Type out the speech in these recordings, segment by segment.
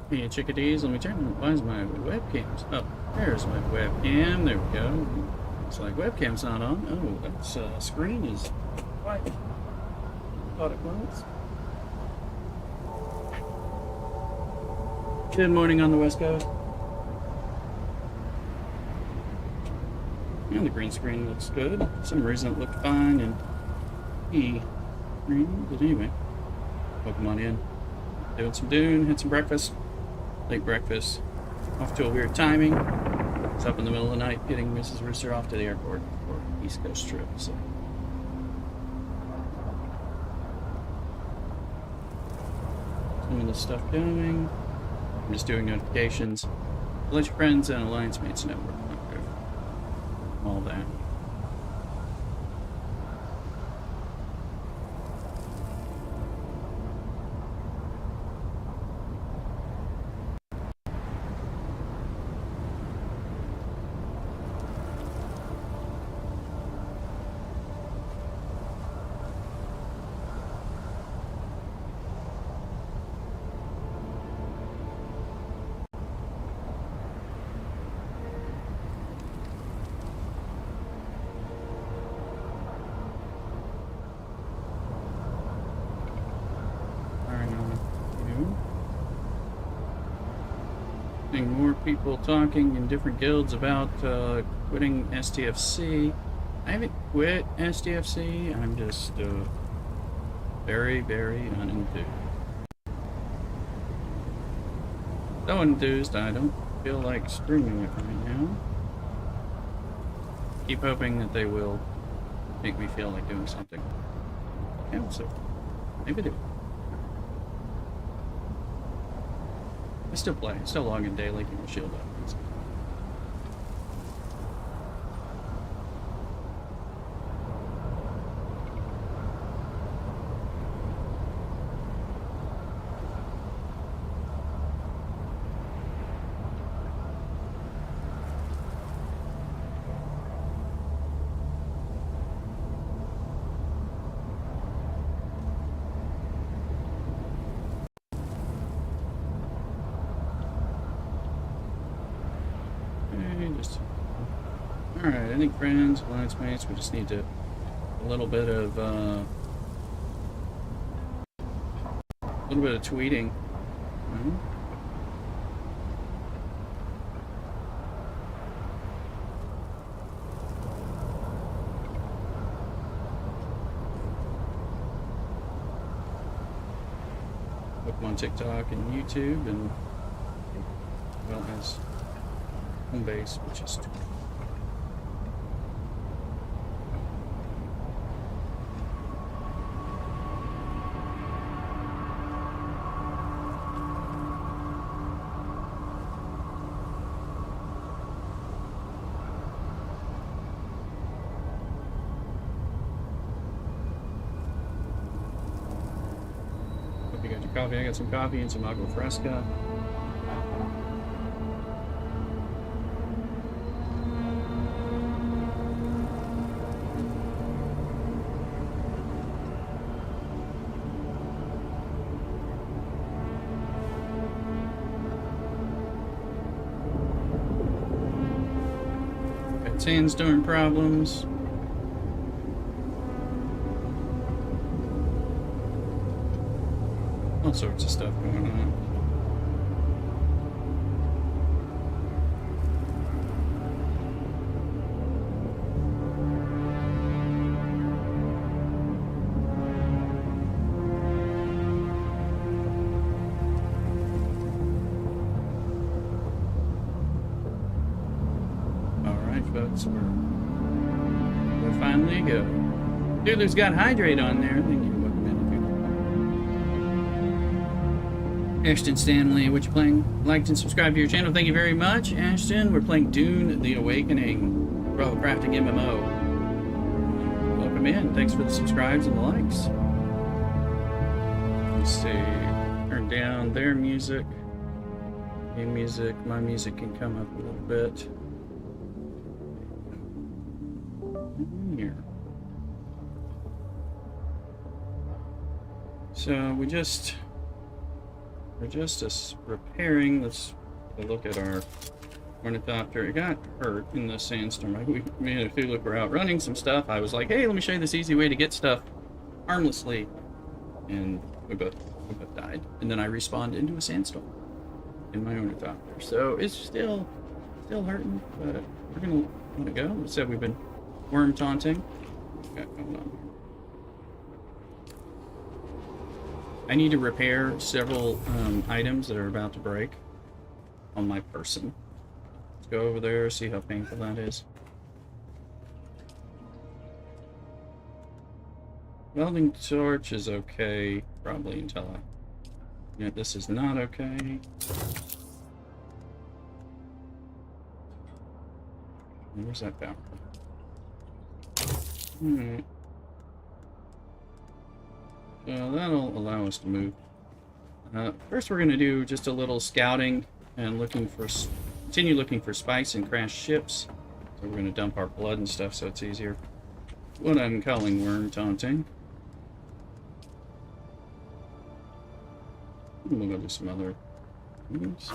Hey, chickadees, let me turn. Why is my webcam's up? There's my webcam. There we go. Looks like webcam's not on. Oh, that's screen is white. Thought it was. Good morning on the West Coast. And the green screen looks good. For some reason it looked fine and green, but anyway. Welcome on in. Doing some Dune, had some breakfast. Late breakfast. Off to a weird timing. It's up in the middle of the night getting Mrs. Rooster off to the airport for East Coast trip. So some of the stuff going. I'm just doing notifications. Let your friends and Alliance Mates know all that. More people talking in different guilds about quitting STFC. I haven't quit STFC. I'm just very, very unenthused. So enthused, I don't feel like screwing it right now. Keep hoping that they will make me feel like doing something. Yeah, so maybe they will. I still play. I still log in daily, keep my shield up. Alright, I think friends, alliance mates, we just need to a little bit of tweeting. Look on TikTok and YouTube, and well as home base, which is coffee. I got some coffee and some agua fresca. Got sandstorm problems. All sorts of stuff going on. All right, folks, we're finally go. Dude, there's got hydrate on there. Thank you. Ashton Stanley, what you playing? Liked and subscribed to your channel. Thank you very much, Ashton. We're playing Dune: The Awakening, Bravo Crafting MMO. Welcome in. Thanks for the subscribes and the likes. Let's see. Turn down their music. Game music. My music can come up a little bit. Here. So we just we're just repairing. Let's look at our ornithopter. It got hurt in the sandstorm. Me and Thulip were out running some stuff. I was like, hey, let me show you this easy way to get stuff harmlessly. And we both died. And then I respawned into a sandstorm in my ornithopter. So it's still hurting, but we're gonna let it go. Like I said, we've been worm taunting. What's got going on here? I need to repair several items that are about to break on my person. Let's go over there, see how painful that is. Welding torch is okay, probably until I... Yeah, this is not okay. Where's that power? Alright. Well, that'll allow us to move. First, we're going to do just a little scouting and continue looking for spice and crashed ships. So we're going to dump our blood and stuff so it's easier. What I'm calling worm taunting. We'll go do some other things.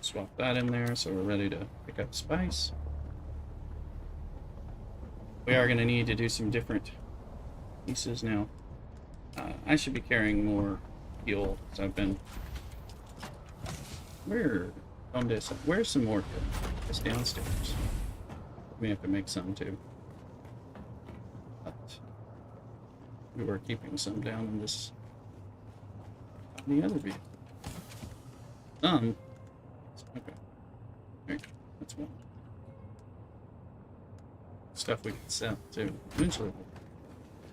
Swap that in there so we're ready to pick up spice. We are going to need to do some different pieces now. I should be carrying more fuel, so I've been... Where's some more fuel? It's downstairs. We have to make some too. But we were keeping some down in this... the other vehicle. Okay. There you go. That's one. Stuff we can sell too. Eventually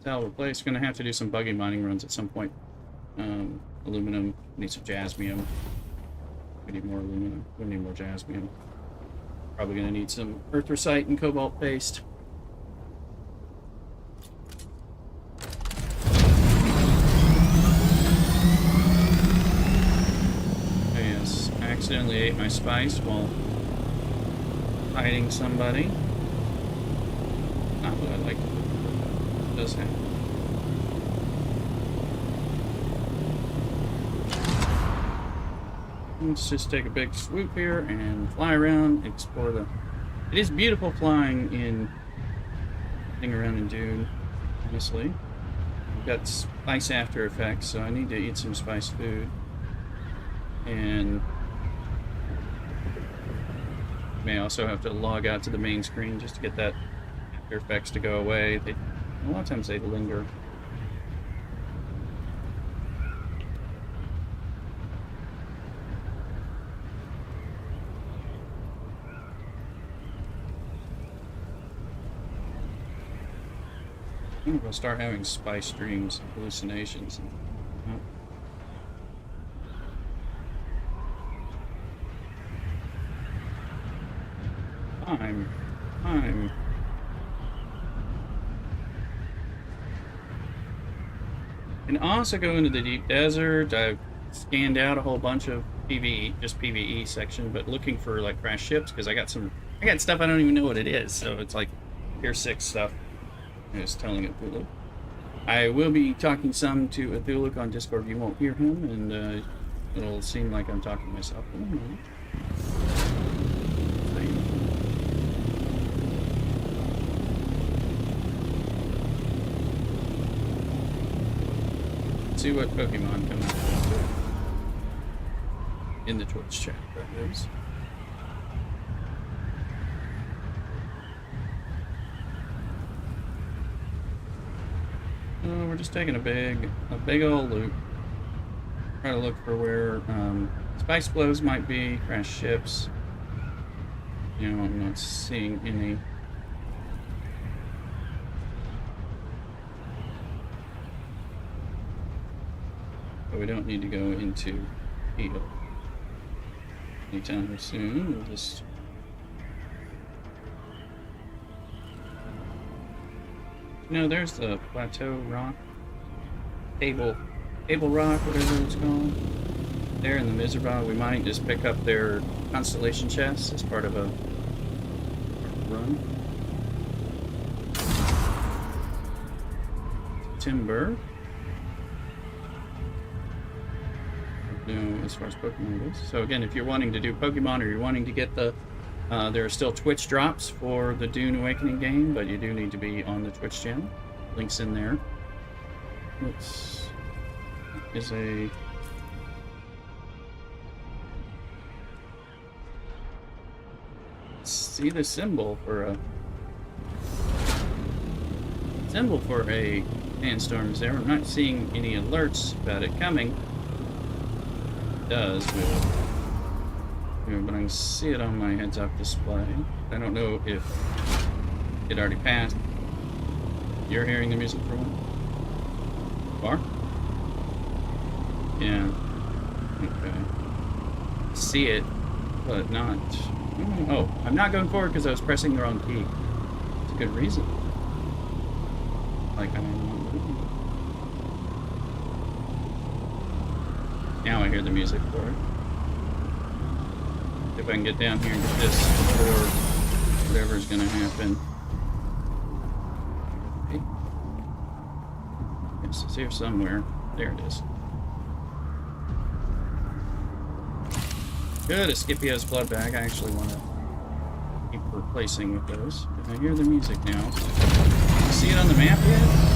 we'll replace. Gonna have to do some buggy mining runs at some point. Aluminum. Need some jasmium. We need more aluminum. We need more jasmium. Probably gonna need some erythricite and cobalt paste. Yes, I accidentally ate my spice while hiding somebody. Not what I like to do. It does happen. Let's just take a big swoop here and fly around, explore the... It is beautiful flying around in Dune, obviously. I've got spice after effects, so I need to eat some spice food. And may also have to log out to the main screen just to get that after effects to go away. A lot of times they linger. I'm gonna start having spice dreams and hallucinations. I'm and also go into the deep desert. I've scanned out a whole bunch of PvE, just PvE section, but looking for like crashed ships because I got stuff I don't even know what it is. So it's like Tier 6 stuff. I was telling Athuluk. I will be talking some to Athuluk on Discord. You won't hear him, and it'll seem like I'm talking to myself. See what Pokemon come out in the Twitch chat, that is. We're just taking a big old loop. Try to look for where spice flows might be, crash ships. You know, I'm not seeing any. But we don't need to go into Heal anytime soon. We'll just... No, there's the plateau rock. Table rock, whatever it's called. There in the Miserable, we might just pick up their constellation chests as part of a run. Timber. you know, as far as Pokemon goes. So again, if you're wanting to do Pokemon or you're wanting to get the, there are still Twitch drops for the Dune Awakening game, but you do need to be on the Twitch channel. Links in there. Let's is a see the symbol for a sandstorm is there. I'm not seeing any alerts about it coming. It does, but I can see it on my heads-up display. I don't know if it already passed. You're hearing the music for one? Bar? Yeah. Okay. See it, but not. Oh, I'm not going forward because I was pressing the wrong key. It's a good reason. Like now I hear the music for it. If I can get down here and get this before whatever's gonna happen. Okay. Yes, it's here somewhere. There it is. Good, a Scipio's blood bag. I actually want to keep replacing with those. I hear the music now. You see it on the map yet?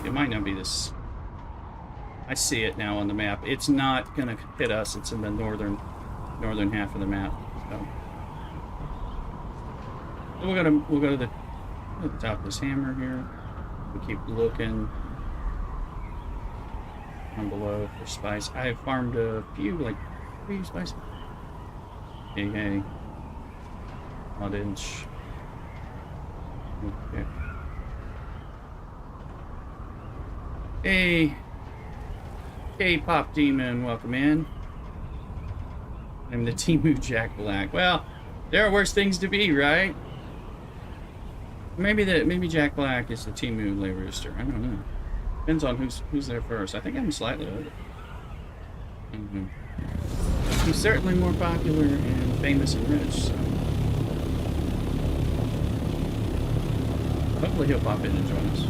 It might not be this. I see it now on the map. It's not gonna hit us. It's in the northern half of the map. So we'll go to the top of this hammer here. We keep looking down below for spice. I farmed a few, like 3 spices. Hey. Odd inch. Okay. Hey, K-pop demon, welcome in. I'm the Temu Jack Black. Well, there are worse things to be, right? Maybe Jack Black is the Temu Lay Rooster. I don't know. Depends on who's there first. I think I'm slightly older. He's certainly more popular and famous and rich. So hopefully he'll pop in and join us.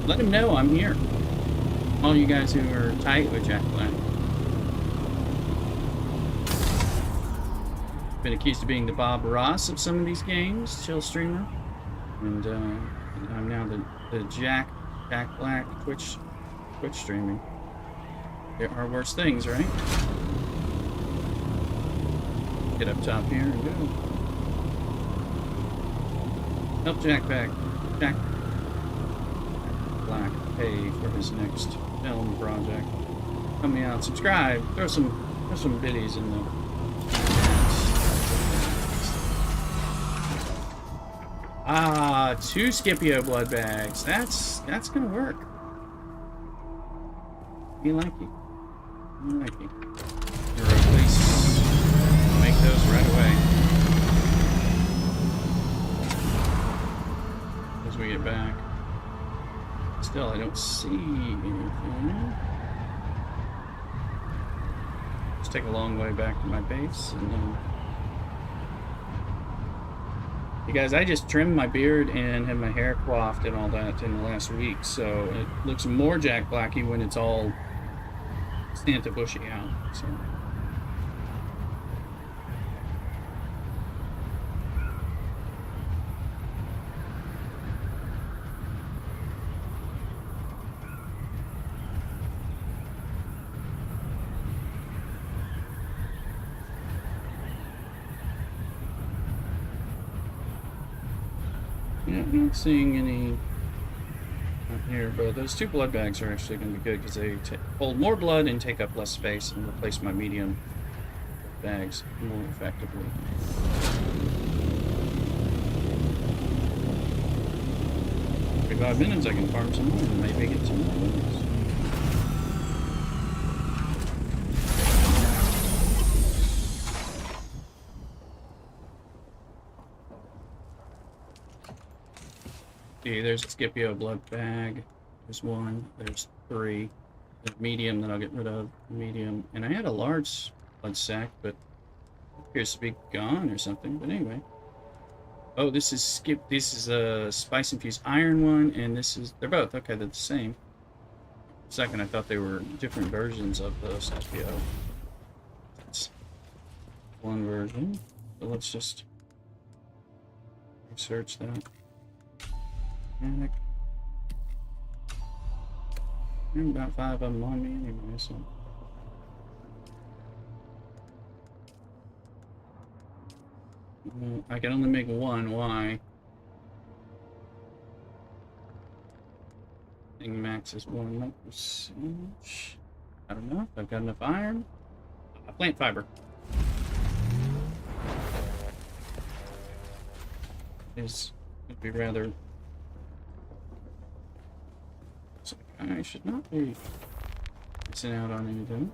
Let him know I'm here. All you guys who are tight with Jack Black. Been accused of being the Bob Ross of some of these games, chill streamer. And I'm now the Jack Black Twitch streaming. There are worse things, right? Get up top here and go. Help Jack Black pay for his next film project. Help me out. Subscribe. Throw some biddies in the. Ah, 2 Scipio blood bags. That's gonna work. You like it? You like it? Or at least make those right away. As we get back. Still, I don't see anything. Just take a long way back to my base, and then. You guys, I just trimmed my beard and had my hair coiffed and all that in the last week, so it looks more Jack Blacky when it's all Santa bushy out. So. Yeah, I'm not seeing any up here, but those 2 blood bags are actually going to be good because they hold more blood and take up less space and replace my medium bags more effectively. For 5 minutes I can farm some more and maybe get some more wins. See, there's a Scipio blood bag. There's 1. There's 3. There's medium that I'll get rid of. Medium. And I had a large blood sack, but it appears to be gone or something. But anyway. Oh, this is skip. This is a spice infused iron one, and this is they're both okay. They're the same. Second, I thought they were different versions of the SPO. It's one version. So let's just search that. Panic. And about 5 of them on me anyway, so. I can only make one. Why? I think max is 1%. I don't know if I've got enough iron. Plant fiber. Would be rather. So I should not be missing out on anything.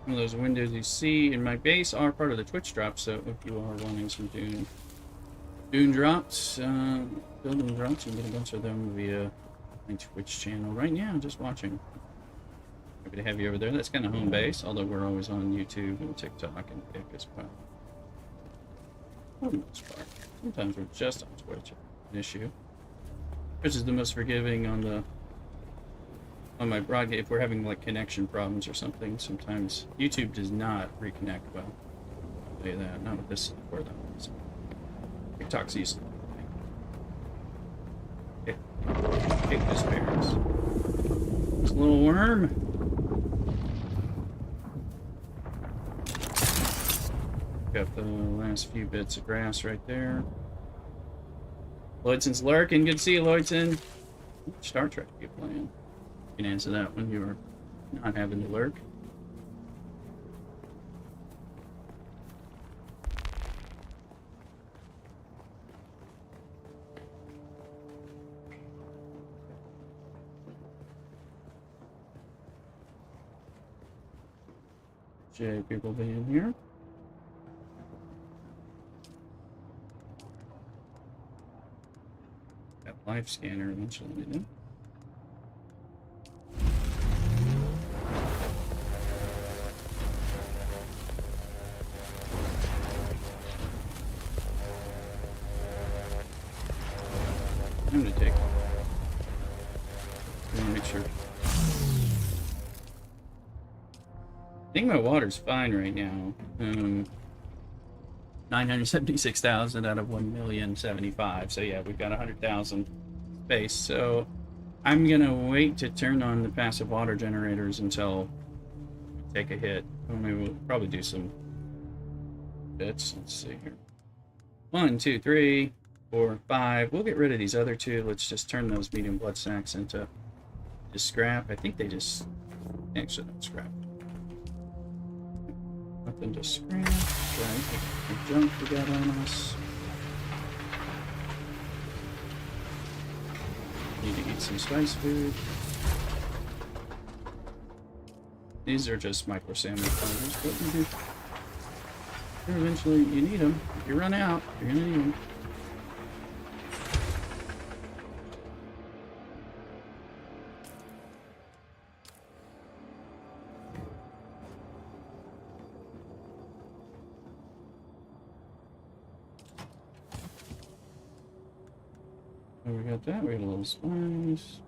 One of those windows you see in my base are part of the Twitch drop, so if you are wanting some Dune drops, building drops, you can get a bunch of them via my Twitch channel right now, just watching. Happy to have you over there. That's kind of home base, although we're always on YouTube and TikTok and Kick as well. For the most part. Sometimes we're just on Twitch, an issue. Twitch is the most forgiving on my broadcast. If we're having like connection problems or something, sometimes YouTube does not reconnect well. I'll tell you that. Not with this for them. So, TikTok's easy. Okay. Kick this bears. This little worm. Got the last few bits of grass right there. Lloydson's lurking. Good to see you, Lloydson. Star Trek you playing? You can answer that when you are not having to lurk. Jay, people be in here. That life scanner eventually, didn't it? I'm gonna take. I want to make sure. I think my water's fine right now. 976,000 out of 1,075,000. So yeah, we've got 100,000 space. So I'm gonna wait to turn on the passive water generators until we take a hit. Or maybe we'll probably do some bits. Let's see here. 1, 2, 3, 4, 5. We'll get rid of these other two. Let's just turn those medium blood sacks into just scrap. I think they just actually don't scrap. Nothing to scrap. Right, the junk we got on us. Need to eat some spice food. These are just micro salmon fibers, but you do. Eventually, you need them. If you run out, you're gonna need them. We got that. We got a little spice.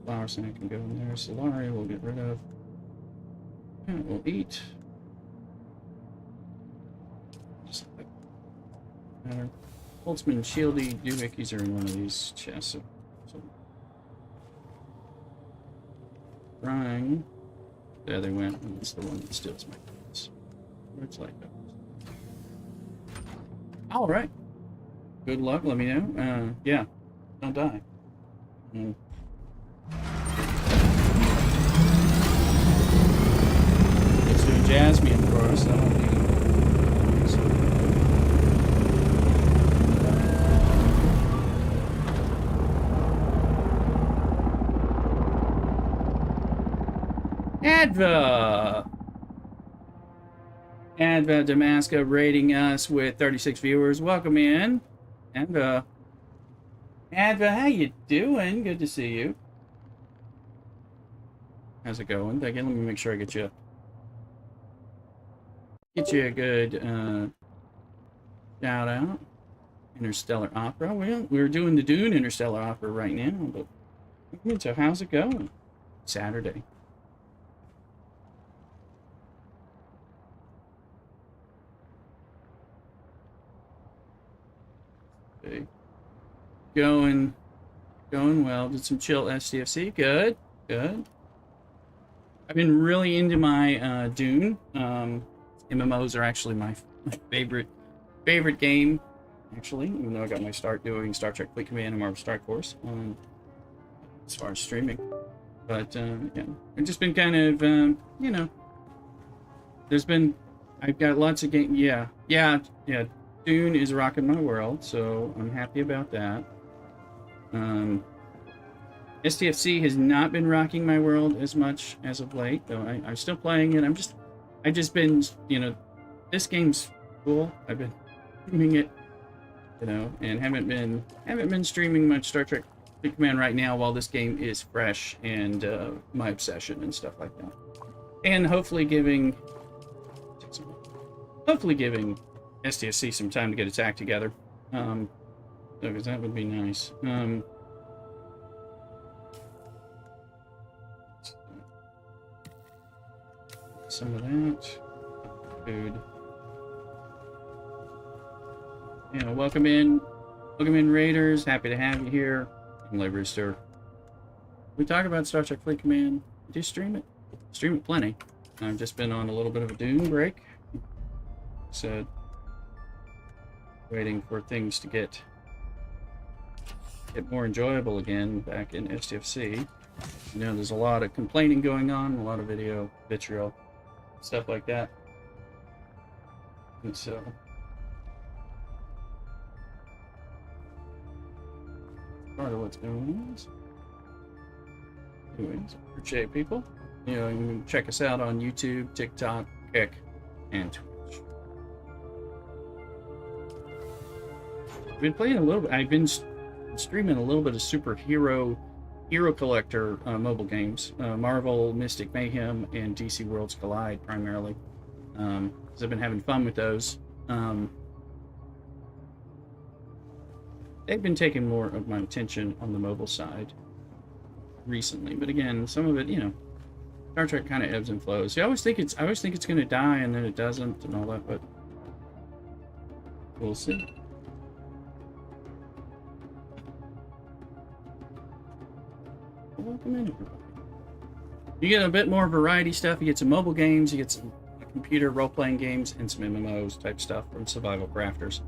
Flour sand can go in there. Solari we'll get rid of. And we'll eat. Just like matter. Holtzman, Shieldy, doohickeys are in one of these chests. So Frying. There they went. It's the one that steals my points. Looks like that. Alright. Good luck, let me know. Yeah. Don't die. Let's do a Jasmine for us. That'll be... Adva! Adva Damasca rating us with 36 viewers. Welcome in. Adva. Adva, how you doing? Good to see you. How's it going? Again, let me make sure I get you a good shout out. Interstellar Opera. Well, we're doing the Dune Interstellar Opera right now, but so how's it going? Saturday. Okay. Going well. Did some chill STFC. Good. I've been really into my Dune. MMOs are actually my favorite game, actually, even though I got my start doing Star Trek Fleet Command and Marvel Strike Force as far as streaming. But yeah, I've just been kind of you know, I've got lots of games. Yeah. Dune is rocking my world, so I'm happy about that. STFC has not been rocking my world as much as of late, though I'm still playing it. I've just been, you know, this game's cool. I've been streaming it, you know, and haven't been streaming much Star Trek Fleet Command right now while this game is fresh and my obsession and stuff like that. And hopefully giving STFC some time to get its act together. Because that would be nice. Some of that food. Yeah, welcome in Raiders. Happy to have you here. I'm Lay Rooster. We talk about Star Trek Fleet Command. We do stream it plenty. I've just been on a little bit of a Dune break, so waiting for things to get more enjoyable again back in STFC. You know, there's a lot of complaining going on, a lot of video vitriol, stuff like that. And so part of what's going on. Anyways, appreciate people. You know, you can check us out on YouTube, TikTok, Kick, and Twitch. I've been playing a little bit. I've been streaming a little bit of Hero Collector mobile games, Marvel, Mystic Mayhem, and DC Worlds Collide primarily. Because I've been having fun with those. They've been taking more of my attention on the mobile side recently, but again, some of it, you know, Star Trek kind of ebbs and flows. I always think it's going to die, and then it doesn't, and all that. But we'll see. Welcome in, everybody. You get a bit more variety stuff. You get some mobile games, you get some computer role-playing games, and some MMOs type stuff from survival crafters.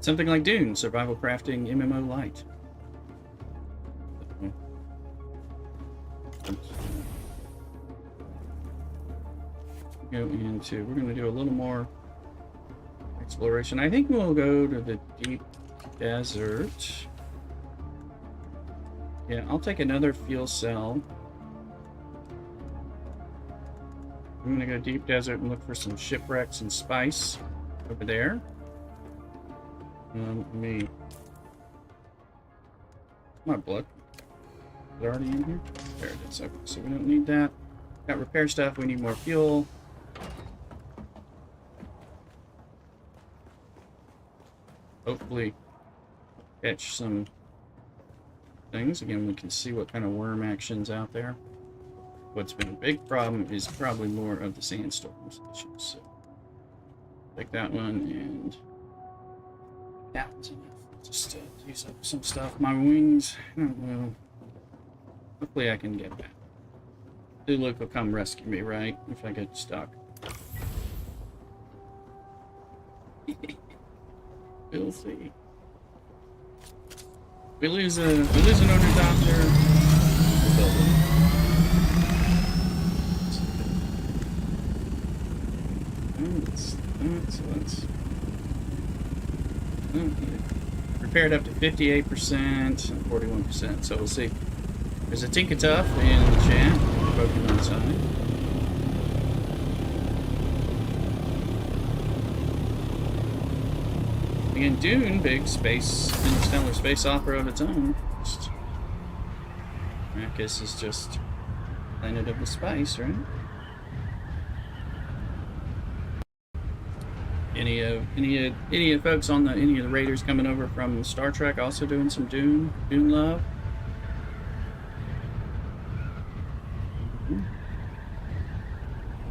Something like Dune, survival crafting MMO light. We're going to do a little more exploration. I think we'll go to the deep desert. Yeah, I'll take another fuel cell. I'm going to go deep desert and look for some shipwrecks and spice over there. My blood. Is it already in here? There it is. Okay, so we don't need that. Got repair stuff. We need more fuel. Hopefully catch some things. Again, we can see what kind of worm action's out there. What's been a big problem is probably more of the sandstorms issues. So take that one, and that was enough. Just use up some stuff. My wings, I don't know. Hopefully I can get that. Luke will come rescue me, right? If I get stuck. We'll see. We lose an owner doctor. We'll build it. Let's repaired up to 58% and 41%. So we'll see. There's a Tinka Tough in the chat. Pokemon side. Again, Dune, big space, interstellar space opera of its own. Arrakis is just planet of the spice, right? Any of folks on any of the raiders coming over from Star Trek also doing some Dune love?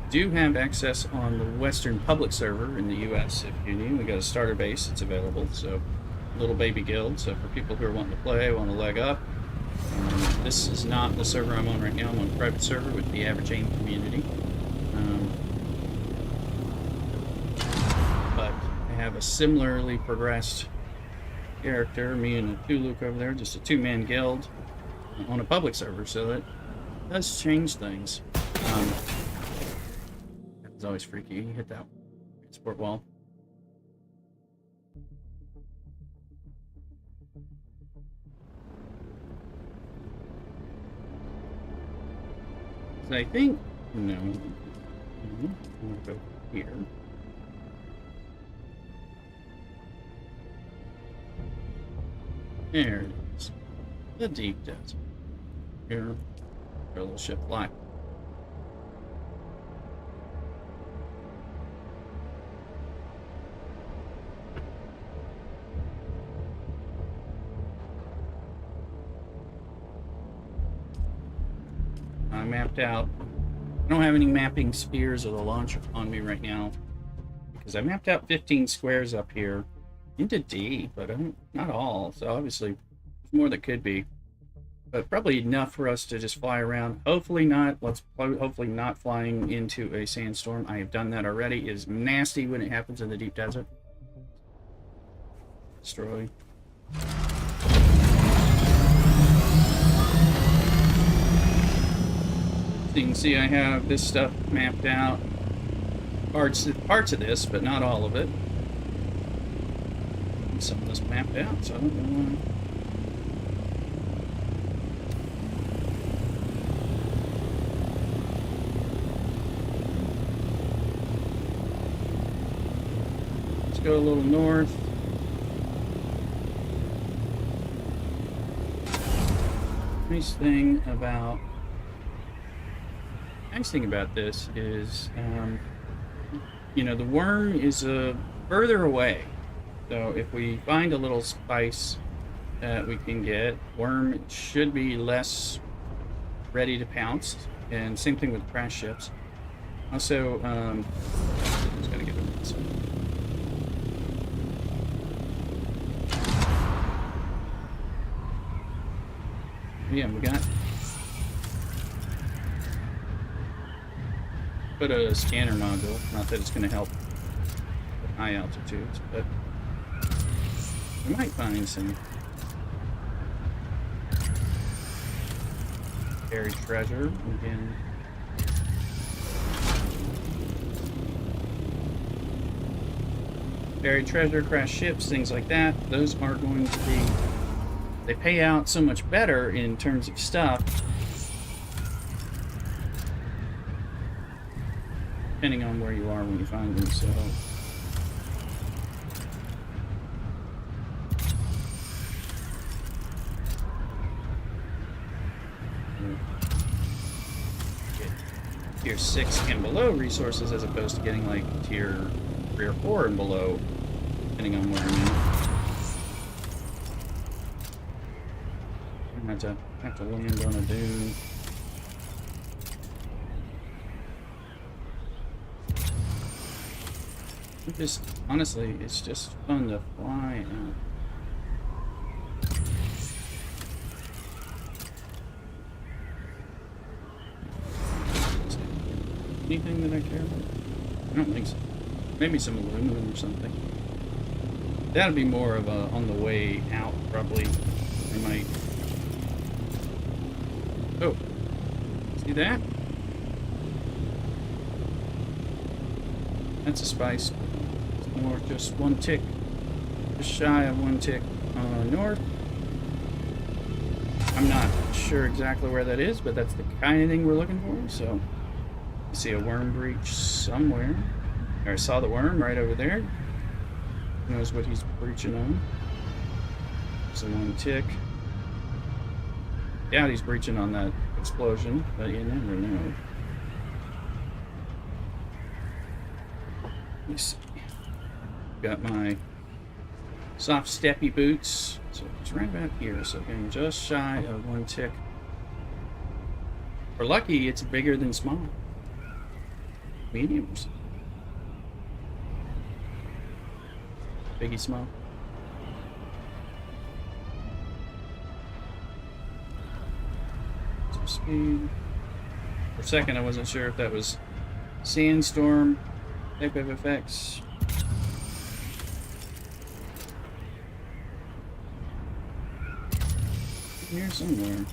Do have access on the Western public server in the U.S. if you need. We got a starter base that's available, so little baby guild. So for people who are wanting to play, want to leg up. This is not the server I'm on right now. I'm on a private server with the average AIM community. But I have a similarly progressed character, me and Tuluk over there, just a two-man guild on a public server, so that does change things. It's always freaky. You hit that sport wall. So I think no. I'm gonna go here. There it is. The deep desert. Here, our little ship fly. I mapped out. I don't have any mapping spheres of the launch on me right now because I mapped out 15 squares up here into D, but not all. So obviously, there's more that could be, but probably enough for us to just fly around. Hopefully not. Hopefully not flying into a sandstorm. I have done that already. It is nasty when it happens in the deep desert. Destroy. You can see I have this stuff mapped out, parts of this, but not all of it. Some of this mapped out, so I don't know why. Let's go a little north. Nice thing about this is, you know, the worm is further away. So if we find a little spice that we can get, worm should be less ready to pounce. And same thing with crash ships. Also, just gotta get rid of this. Yeah, we got. Put a scanner module, not that it's going to help at high altitudes, but we might find some buried treasure again. Buried treasure, crash ships, things like that. Those are going to be, they pay out so much better in terms of stuff, depending on where you are when you find them, so. Get tier 6 and below resources as opposed to getting like tier 3 or 4 and below, depending on where I'm at. I have to land on a dune. Just honestly, it's just fun to fly out. Anything that I care about? I don't think so. Maybe some aluminum or something. That'll be more of a on the way out, probably. I might. Oh, see that? That's a spice. More just one tick, just shy of one tick north. I'm not sure exactly where that is, but that's the kind of thing we're looking for. So, you see a worm breach somewhere. Or I saw the worm right over there. Knows what he's breaching on. There's the one tick. Doubt he's breaching on that explosion, but you never know. Let me see. Got my soft steppy boots. So it's right about here. So again, just shy of one tick. We're lucky it's bigger than small. Medium or something. Biggie small. Some speed. For a second I wasn't sure if that was sandstorm type of effects. Here somewhere.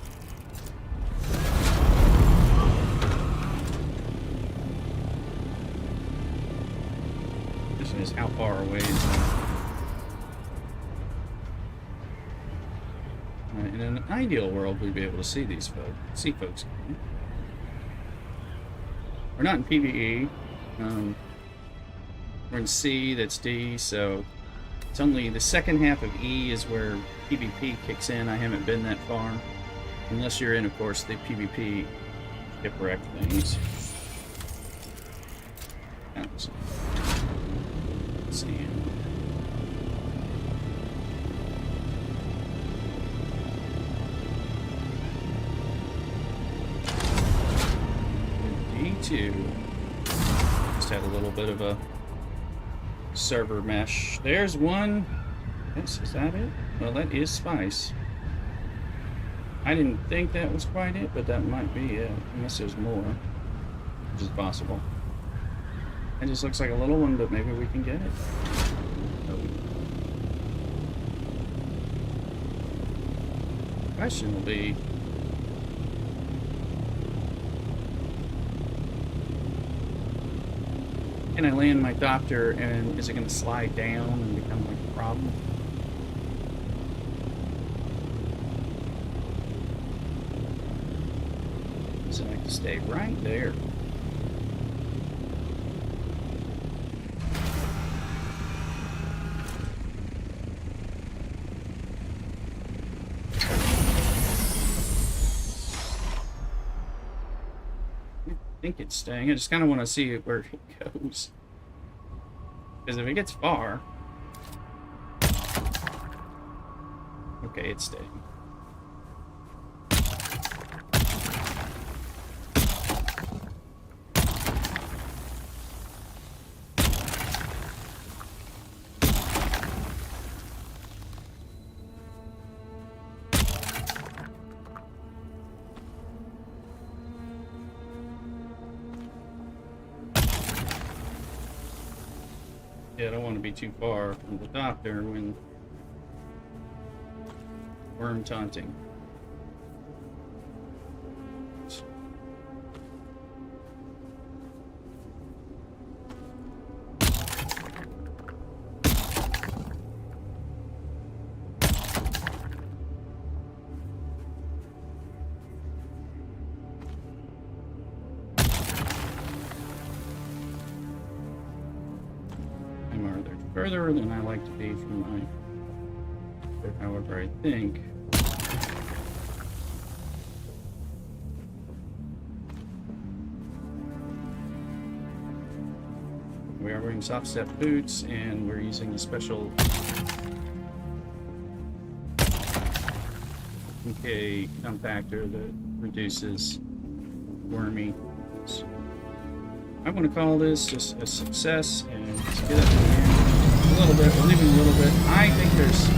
Question is how far away is that? In an ideal world, we'd be able to see these folks. We're not in PvE. We're in C, that's D, so it's only the second half of E is where PvP kicks in. I haven't been that far. Unless you're in, of course, the PvP shipwreck things. Let's see. D2. Just had a little bit of a server mesh. There's one. Yes, is that it? Well, that is Spice. I didn't think that was quite it, but that might be it. Unless there's more, which is possible. It just looks like a little one, but maybe we can get it. The question will be, can I land my Doctor and is it going to slide down and become like a problem? So I have to stay right there. I think it's staying. I just kind of want to see where it goes. Because if it gets far... Okay, it's staying. Yeah, I don't want to be too far from the Doctor when worm taunting. Further than I like to be from my... However, I think... We are wearing soft step boots, and we're using a special... Okay, compactor that reduces wormy. So I'm going to call this just a success, and let's get up in here. A little bit, we're leaving a little bit. I think there's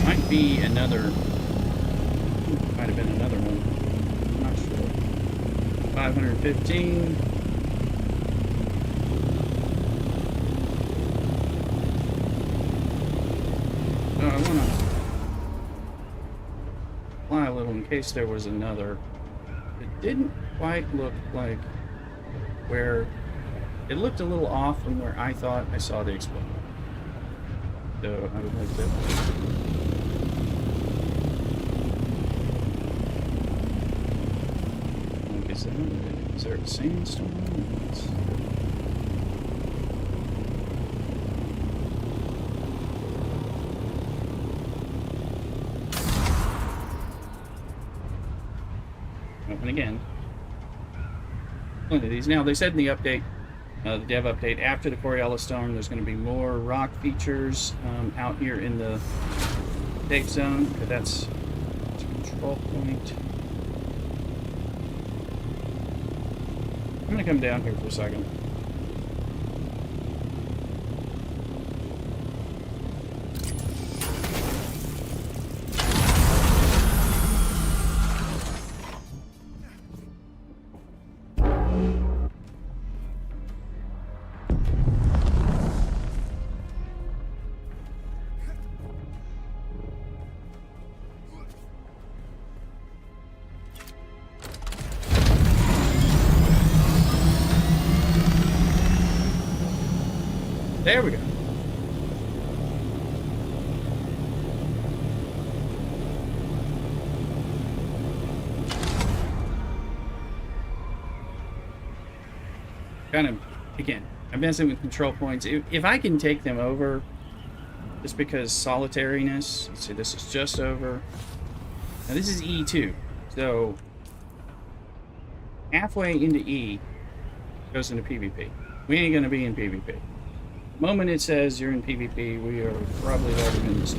might be another, might have been another one. I'm not sure. 515. So I want to fly a little in case there was another. It didn't quite look like where, it looked a little off from where I thought I saw the explosion. So I would like to... Like I said, is there a sandstorm? And again, plenty of these. Now, they said in the update, the dev update, after the Coriolis Storm, there's going to be more rock features out here in the safe zone. Okay, that's a control point. I'm going to come down here for a second. There we go. Kind of, again, I'm messing with control points. If I can take them over, just because solitariness, let's see, this is just over. Now this is E2, so halfway into E goes into PvP. We ain't gonna be in PvP. The moment it says you're in PvP, we are probably already in this.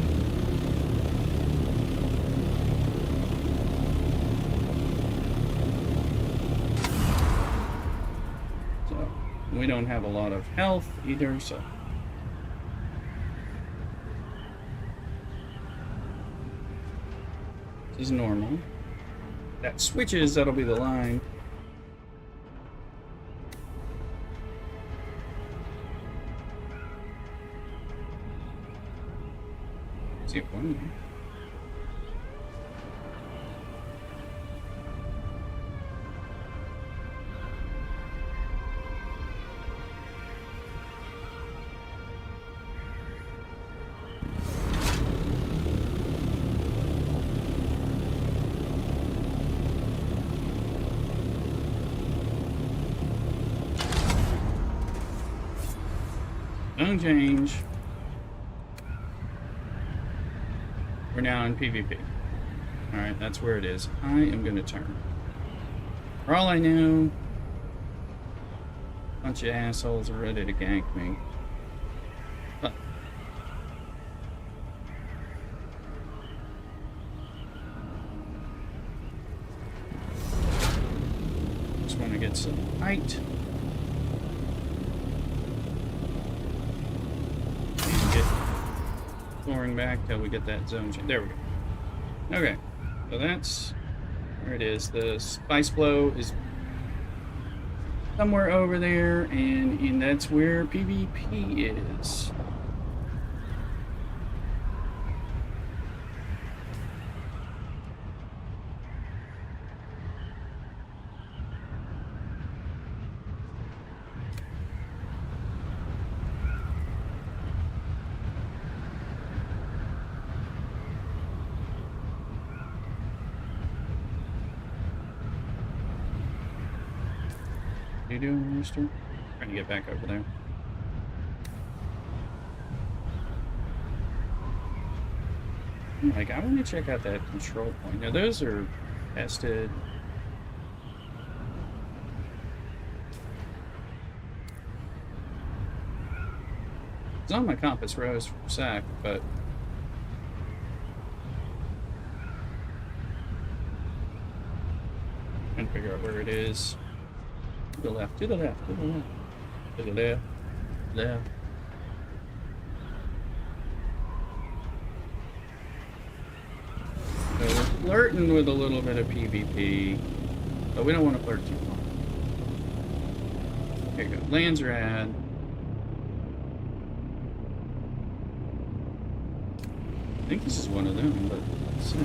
So we don't have a lot of health either, so. This is normal. That switches, that'll be the line. See it one. Don't change. We're now in PvP. Alright, that's where it is. I am going to turn. For all I know, a bunch of assholes are ready to gank me. But just want to get some height. Soaring back till we get that zone change. There we go. Okay, so that's where it is. The spice flow is somewhere over there, and that's where PvP is. What are you doing, Rooster? Trying to get back over there. Like, I want to check out that control point. Now, those are tested. It's on my compass rose for a sec, but trying to figure out where it is. To the left, to the left, to the left, to the left, left. So we're flirting with a little bit of PvP, but we don't want to flirt too long. Here you go, lands rad. I think this is one of them, but let's see.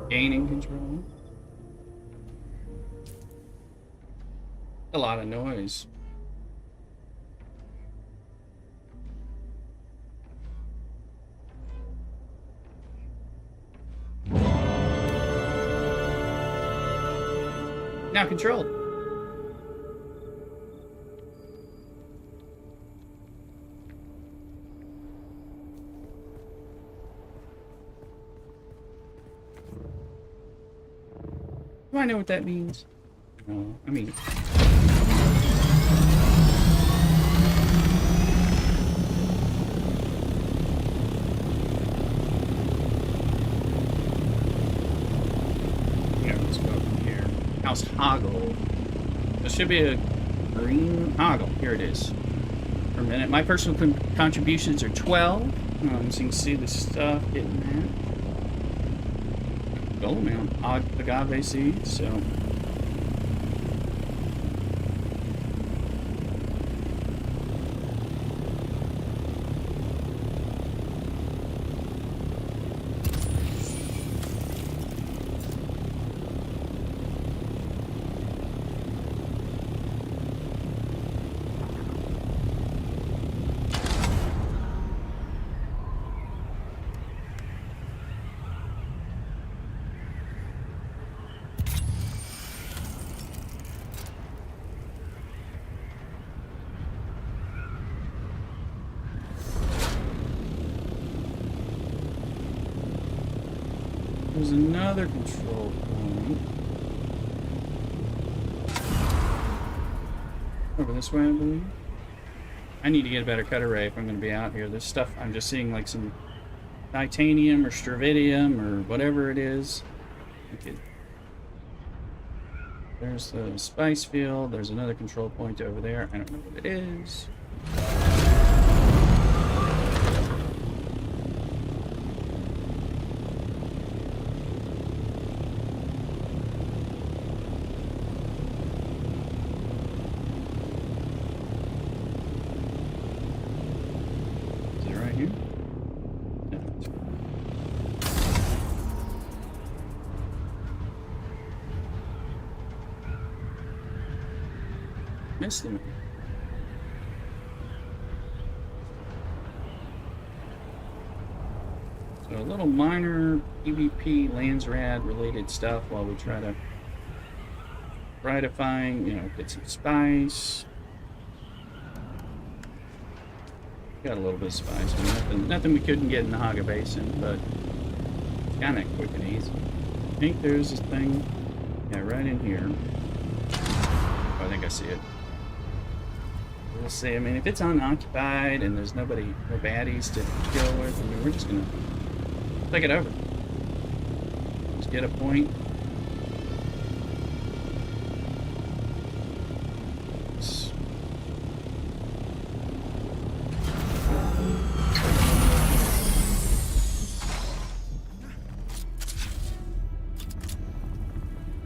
Gaining control. A lot of noise. Now controlled. Do I know what that means? No, I mean... Yeah, let's go from here. House Hoggle. This should be a green Hoggle. Here it is. For a minute. My personal contributions are 12. So you can see the stuff getting that. Gold man. Agave seeds, so... There's another control point. Over this way, I believe. I need to get a better cut array if I'm going to be out here. This stuff, I'm just seeing like some titanium or stravidium or whatever it is. Okay. There's the spice field. There's another control point over there. I don't know what it is. Missed them. So a little minor PvP Landsrad related stuff while we try to find, get some spice. Got a little bit of spice. I mean, nothing we couldn't get in the Haga Basin, but it's kind of quick and easy. I think there's this thing, yeah, right in here. Oh, I think I see it. We'll see. I mean, if it's unoccupied and there's no baddies to kill with, I mean, we're just gonna take it over. Just get a point.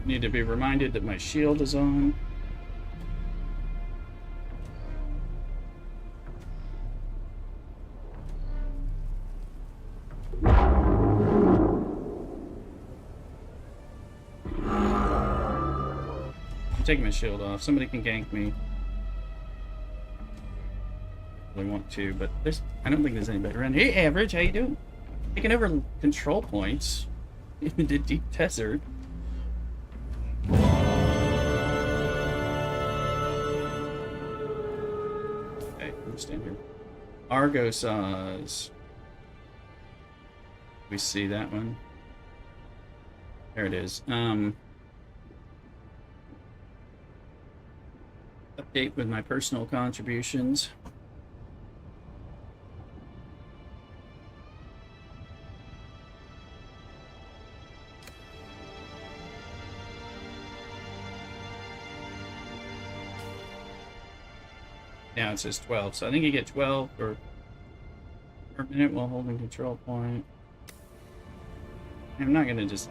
Need to be reminded that my shield is on. Taking my shield off. Somebody can gank me. If they want to, but I don't think there's anybody around. Hey, Average, how you doing? Taking over control points in the deep desert. Okay, let me stand here. Argosas. We see that one. There it is. Update with my personal contributions. Now it says 12, so I think you get 12 per minute while holding control point. I'm not gonna just...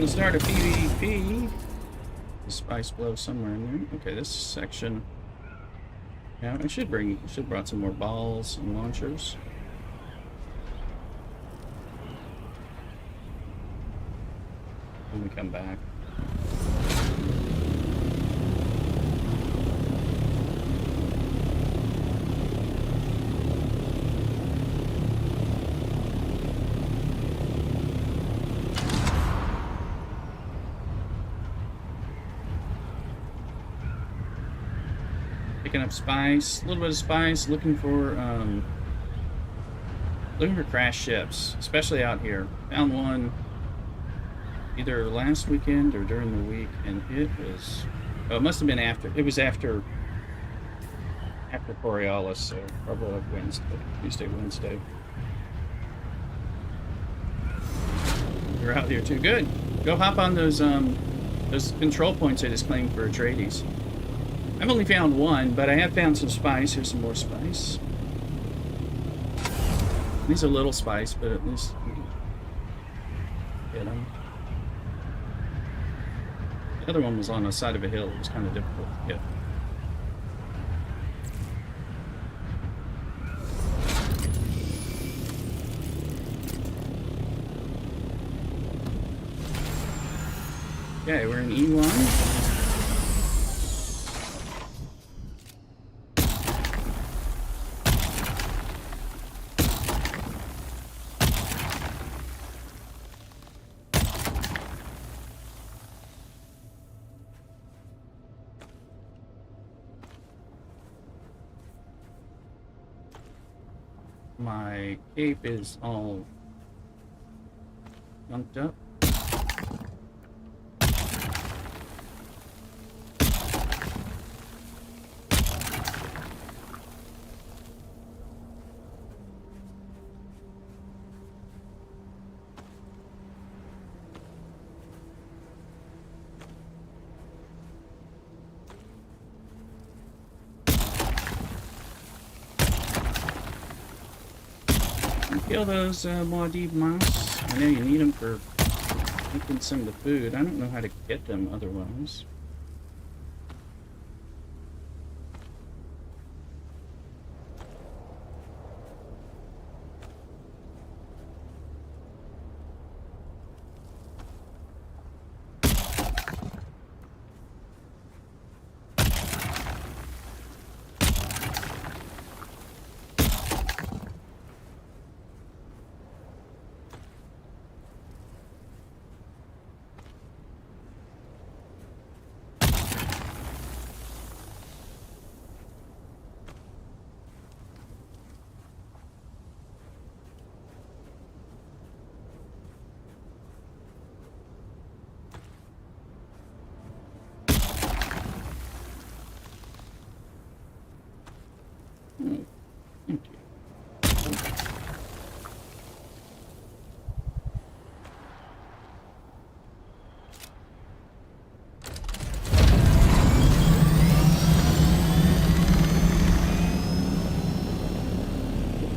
gonna start a PvP. The spice blow somewhere in there. Okay, this section. Yeah, I should brought some more balls and launchers. When we come back. Picking up spice, a little bit of spice, looking for crash ships, especially out here. Found one either last weekend or during the week, and it was, oh, it must have been after, it was after Coriolis, so probably like Tuesday, Wednesday. You're out here too, good. Go hop on those control points I just claimed for Atreides. I've only found one, but I have found some spice. Here's some more spice. These are little spice, but at least you can get them. The other one was on the side of a hill. It was kind of difficult to get. Okay, we're in E1. My cape is all gunked up. Kill those Muad'Dib mouse. I know you need them for making some of the food. I don't know how to get them otherwise.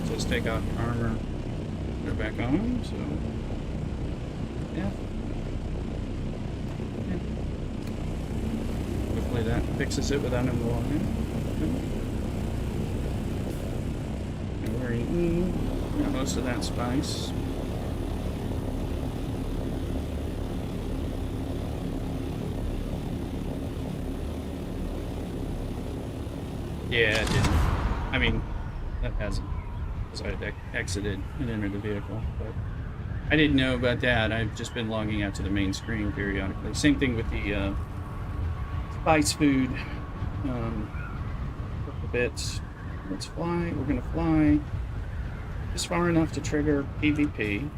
Just take out armor, put it back on, so yeah. Hopefully that fixes it without him walking. And we're eating most of that spice. Yeah, it didn't. I mean, that hasn't. Because I had exited and entered the vehicle, but I didn't know about that. I've just been logging out to the main screen periodically. Same thing with the spice food. A bit. Let's fly. We're gonna fly just far enough to trigger PvP.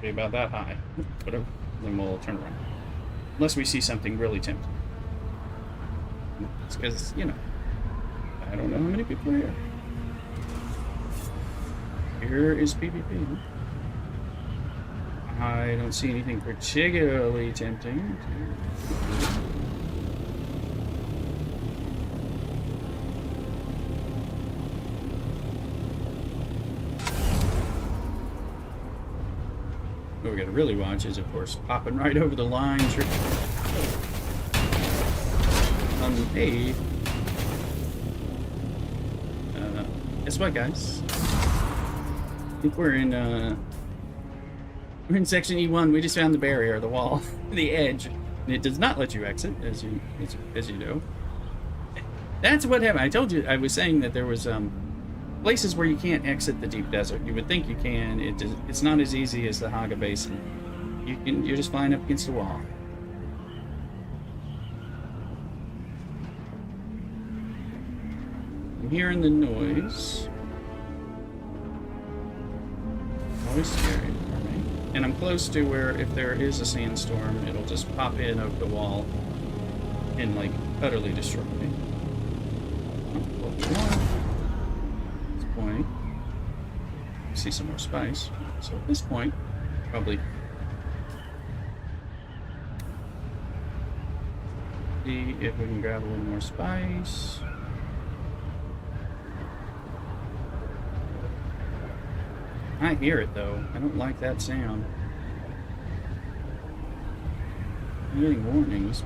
Be about that high. Whatever. Then we'll turn around. Unless we see something really tempting. It's because, you know, I don't know how many people are here. Here is PvP. I don't see anything particularly tempting. really watch is, of course, popping right over the line. Hey. Guess what, guys? I think we're in section E1. We just found the barrier, the wall, the edge. And it does not let you exit, as you know. That's what happened. I told you, I was saying that there was places where you can't exit the deep desert. You would think you can. It's not as easy as the Haga Basin. You're just flying up against the wall. I'm hearing the noise. Always scary for me. And I'm close to where if there is a sandstorm, it'll just pop in over the wall and like utterly destroy me. This point, see some more spice. So at this point, probably see if we can grab a little more spice. I hear it though. I don't like that sound. I'm getting warnings.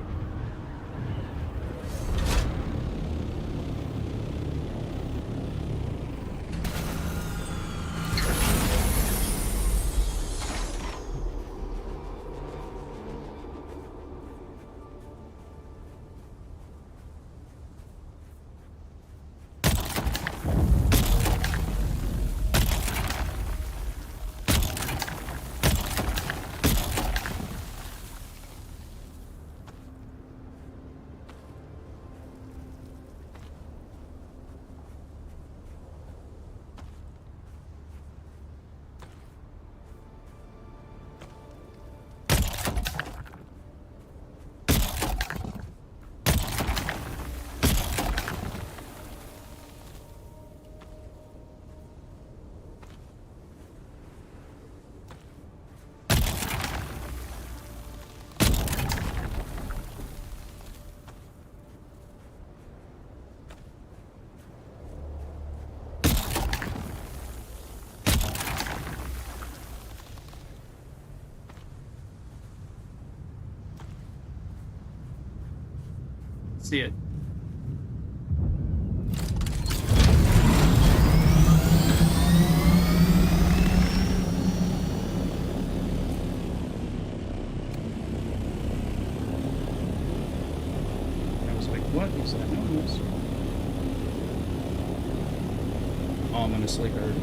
See it. I was like, what is that noise? Ominously heard.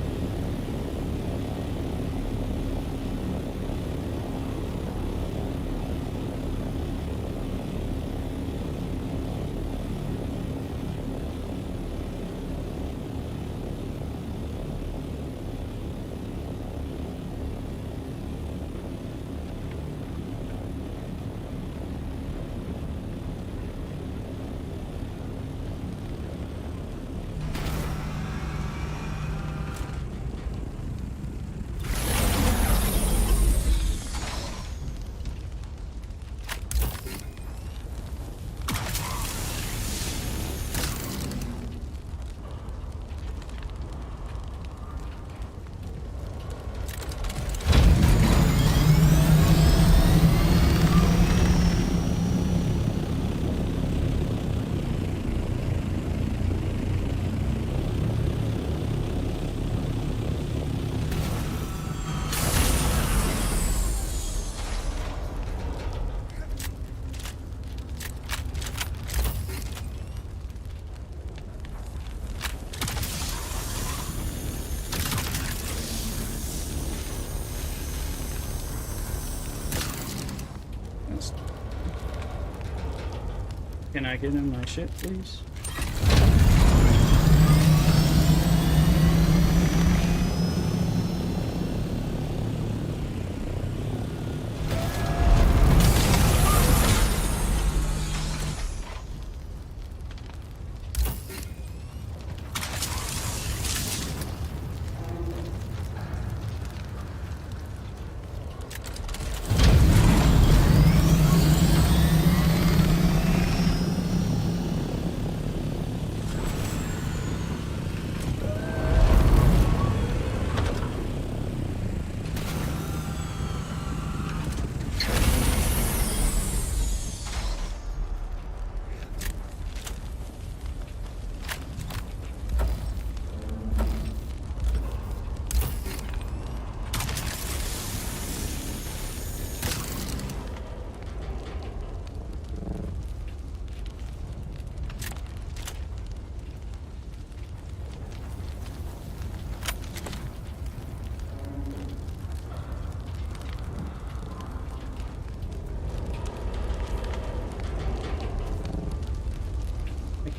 Can I get in my ship, please?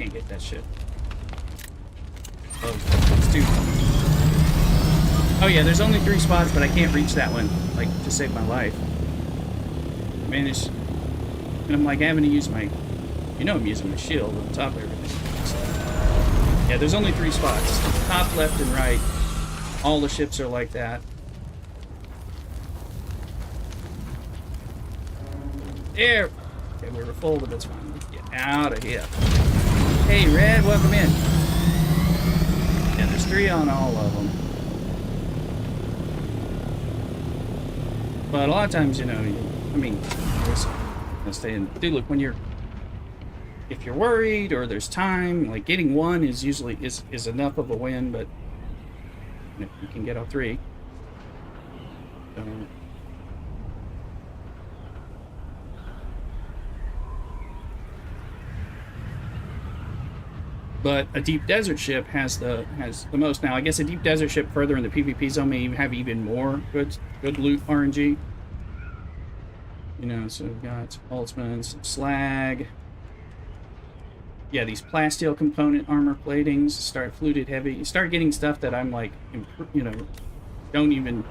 can't get that shit. Oh, it's too... Oh yeah, there's only 3 spots, but I can't reach that one, like, to save my life. Managed... And I'm like having to use my... You know I'm using my shield on top of everything. So, yeah, there's only 3 spots. Top, left, and right. All the ships are like that. There! Okay, we were full, but that's fine. Let's get out of here. Hey, Red, welcome in. Yeah, there's 3 on all of them. But a lot of times, you know, I mean, I'll stay in. Dude, look, when you're... If you're worried or there's time, like getting 1 is usually is enough of a win, but you can get all 3. So, but a deep desert ship has the most. Now, I guess a deep desert ship further in the PvP zone may have even more good loot RNG. You know, so we've got ultimates, some slag. Yeah, these plasteel component armor platings start fluted heavy. You start getting stuff that I'm like, you know, don't even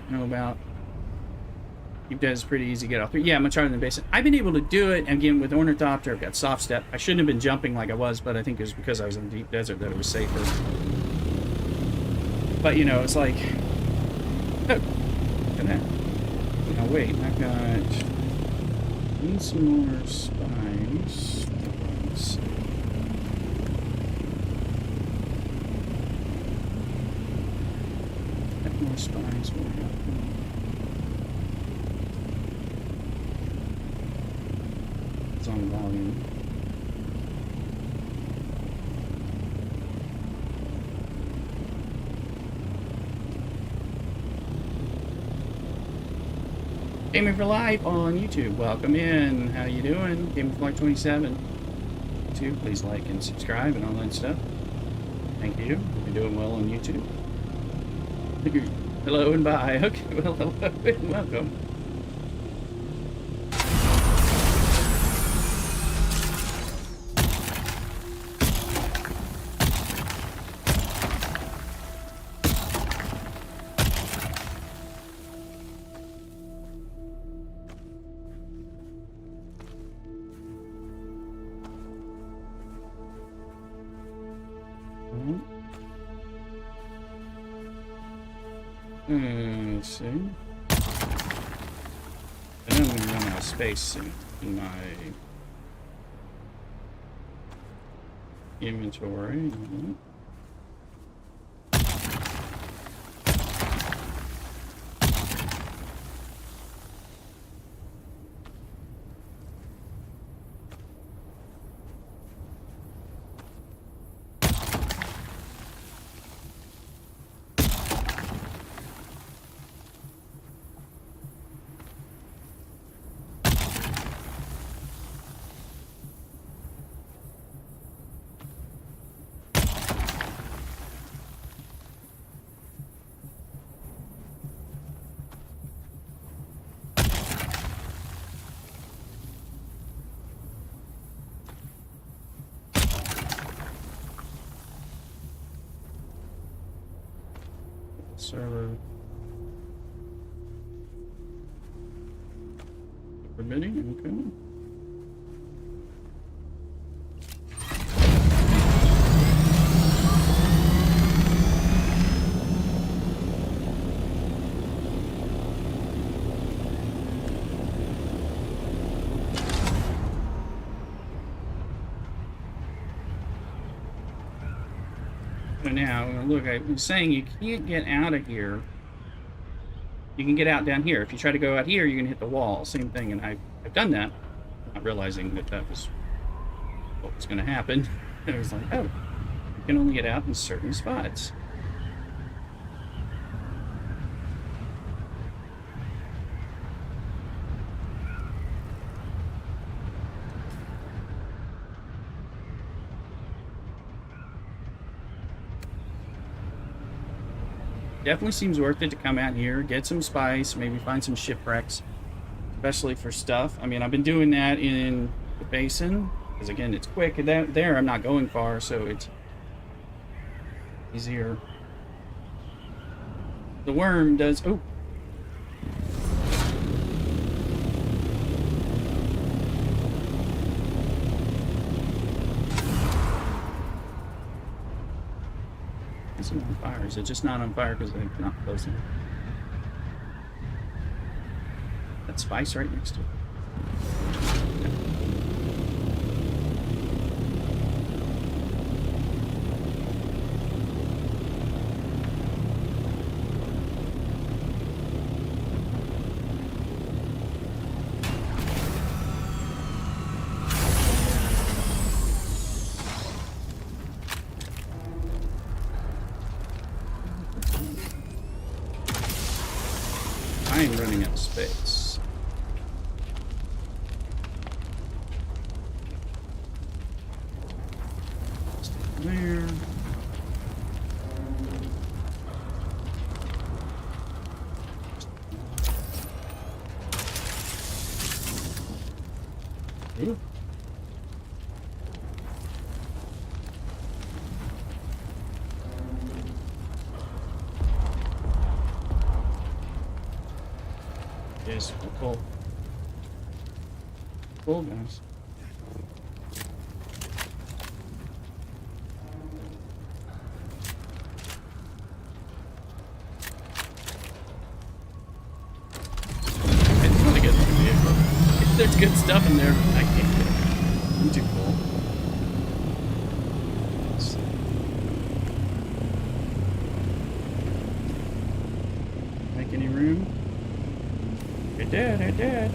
know about. Deep Des is pretty easy to get off. Yeah, much harder than basic. I've been able to do it again with Ornithopter. I've got soft step. I shouldn't have been jumping like I was, but I think it was because I was in the deep desert that it was safer. But you know, it's like, oh, look at that. Now wait, I've got. Need some more spice. Let's see. Get more spice. What we got? It's on volume. Gaming for Life on YouTube. Welcome in. How you doing? Gaming for Life 27. YouTube, please like and subscribe and all that stuff. Thank you. You're doing well on YouTube. Hello and bye. Okay, well, hello and welcome. Let's see. I know I'm going to run out of space soon in my inventory. Server permitting, okay. So now, look, I was saying you can't get out of here. You can get out down here. If you try to go out here, you're going to hit the wall. Same thing, and I've done that, not realizing that that was what was going to happen. I was like, oh, you can only get out in certain spots. Definitely seems worth it to come out here, get some spice, maybe find some shipwrecks, especially for stuff. I mean, I've been doing that in the basin, Because again, it's quick. And there, I'm not going far, so it's easier. The worm does... Oh! It's on fire. Is it just not on fire because they're not close enough? That spice right next to it. I am running out of space. There. Ooh. Yes, cool. Cool, guys. I just want to get in the vehicle. If there's good stuff in there, I can't get it. I'm too cool. Make any room? It did, it did.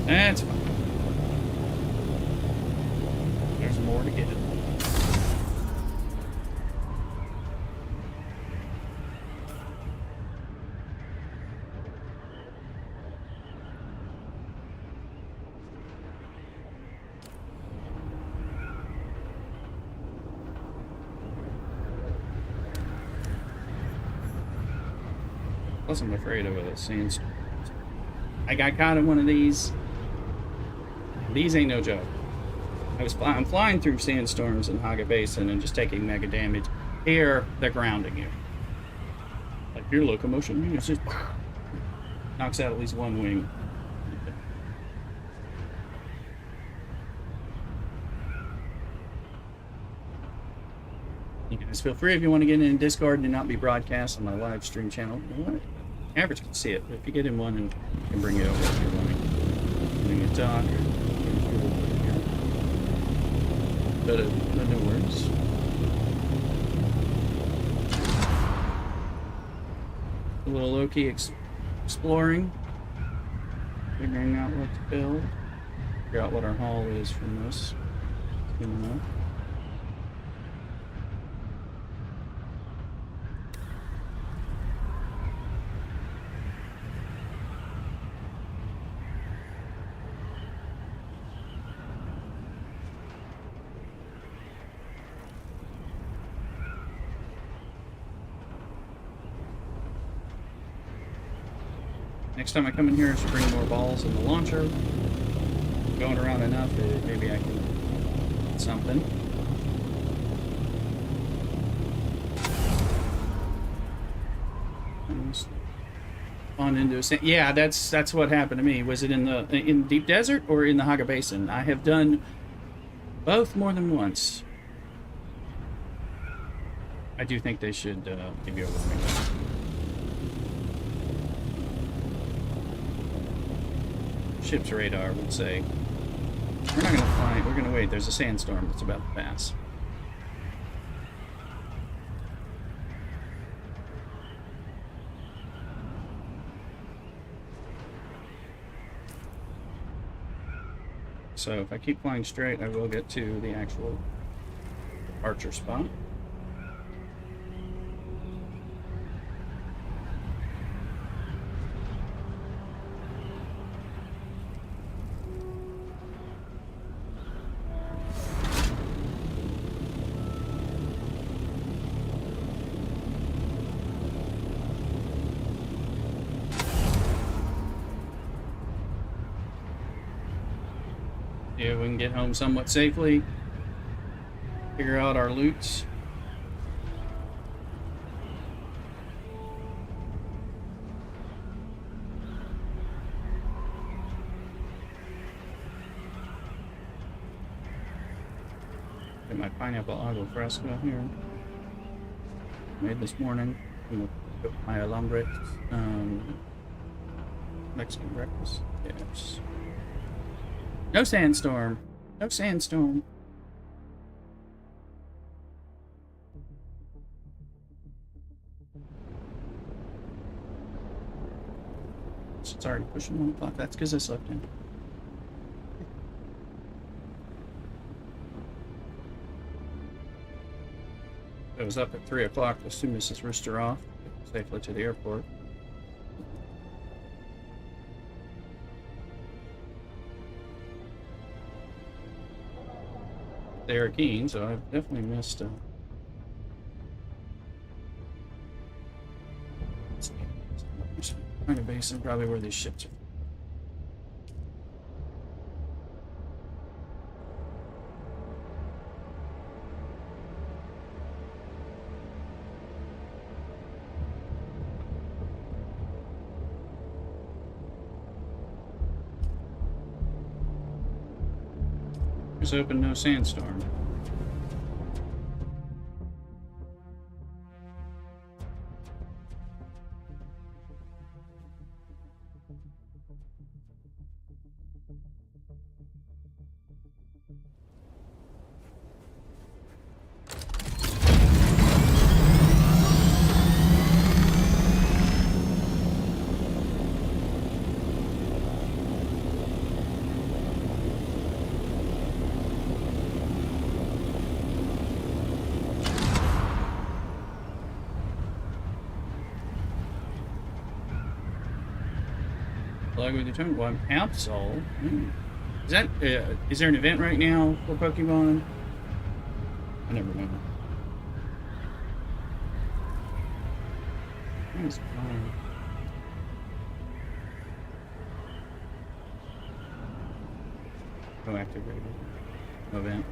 That's fine. There's more to get. Plus, I'm afraid of a sandstorm. I got caught in one of these. These ain't no joke. I'm flying through sandstorms in Haga Basin and just taking mega damage. Here, they're grounding you. Like your locomotion, it's just knocks out at least one wing. You guys feel free if you want to get in Discord and not be broadcast on my live stream channel. You know what? Average can see it, but if you get in one, and you can bring it over if you're wanting. Doing a talk. But no words. A little low-key exploring. Figuring out what to build. Figure out what our haul is from this. Good enough. Next time I come in here, I should bring more balls in the launcher. Going around enough, maybe I can get something. On into a sand. Yeah, that's what happened to me. Was it in deep desert or in the Haga Basin? I have done both more than once. I do think they should give you a warning. Ship's radar would say, we're not going to fly, we're going to wait. There's a sandstorm that's about to pass. So if I keep flying straight, I will get to the actual departure spot. Yeah, we can get home somewhat safely. Figure out our loots. Get my pineapple agua fresca here. Made this morning. I'm gonna cook my alambre Mexican breakfast. Yes. No sandstorm. No sandstorm. It's already pushing 1 o'clock. That's because I slept in. I was up at 3 o'clock as soon as this rooster off. Get safely to the airport. They are keen, so I've definitely missed kind of basin, probably where these ships are. Just open, no sandstorm. Plug with your tongue. Well, I'm Absol. Is that is there an event right now for Pokemon? I never remember. That's fine. Oh, activated. Event.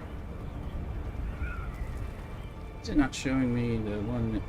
Is it not showing me the one that...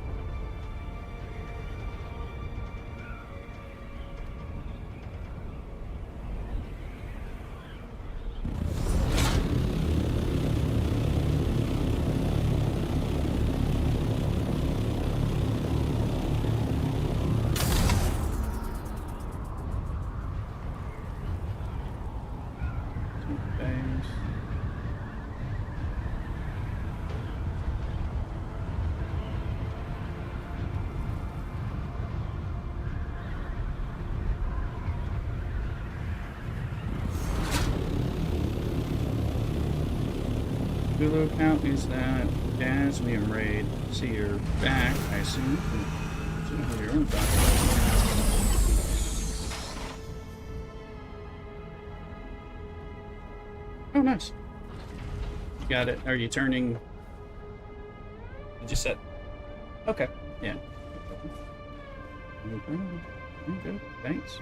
Hulu account is that Dasmium raid. See your back, I assume. So your own back. Oh, nice. You got it. Are you turning? Did you set? Okay. Yeah. Okay. Thanks.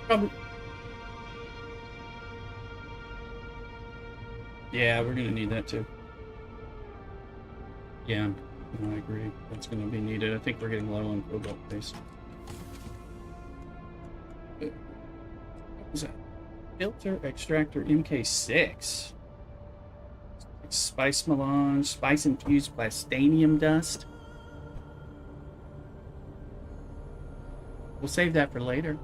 Probably. Yeah, we're gonna need that too. Yeah, no, I agree. That's gonna be needed. I think we're getting low on cobalt base. What was that? Filter extractor MK6. Spice melange, spice infused plastanium dust. We'll save that for later.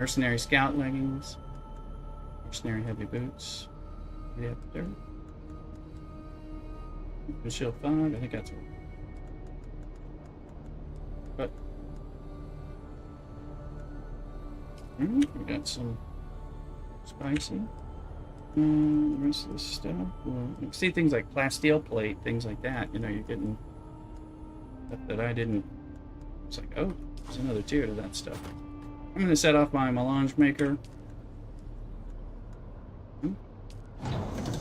Mercenary scout leggings. Mercenary heavy boots. Yeah, there. Shield 5, I think that's it. But we got some spicy. The rest of the stuff. Well, you see things like plasteel plate, things like that. You know, you're getting stuff that I didn't. It's like, oh, there's another tier to that stuff. I'm going to set off my melange maker.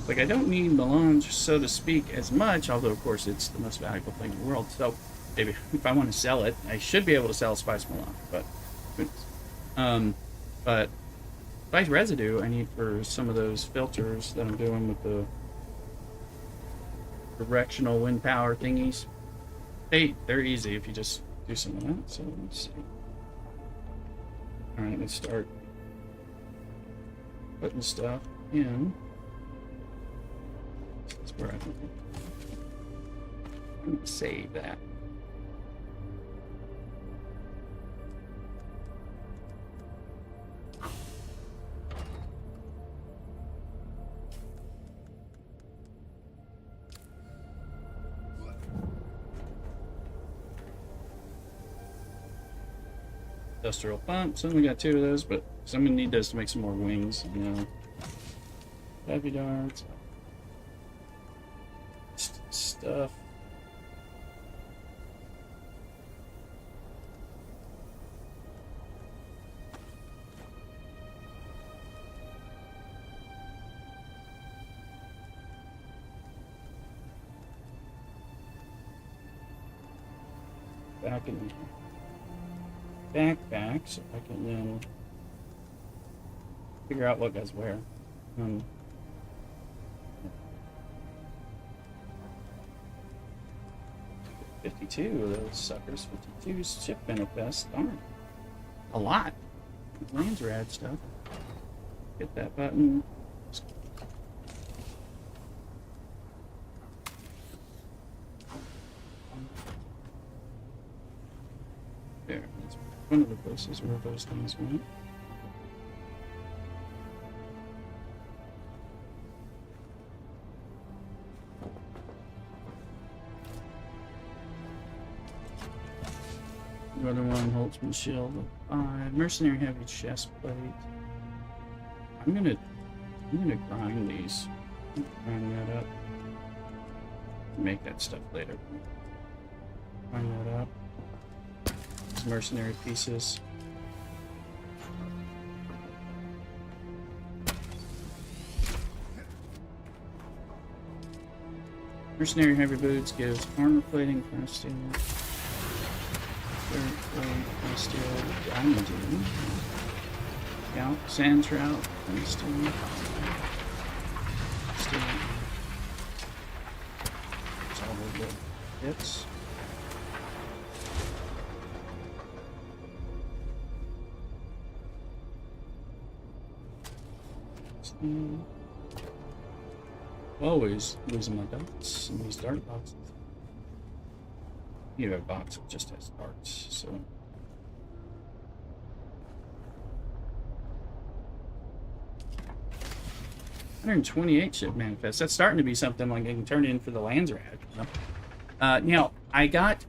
Like, I don't need melange, so to speak, as much, although, of course, it's the most valuable thing in the world. So, maybe if I want to sell it, I should be able to sell spice melange, but but spice residue I need for some of those filters that I'm doing with the directional wind power thingies. They're easy if you just do some of that. So let's see. All right, let's start putting stuff in. That's where I'm going to save that. Industrial pumps, only got 2 of those, but I'm gonna need those to make some more wings, you know. Heavy darts. Stuff. Back in backpack, so I can then figure out what goes where. 52 of those suckers, 52 ship manifests, darn. A lot. Lands rad stuff. Hit that button. There, that's one of the places where those things went. The other one, Holtzman shield, 5. Mercenary heavy chest plate. I'm gonna grind these. Grind that up. Make that stuff later. Grind that up. These mercenary pieces. Mercenary heavy boots gives armor plating, steel. Steel, diamond, scout, sand trout, steel, steel. It's all the good bits. Always losing my darts in these dart boxes. You have a box that just has darts, so. 128 ship manifest. That's starting to be something like I can turn in for the Lands Rad. You know? Now I got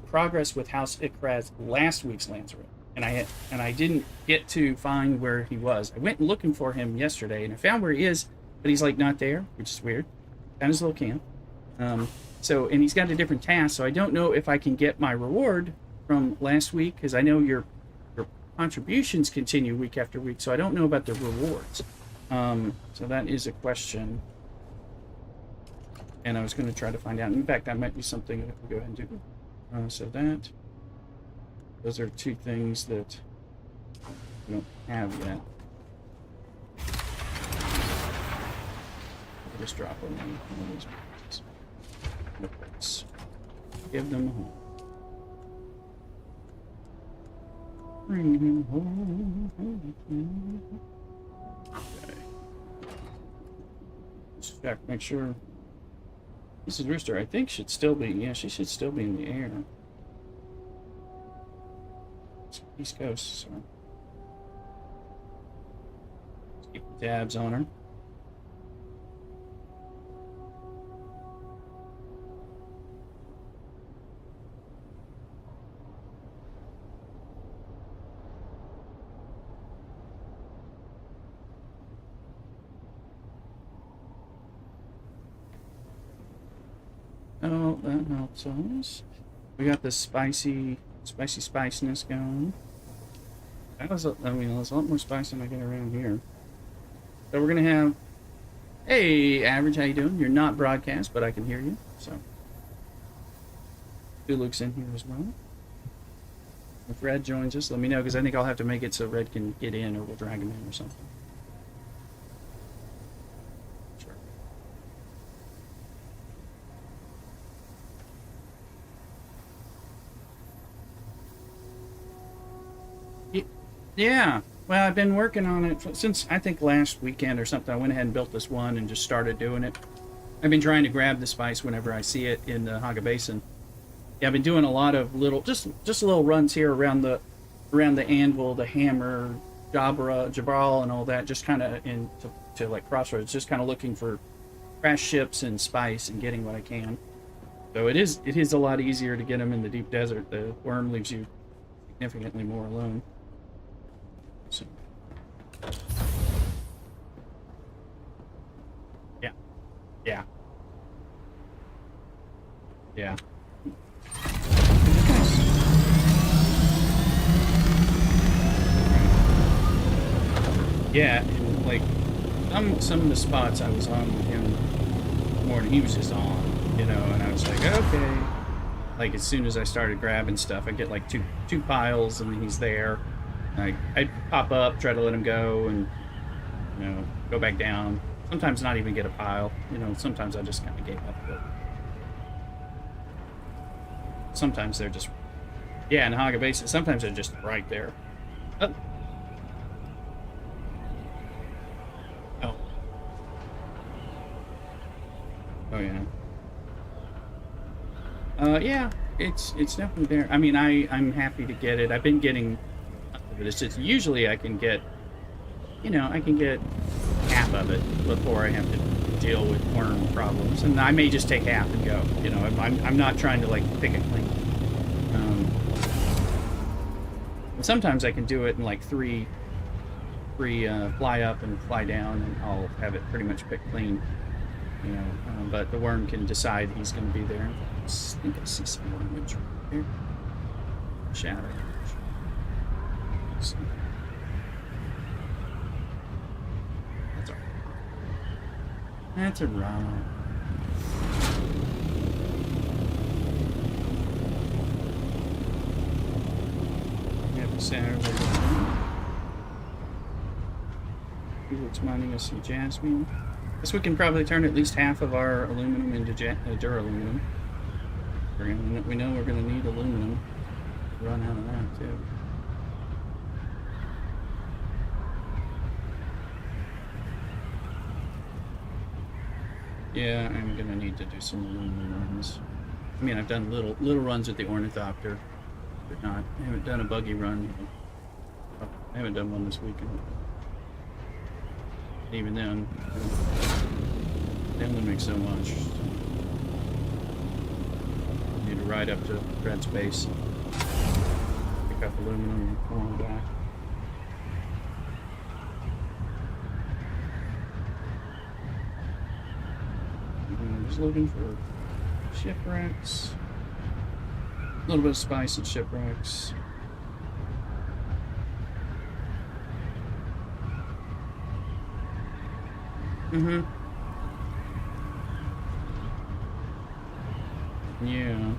progress with House Ikraz last week's Lands Rad, and I didn't get to find where he was. I went looking for him yesterday, and I found where he is, but he's like not there, which is weird. Found his little camp. And he's got a different task, so I don't know if I can get my reward from last week, because I know your contributions continue week after week, so I don't know about the rewards. So that is a question, and I was going to try to find out. In fact, that might be something that we go ahead and do. So that. Those are two things that we don't have yet. I'll just drop them in one of these boxes. Let's give them a home. Bring him home. Okay. Just check, make sure. This is Rooster, I think, should still be, yeah, she should still be in the air. It's East Coast, so. Let's keep the tabs on her. Oh, that helps us. We got this spicy spiciness going. That was, I mean, there's a lot more spice than I get around here. So we're gonna have, hey, Average, how you doing? You're not broadcast, but I can hear you. So, Luke's in here as well. If Red joins us, let me know because I think I'll have to make it so Red can get in, or we'll drag him in or something. Yeah, well, I've been working on it since I think last weekend or something. I went ahead and built this one and just started doing it. I've been trying to grab the spice whenever I see it in the Haga Basin. Yeah, I've been doing a lot of little, just little runs here around the anvil, the hammer, Jabral, and all that. Just kind of to like crossroads, just kind of looking for crash ships and spice and getting what I can. So it is a lot easier to get them in the deep desert. The worm leaves you significantly more alone. So. Yeah. Yeah. Yeah. Yeah, and like some of the spots I was on with him morning, he was just on, you know, and I was like, okay. Like as soon as I started grabbing stuff, I get like two piles and then he's there. I'd pop up, try to let him go, and you know, go back down. Sometimes not even get a pile. You know, sometimes I just kind of gave up. But sometimes they're just, yeah, in Haga Basin, sometimes they're just right there. Oh. Oh. Oh yeah. Yeah, it's definitely there. I mean, I'm happy to get it. I've been getting. But it's just usually I can get, you know, I can get half of it before I have to deal with worm problems, and I may just take half and go. You know, I'm not trying to like pick it clean. And sometimes I can do it in like three fly up and fly down, and I'll have it pretty much picked clean. You know, but the worm can decide he's going to be there. I think I see some wormage right there. Shadow. So. That's alright. That's alright. Happy Saturday. Felix mining us some jasmine. Guess we can probably turn at least half of our aluminum into duraluminum. We know we're going to need aluminum to run out of that too. Yeah, I'm gonna need to do some aluminum runs. I mean, I've done little runs with the Ornithopter, but I haven't done a buggy run. I haven't done one this weekend. Even then, they only make so much. I need to ride up to Fred's base, pick up aluminum, and go on back. Looking for shipwrecks, a little bit of spice and shipwrecks. Yeah.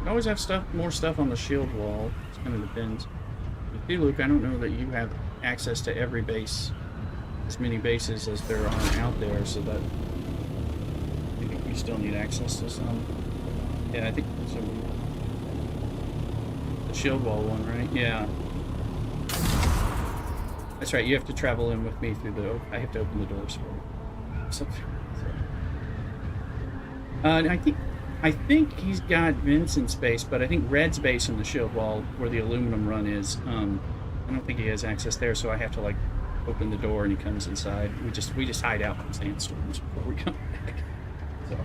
I always have more stuff on the shield wall. It kind of depends. With you, Luke, I don't know that you have access to every base, as many bases as there are out there, so that I think you still need access to some. Yeah, I think so. The shield wall one, right? Yeah. That's right. You have to travel in with me through the. I have to open the doors for you. So, I think he's got Vincent's base, but I think Red's base in the shield wall, where the aluminum run is, I don't think he has access there. So I have to like open the door and he comes inside. We just hide out from sandstorms before we come back. So.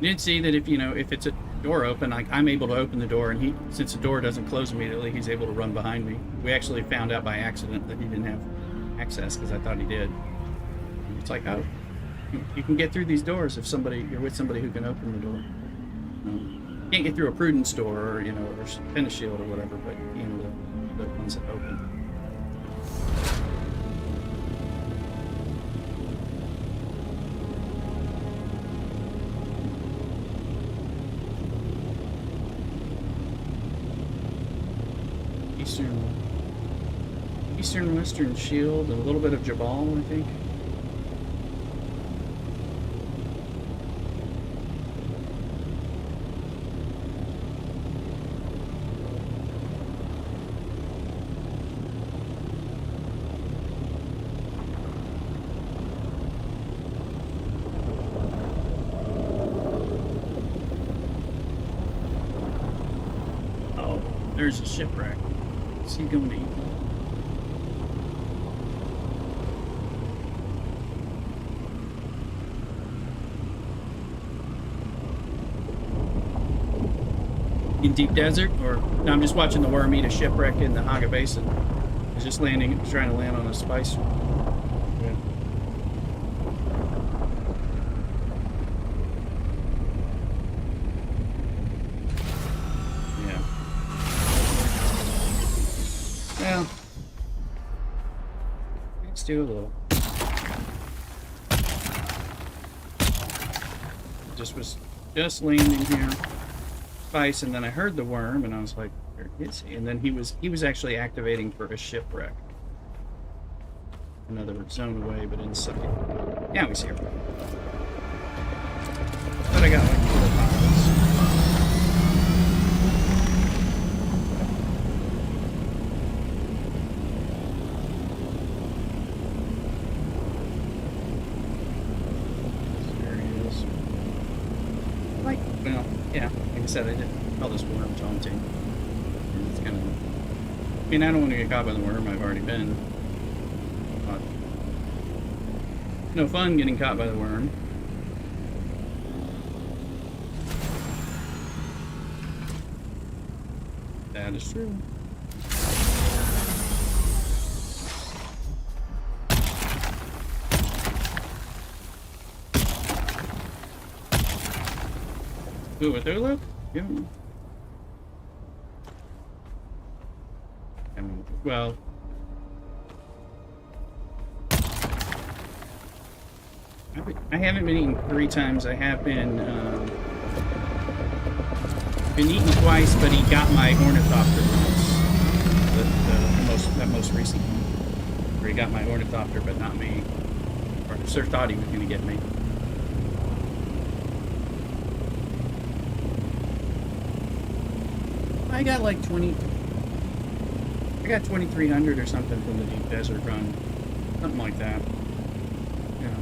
You did see that if it's a door open, I'm able to open the door, and since the door doesn't close immediately, he's able to run behind me. We actually found out by accident that he didn't have access because I thought he did. And it's like, oh, you can get through these doors if you're with somebody who can open the door. You can't get through a Prudence door or or Finish Shield or whatever, but the ones that open. Eastern Western Shield, and a little bit of Jabal, I think. Oh, there's a shipwreck. Is he going to eat? In deep desert, or no, I'm just watching the worm eat a shipwreck in the Haga Basin. He's just trying to land on a spice. Yeah. Yeah. Well, let's do a little. Just landing here. And then I heard the worm, and I was like, "Where is he?" And then he was actually activating for a shipwreck, another zone away, but inside. Yeah, we see her. But I got like 4 pilots. There he is. Well, yeah. Like I said, I did call this worm Taunting. It's kind of. I mean, I don't want to get caught by the worm. I've already been. But no fun getting caught by the worm. That is true. Ooh, with Ulu? Yeah. Well. I haven't been eaten 3 times. I have been eaten twice, but he got my ornithopter once. That most recent one. Where he got my ornithopter, but not me. Or Sir thought he was going to get me. I got like 2,300 or something from the deep desert run. Something like that. Yeah.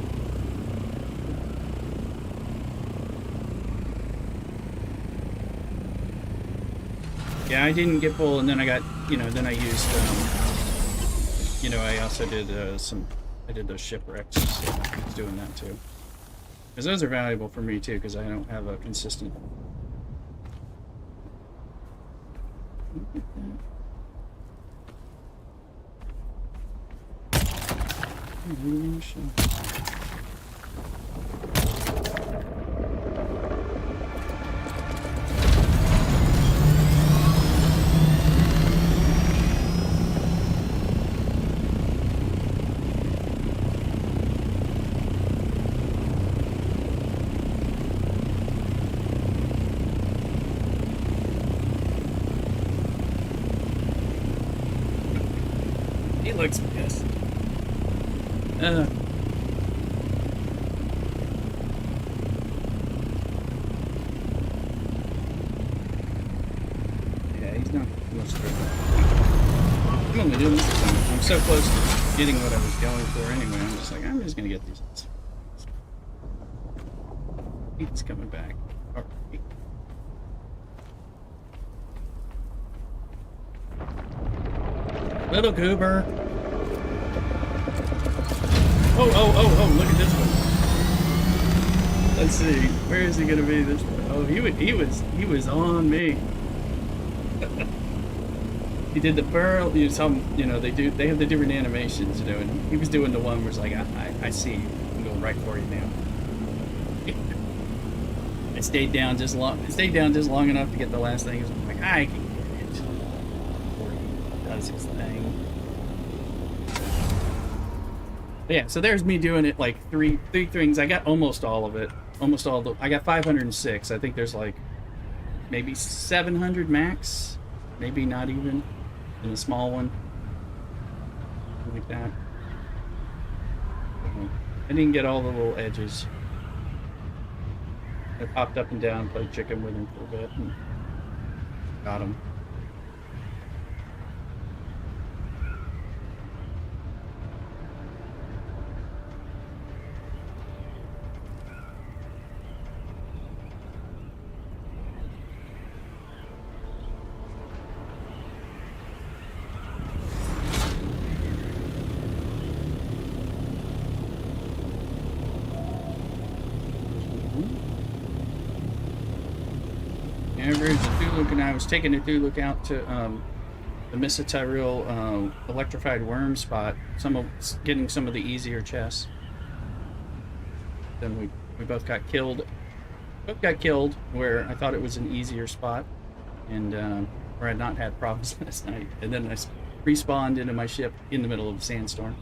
Yeah, I didn't get full, and then I got, then I used, I also did I did those shipwrecks, so I was doing that too. Because those are valuable for me too, because I don't have a consistent. Look at that. It looks pissed. Uh, yeah, he's not much through. I'm only doing this for time. I'm so close to getting what I was going for anyway. I'm just like, I'm just gonna get these. He's coming back. All right. Little goober. Oh, oh, oh, oh, look at this one. Let's see. Where is he gonna be this one? Oh, he was on me. He did the pearl, you saw, you know, they have the different animations, you know, and he was doing the one where it's like, I see you. I'm going right for you now. I stayed down just long enough to get the last thing. I'm like, I can get it. Before he does his thing. But yeah, so there's me doing it like three things. I got almost all of it. Almost all the I got 506. I think there's like maybe 700 max. Maybe not even in the small one. Something like that. I didn't get all the little edges. I popped up and down, played chicken with him for a bit, and got him. And I was taking a Thuluk out to the Missa Tyrell electrified worm spot. Getting some of the easier chests. Then we both got killed. Both got killed where I thought it was an easier spot, and where I'd not had problems last night. And then I respawned into my ship in the middle of a sandstorm.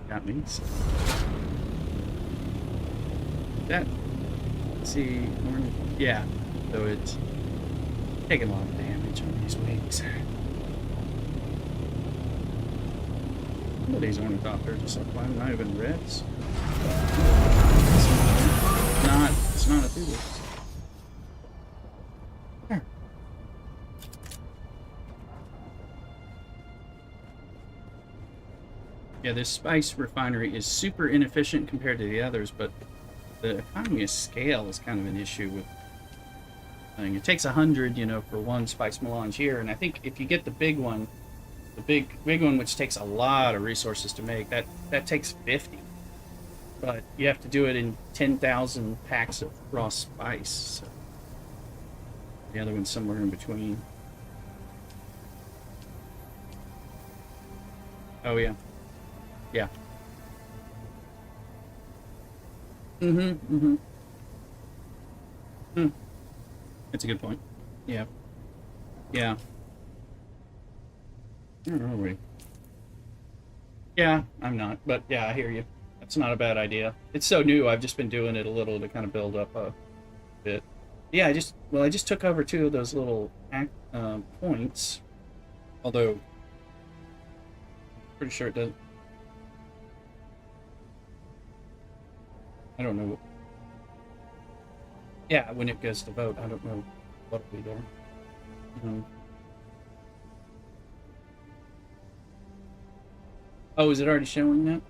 Got me. So. That. Let's see. Yeah. So it's taking a lot of damage on these wings. Some of these ornithopters are so flying, not even reds. It's not a Thulus. There. Yeah, this spice refinery is super inefficient compared to the others, but the economy of scale is kind of an issue with. It takes 100, you know, for one spice melange here, and I think if you get the big one, the big one, which takes a lot of resources to make, that takes 50. But you have to do it in 10,000 packs of raw spice. So the other one's somewhere in between. Oh yeah, yeah. Mm-hmm. That's a good point. Yeah. Yeah. Where are we? Yeah, I'm not. But yeah, I hear you. That's not a bad idea. It's so new, I've just been doing it a little to kind of build up a bit. Yeah, I just took over 2 of those little points. Although, I'm pretty sure it doesn't. I don't know. Yeah, when it goes to vote, I don't know what'll be there. Oh, is it already showing that?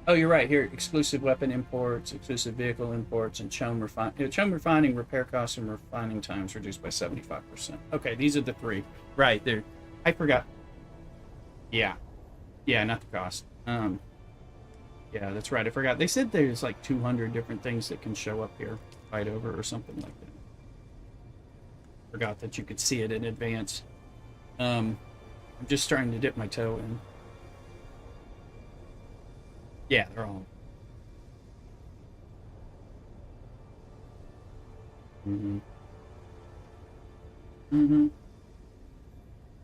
Oh, you're right. Here, exclusive weapon imports, exclusive vehicle imports, and chum refining repair costs and refining times reduced by 75%. Okay, these are the 3. Right, there. I forgot. Yeah. Yeah, not the cost. Yeah, that's right. I forgot. They said there's like 200 different things that can show up here, fight over, or something like that. Forgot that you could see it in advance. I'm just starting to dip my toe in. Yeah, they're all.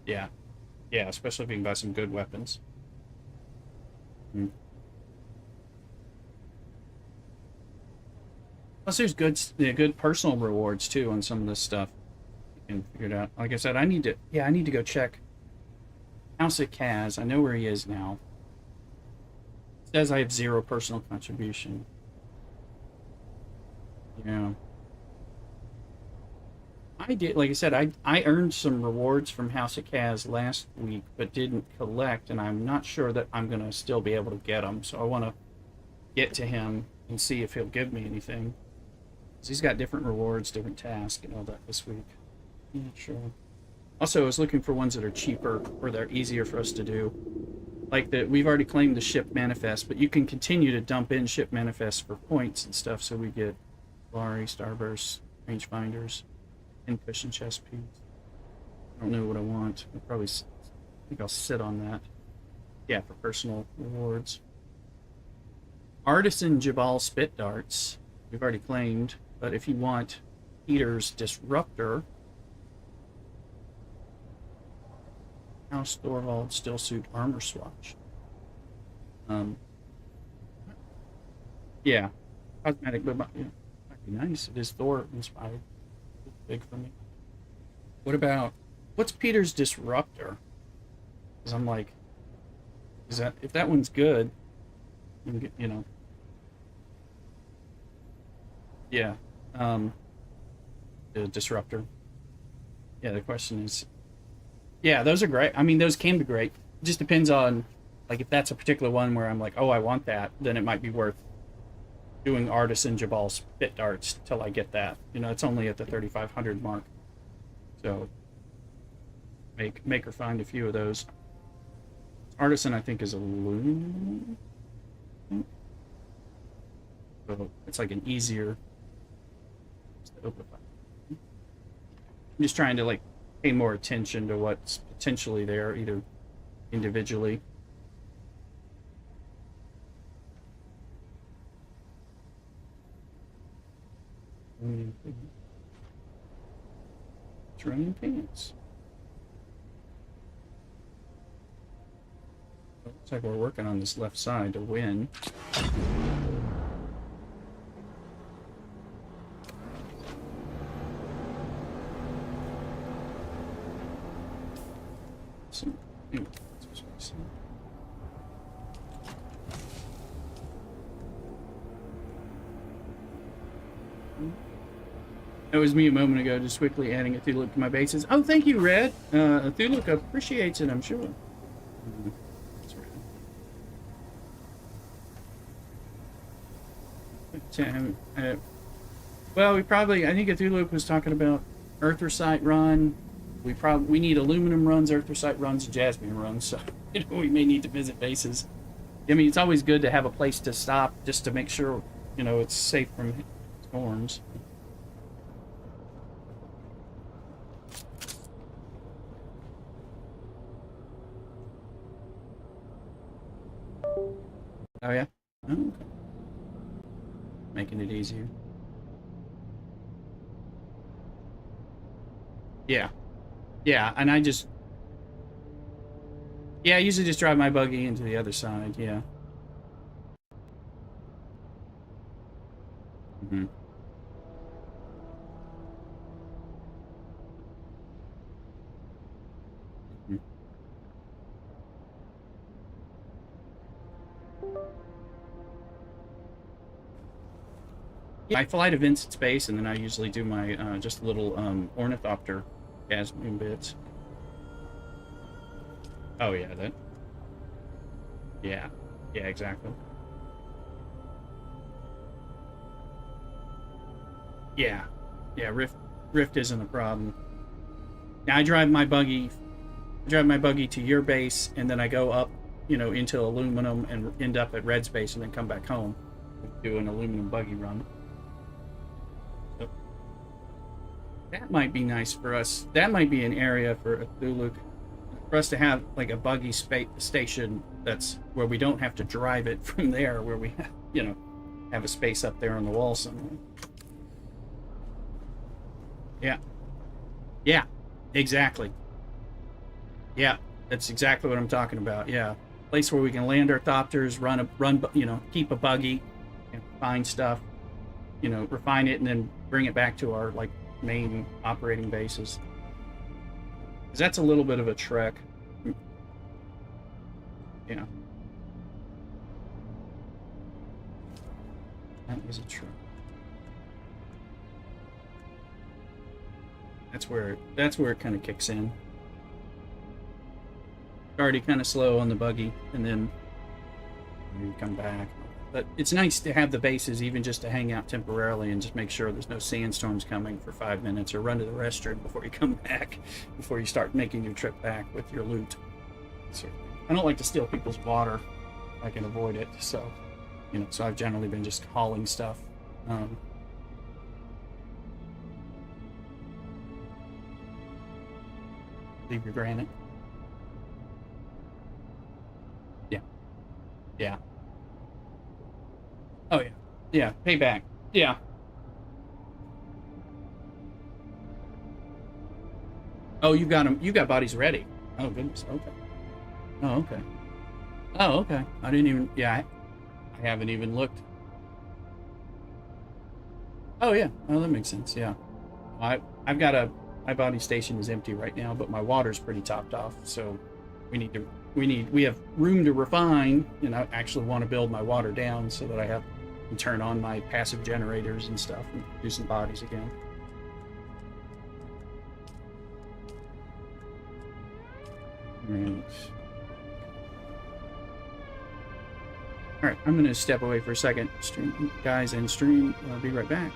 Yeah. Yeah, especially if you can buy some good weapons. Plus, there's good personal rewards too on some of this stuff. You can figure it out. Like I said, I need to go check House of Kaz. I know where he is now. It says I have 0 personal contribution. Yeah. I did, like I said, I earned some rewards from House of Kaz last week, but didn't collect, and I'm not sure that I'm going to still be able to get them. So I want to get to him and see if he'll give me anything. 'Cause he's got different rewards, different tasks, and all that this week. I'm not sure. Also, I was looking for ones that are cheaper or that are easier for us to do. Like that, we've already claimed the ship manifest, but you can continue to dump in ship manifests for points and stuff. So we get Lari, Starburst, rangefinders, and cushion chest piece. I don't know what I want. I think I'll sit on that. Yeah, for personal rewards. Artisan Jabal spit darts. We've already claimed, but if you want Peter's Disruptor, House Thorvald Still Suit Armor Swatch. Yeah, cosmetic, but yeah, might be nice. It is Thor inspired. It's big for me. What's Peter's Disruptor? Because I'm like, if that one's good, you can get, yeah, the Disruptor. Yeah, the question is, yeah, those are great. I mean, those can be great. It just depends on, like, if that's a particular one where I'm like, oh, I want that, then it might be worth doing Artisan Jabal spit darts till I get that. It's only at the 3,500 mark. So, make her find a few of those. Artisan, I think, is aluminum. So, it's like an easier. I'm just trying to, like, pay more attention to what's potentially there, either individually. It's running pants. Looks like we're working on this left side to win. That was me a moment ago, just quickly adding a Thulip to my bases. Oh, thank you, Red. Thulip appreciates it, I'm sure. Well, I think Thulip was talking about Earthricite run. We need aluminum runs, Earthricite runs, and Jasmine runs, so we may need to visit bases. I mean, it's always good to have a place to stop just to make sure, it's safe from storms. Oh, yeah? Oh, okay. Making it easier. Yeah. Yeah, and I usually just drive my buggy into the other side, yeah. Mm-hmm. Mm-hmm. Yeah, I fly to Vincent Space, and then I usually do my just little ornithopter Jasmine bits. Oh yeah, that. Yeah, yeah, exactly. Yeah, yeah. Rift isn't a problem. Now drive my buggy to your base, and then I go up, into aluminum and end up at Red's base, and then come back home, do an aluminum buggy run. So that might be nice for us. That might be an area for a Thuluk, for us to have like a buggy station that's where we don't have to drive it from there, where we have a space up there on the wall somewhere. Yeah, yeah, exactly. Yeah, that's exactly what I'm talking about. Yeah, place where we can land our thopters, keep a buggy, and find stuff, refine it, and then bring it back to our like main operating bases. Because that's a little bit of a trek. Yeah, that was a truck. That's where it kind of kicks in. Already kind of slow on the buggy, and then you come back. But it's nice to have the bases, even just to hang out temporarily and just make sure there's no sandstorms coming for 5 minutes, or run to the restroom before you come back, before you start making your trip back with your loot. So, I don't like to steal people's water. I can avoid it, so so I've generally been just hauling stuff. Um, Leave your granite. Yeah, yeah. Oh yeah, yeah. Payback. Yeah. Oh, you got them. You got bodies ready. Oh goodness. Okay. Oh okay. Oh okay. I didn't even. Yeah, I haven't even looked. Oh yeah. Oh, that makes sense. Yeah. I've got a my body station is empty right now, but my water's pretty topped off. So we have room to refine, and I actually want to build my water down so that I have can turn on my passive generators and stuff and do some bodies again. Right. All right, I'm going to step away for a second, stream guys, and stream. I'll be right back.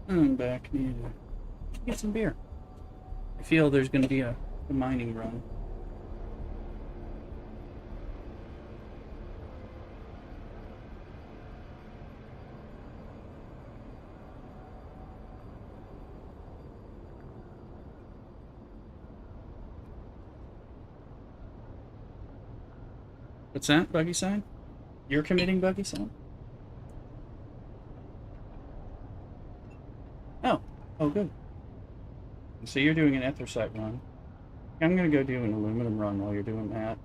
I'm back. Need to get some beer. I feel there's going to be a mining run. What's that, buggy sign? You're committing buggy sign? Oh. Oh, good. So you're doing an anthracite run. I'm going to go do an aluminum run while you're doing that.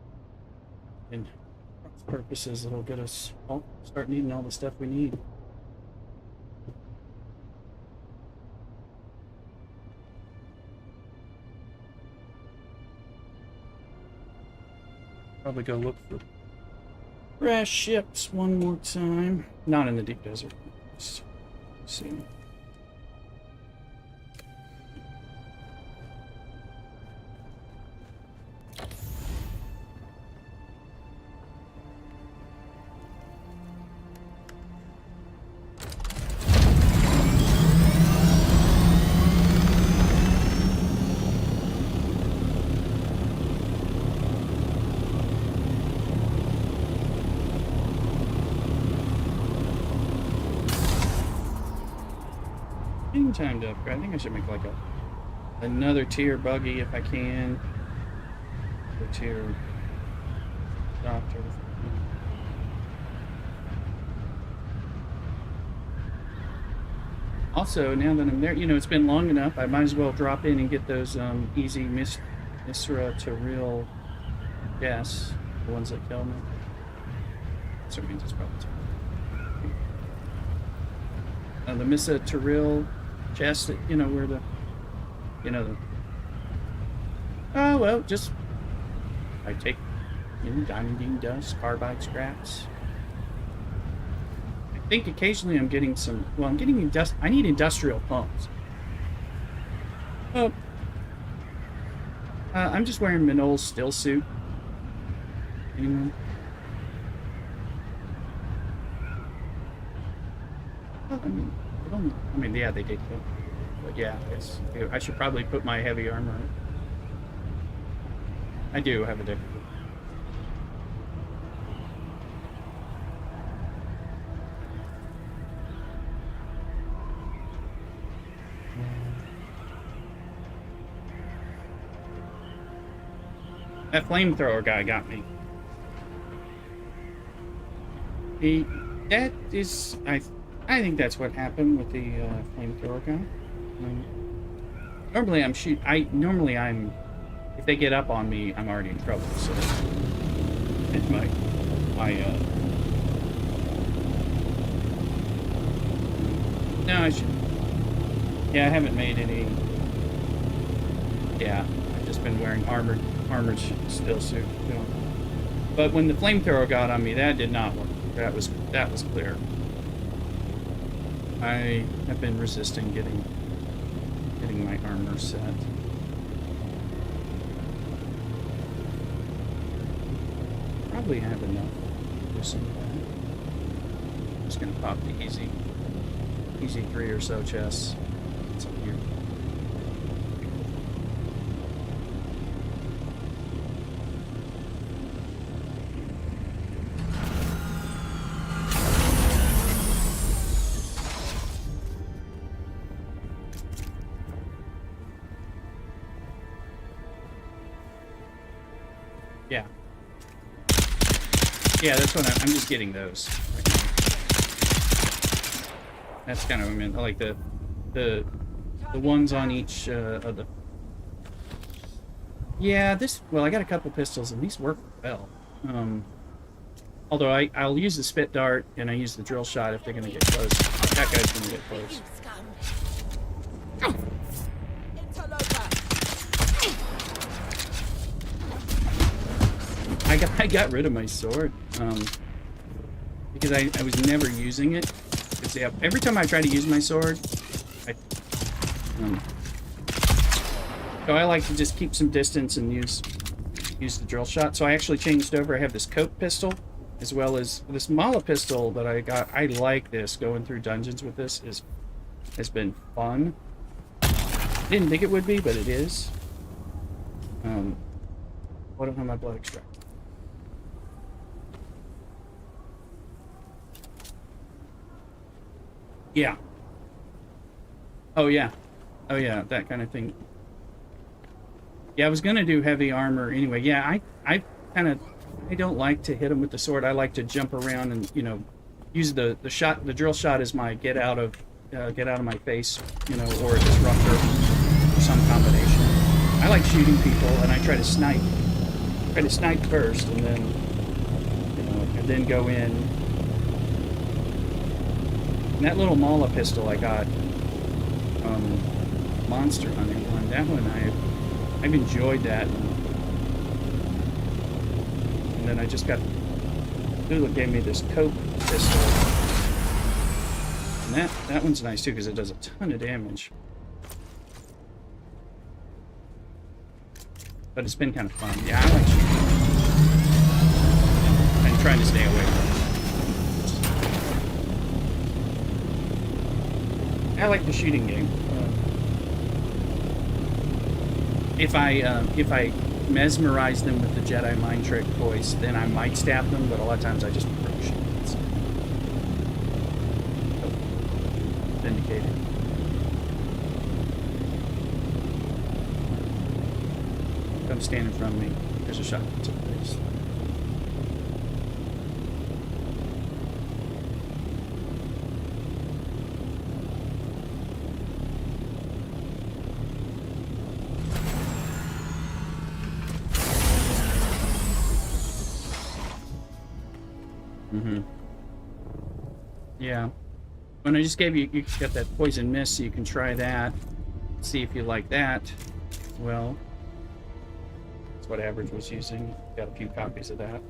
And for purposes, it'll get us start needing all the stuff we need. Probably go look for crash ships one more time. Not in the deep desert. Let's see. Time to upgrade. I think I should make like another tier buggy if I can. The tier doctor. Also, now that I'm there, you know, it's been long enough. I might as well drop in and get those easy Misra to real gas, the ones that kill me. So it means it's probably the Missa to real chest, you know, where the, you know, the, oh, well, just, I take, you know, diamondine dust, carbide scraps. I think occasionally I'm getting some, well, I'm getting I need industrial pumps. Oh, I'm just wearing Minol's still suit. Anyone? Well, I mean, yeah, they did kill. But yeah, I should probably put my heavy armor on. I do have a dick. That flamethrower guy got me. That is, I think that's what happened with the flamethrower guy. Normally I'm if they get up on me, I'm already in trouble. So it's no, I should. Yeah, I haven't made any. Yeah, I've just been wearing armored still suit. You know. But when the flamethrower got on me, that did not work. That was clear. I have been resisting getting my armor set. Probably have enough to do some of that. I'm just gonna pop the easy 3 or so chests. It's up here. Yeah. Yeah, that's what I'm just getting those right now. That's kind of, I mean, like the ones on each of the. Yeah, well, I got a couple pistols and these work well. Although I'll use the spit dart and I use the drill shot if they're gonna get close. That guy's gonna get close. I got rid of my sword because I was never using it. Yeah, every time I try to use my sword, so I like to just keep some distance and use the drill shot. So I actually changed over. I have this coat pistol as well as this Mala pistol that I got. I like this. Going through dungeons with this is has been fun. Didn't think it would be, but it is. What don't have my blood extract? Yeah. Oh yeah. Oh yeah, that kind of thing. Yeah, I was gonna do heavy armor anyway. Yeah, I kind of, I don't like to hit them with the sword. I like to jump around and, you know, use the drill shot as my get out of my face, you know, or a disruptor, or some combination. I like shooting people, and I try to snipe. Try to snipe first, and then, you know, and then go in. And that little Mala pistol I got, Monster Hunting one. That one I've enjoyed that. And then I just got, Lula gave me this Coke pistol. And that one's nice too, because it does a ton of damage. But it's been kind of fun. Yeah, I like shooting. I'm trying to stay away from it. I like the shooting game. If I mesmerize them with the Jedi mind trick voice, then I might stab them, but a lot of times I just prefer to shoot. So. Vindicated. Come stand in front of me. There's a shot to the face. Yeah. When I just gave you, you got that poison mist, so you can try that. See if you like that. Well, that's what Average was using. Got a few copies of that.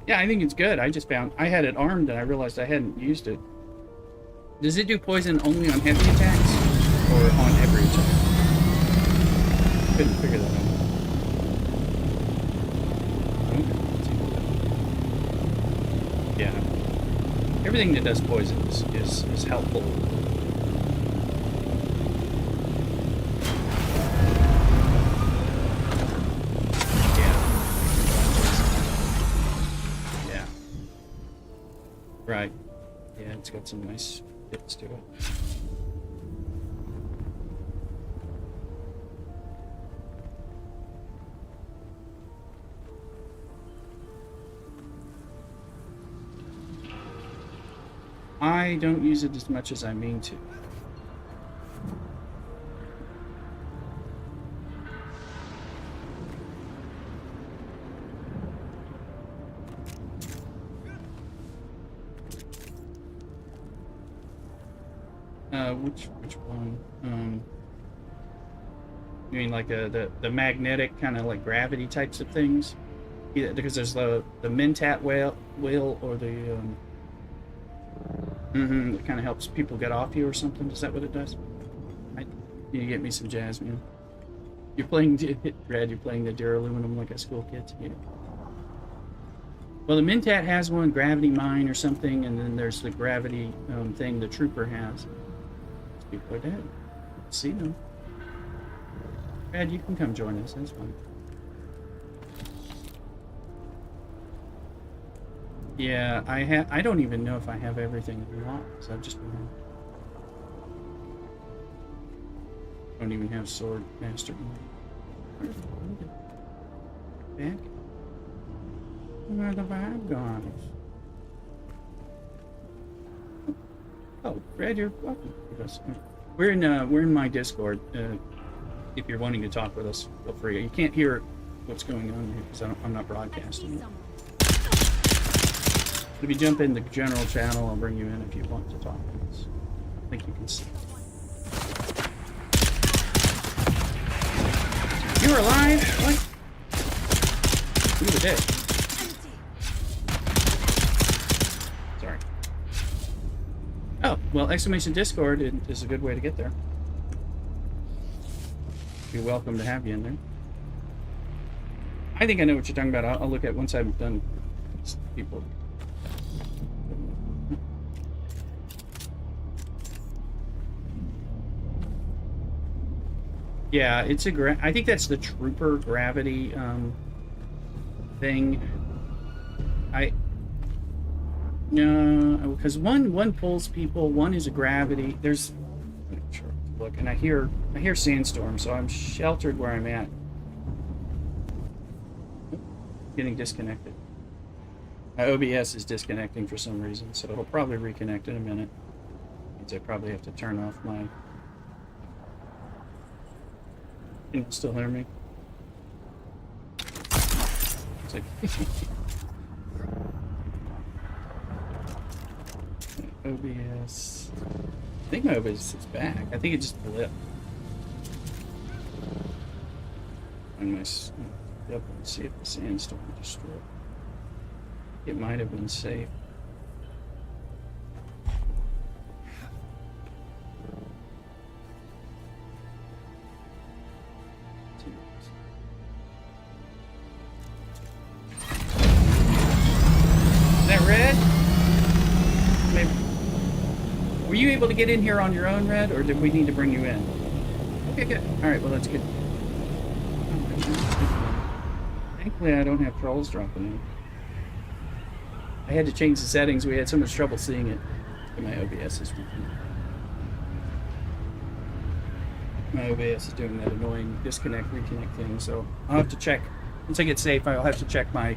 Yeah, I think it's good. I just found, I had it armed and I realized I hadn't used it. Does it do poison only on heavy attacks? Or on every attack? Couldn't figure that out. Yeah. Everything that does poison is helpful. Yeah. Yeah. Right. Yeah, it's got some nice bits to it. I don't use it as much as I mean to. Which one? You mean like the magnetic kind of like gravity types of things? Yeah, because there's the Mentat whale or the it kind of helps people get off you or something. Is that what it does? You get me some Jasmine. You're playing Red. You're playing the Duraluminum like a school kid. Yeah. Well, the Mentat has one, Gravity Mine or something, and then there's the gravity thing the Trooper has. People are dead. See them. Red, you can come join us. That's fine. Yeah, I don't even know if I have everything unlocked, because I've just been... I don't even have Sword Master. Back. Where the vibe gone? Oh, Brad, you're welcome with us. We're in my Discord. If you're wanting to talk with us, feel free. You can't hear what's going on here because I'm not broadcasting. If you jump in the general channel, I'll bring you in if you want to talk with us. I think you can see. You're alive? What? You were dead. Sorry. Oh, well, exclamation Discord is a good way to get there. You're welcome to have you in there. I think I know what you're talking about. I'll look at once I've done people. Yeah, it's I think that's the trooper gravity thing. I No, because one pulls people, one is a gravity. There's look, and I hear sandstorm, so I'm sheltered where I'm at. Getting disconnected. My OBS is disconnecting for some reason, so it'll probably reconnect in a minute. Means I probably have to turn off my. Can you still hear me? It's like OBS. I think my OBS is back. I think it just blipped. On my. Yep. Let's see if the sandstorm destroyed. It might have been safe. Is that Red? Maybe. Were you able to get in here on your own, Red, or did we need to bring you in? Okay, good. All right, well, that's good. Thankfully, I don't have trolls dropping in. I had to change the settings. We had so much trouble seeing it. My OBS is doing that annoying disconnect, reconnect thing. So I'll have to check. Once I get safe, I'll have to check my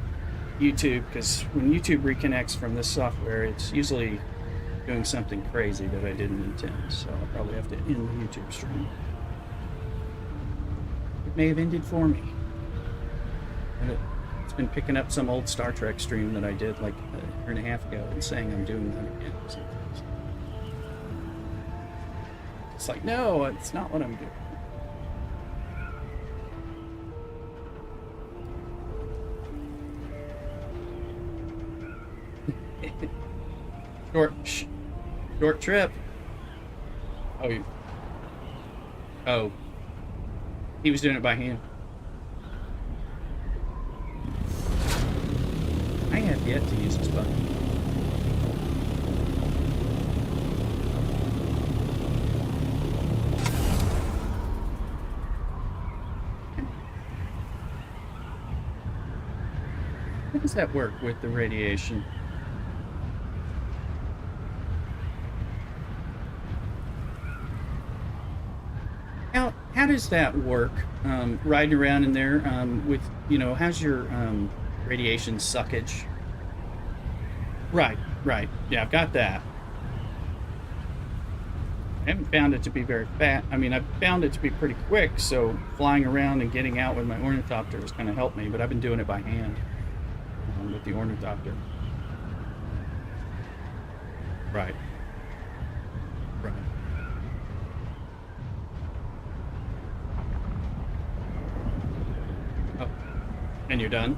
YouTube, because when YouTube reconnects from this software, it's usually doing something crazy that I didn't intend. So I'll probably have to end the YouTube stream. It may have ended for me. It's been picking up some old Star Trek stream that I did like a year and a half ago and saying I'm doing that again. So it's like, no, it's not what I'm doing. Short trip. Oh, he was doing it by hand. I have yet to use this button. How does that work with the radiation? How does that work? Riding around in there with, how's your radiation suckage? Right. Yeah, I've got that. I haven't found it to be very fast. I mean, I've found it to be pretty quick, so flying around and getting out with my ornithopter has kind of helped me, but I've been doing it by hand with the ornithopter. Right. Oh, and you're done?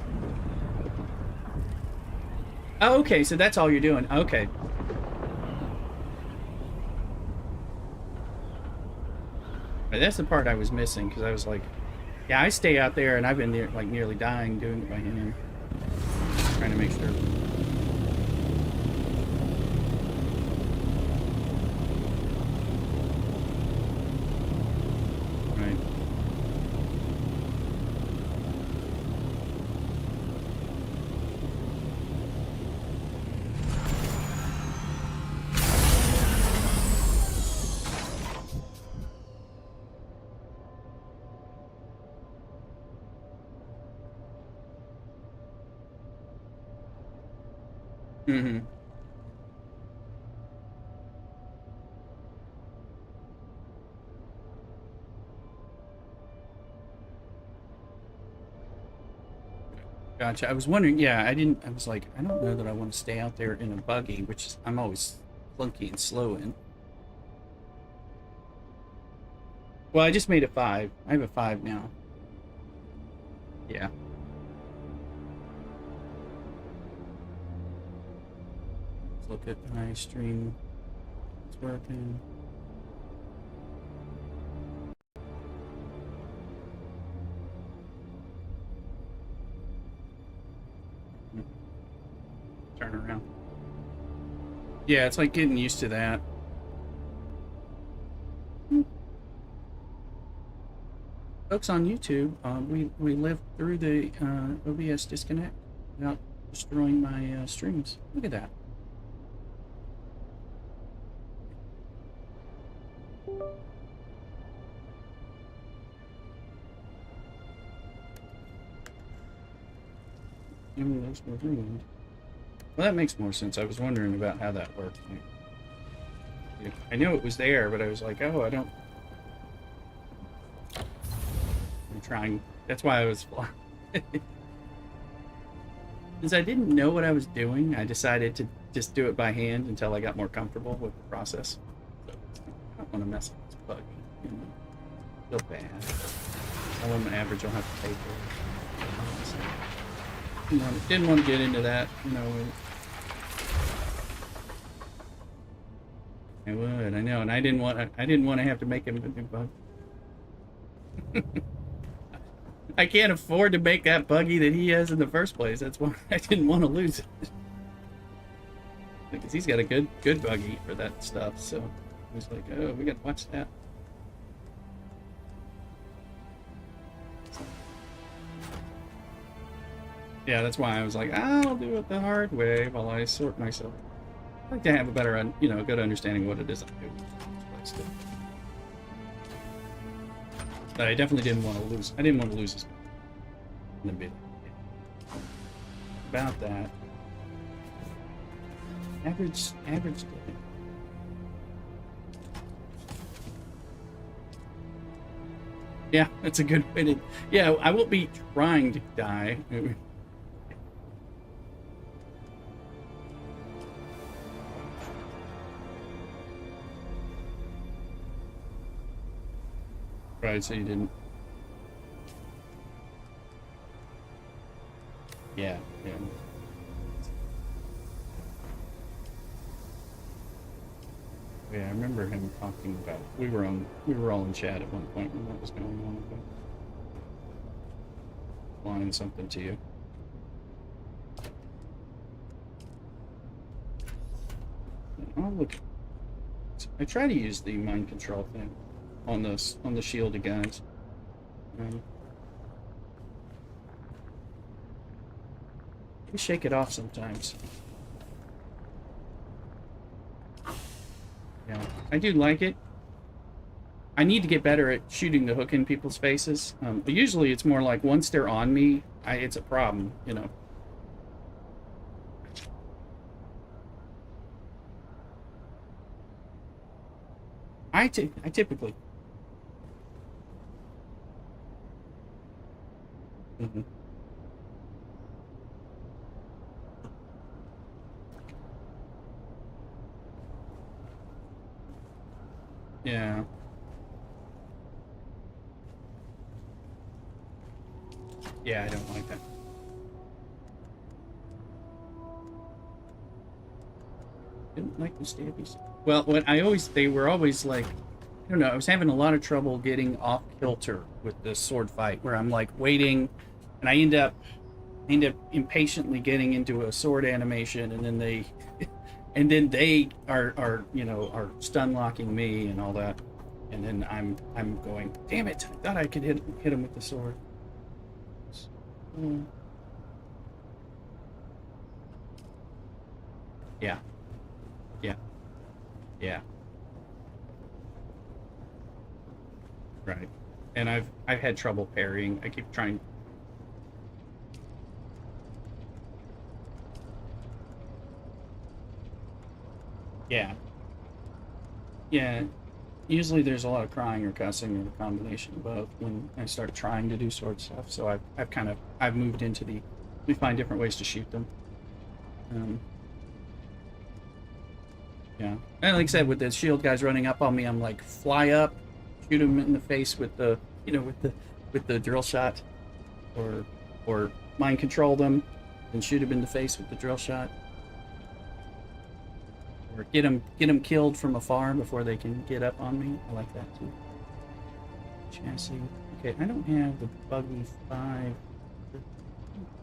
Oh, okay, so that's all you're doing. Okay. That's the part I was missing, because I was like, yeah, I stay out there, and I've been nearly dying doing it by hand. Trying to make sure. Right. Mm-hmm. Gotcha. I was wondering, yeah, I was like, I don't know that I want to stay out there in a buggy, which is, I'm always clunky and slow in. Well, I just made a 5. I have a 5 now. Yeah. Let's look at my stream. It's working. Turn around. Yeah, it's like getting used to that. Folks on YouTube, we lived through the OBS disconnect without destroying my streams. Look at that. Well, that makes more sense. I was wondering about how that worked. I knew it was there, but I was like, oh, I don't. I'm trying. That's why I was flying. Since I didn't know what I was doing, I decided to just do it by hand until I got more comfortable with the process. So I don't want to mess with this bug. You know, feel bad. Tell them average, I'll have to pay for it. Didn't want to get into that, you know. I would, I know, and I didn't want to have to make him a new bug. I can't afford to make that buggy that he has in the first place. That's why I didn't want to lose it. Because he's got a good buggy for that stuff. So I was like, oh, we got to watch that. Yeah, that's why I was like, I'll do it the hard way while I sort myself. I like to have a better, you know, good understanding of what it is I'm doing. But I definitely didn't want to lose. I didn't want to lose this in the bit. About that. Average. Yeah, that's a good way to. Yeah, I won't be trying to die. Right, so you didn't. Yeah. Yeah, I remember him talking about. We were all in chat at one point when that was going on. Flying something to you. Oh look. I try to use the mind control thing on the shielded guys. We shake it off sometimes. Yeah, I do like it. I need to get better at shooting the hook in people's faces. But usually it's more like once they're on me, it's a problem, you know. I typically. Mm-hmm. Yeah. Yeah, I don't like that. Didn't like the stabbies. Well, they were always like, I don't know, I was having a lot of trouble getting off kilter with the sword fight where I'm like waiting and I end up impatiently getting into a sword animation and then they are you know, are stun locking me and all that. And then I'm going, damn it, I thought I could hit him with the sword. Yeah. Right. And I've had trouble parrying. I keep trying. Yeah. Usually there's a lot of crying or cussing or the combination of both when I start trying to do sword stuff. So I've moved into we find different ways to shoot them. Yeah, and like I said, with the shield guys running up on me, I'm like fly up, shoot them in the face with the with the drill shot, or mind control them and shoot them in the face with the drill shot. Or get them killed from afar before they can get up on me. I like that too. Chassis. Okay, I don't have the buggy 5.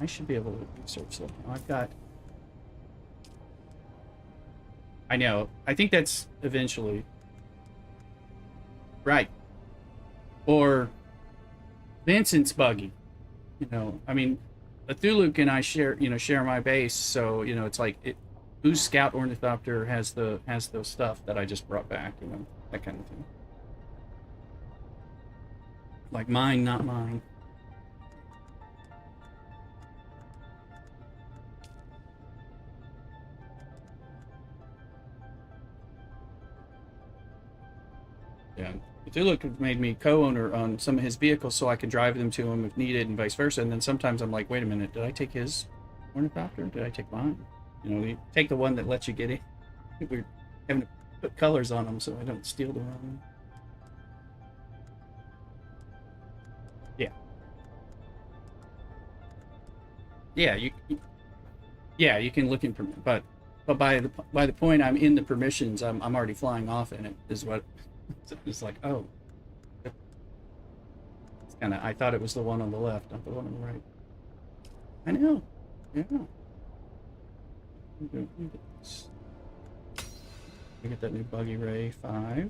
I should be able to research that now. I've got. I know. I think that's eventually. Right. Or Vincent's buggy. I mean, Cthulhu and I share my base, so it's like whose scout ornithopter has the stuff that I just brought back, that kind of thing. Like mine, not mine. Yeah. Cthulhu made me co-owner on some of his vehicles so I can drive them to him if needed and vice versa. And then sometimes I'm like, wait a minute, did I take his ornithopter? Did I take mine? You take the one that lets you get in. We're having to put colors on them so I don't steal the wrong one. Yeah. Yeah, you can look in, but by the point I'm in the permissions, I'm already flying off in it. Is what it's like. Oh, it's kind of. I thought it was the one on the left, not the one on the right. I know. Yeah. We get that new buggy ray 5.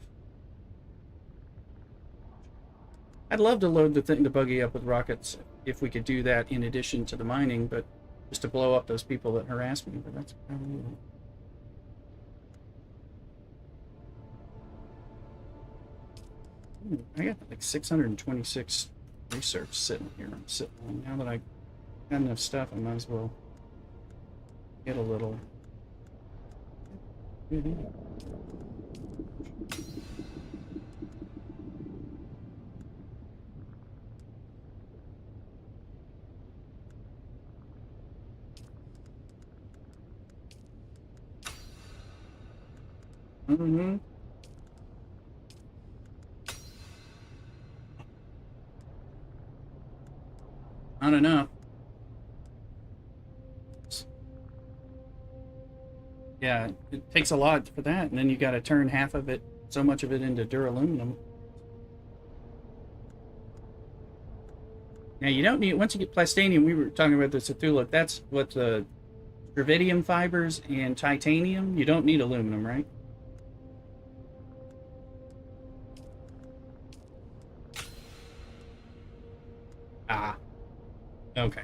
I'd love to load the buggy up with rockets if we could do that in addition to the mining, but just to blow up those people that harass me. But that's probably. I got like 626 research sitting here. I'm sitting on. Now that I got enough stuff, I might as well get a little. Mm-hmm. Not enough. Yeah, it takes a lot for that, and then you got to turn half of it, so much of it, into duraluminum. Now you don't need once you get plastanium. We were talking about this at Thulip. That's what the gravidium fibers and titanium. You don't need aluminum, right? Ah, okay.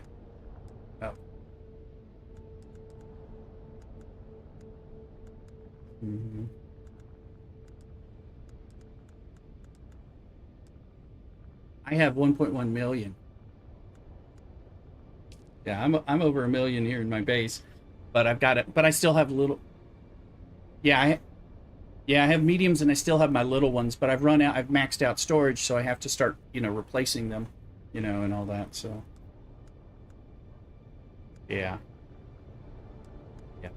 Oh. Mm-hmm. I have 1.1 million. Yeah, I'm over a million here in my base, but I've got it. But I still have little. Yeah, I have mediums and I still have my little ones, but I've run out. I've maxed out storage, so I have to start replacing them, and all that. So yeah, yeah,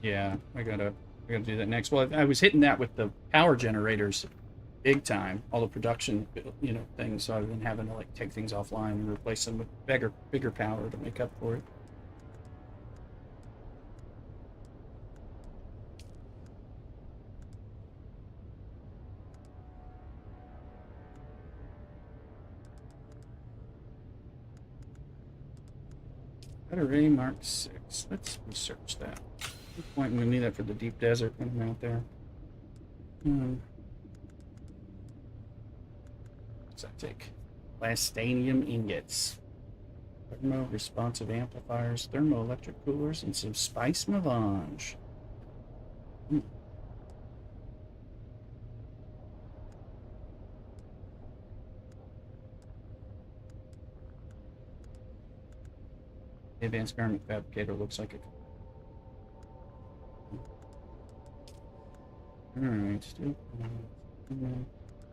yeah. I gotta do that next. Well, I was hitting that with the power generators big time, all the production things. So I've been having to like take things offline and replace them with bigger power to make up for it. Battery Mark 6. Let's research that. What point we need that for the deep desert when I'm out there. What's that take? Plastanium ingots, thermo responsive amplifiers, thermoelectric coolers, and some spice melange. Hmm. The advanced garment fabricator looks like it. Alright, still.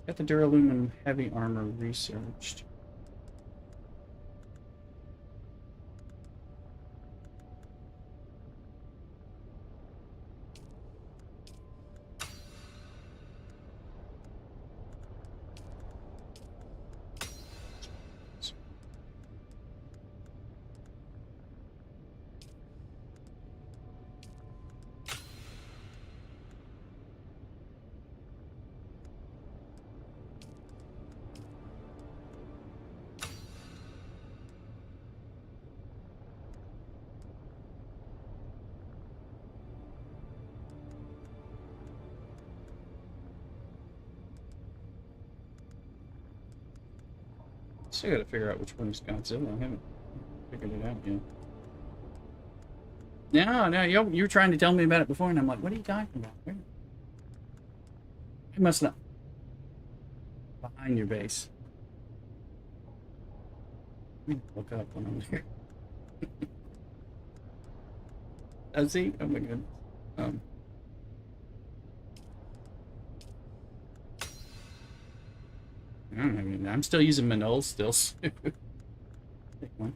Got the duralumin heavy armor researched. Still got to figure out which one's Godzilla. I haven't figured it out yet. No, no, you were trying to tell me about it before, and I'm like, what are you talking about? Where? I must not. Behind your base. Let me look up when I'm there. Does he? Oh my goodness. I don't know. I mean, I'm still using Manol still. Take one.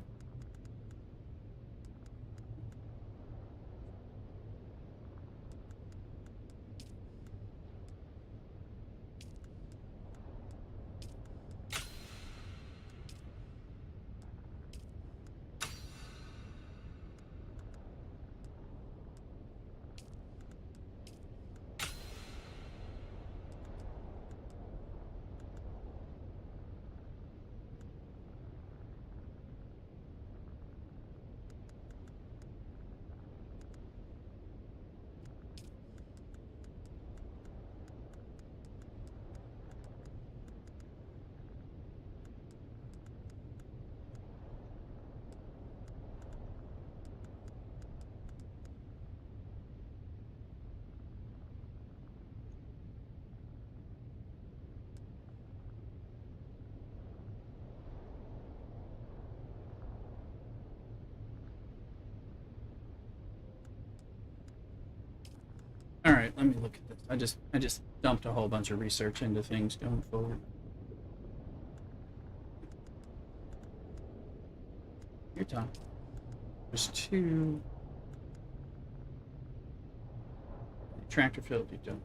All right, let me look at this. I just dumped a whole bunch of research into things going forward. Your time. There's two. Tractor field you don't.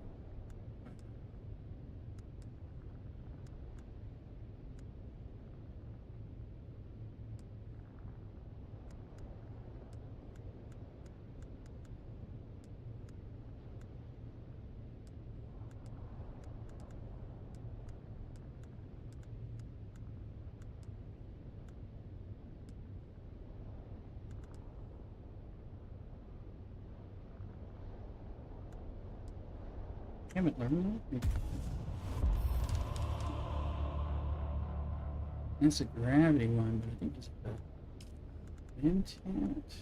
Haven't learned that. It's a gravity one, but I think it's the intent.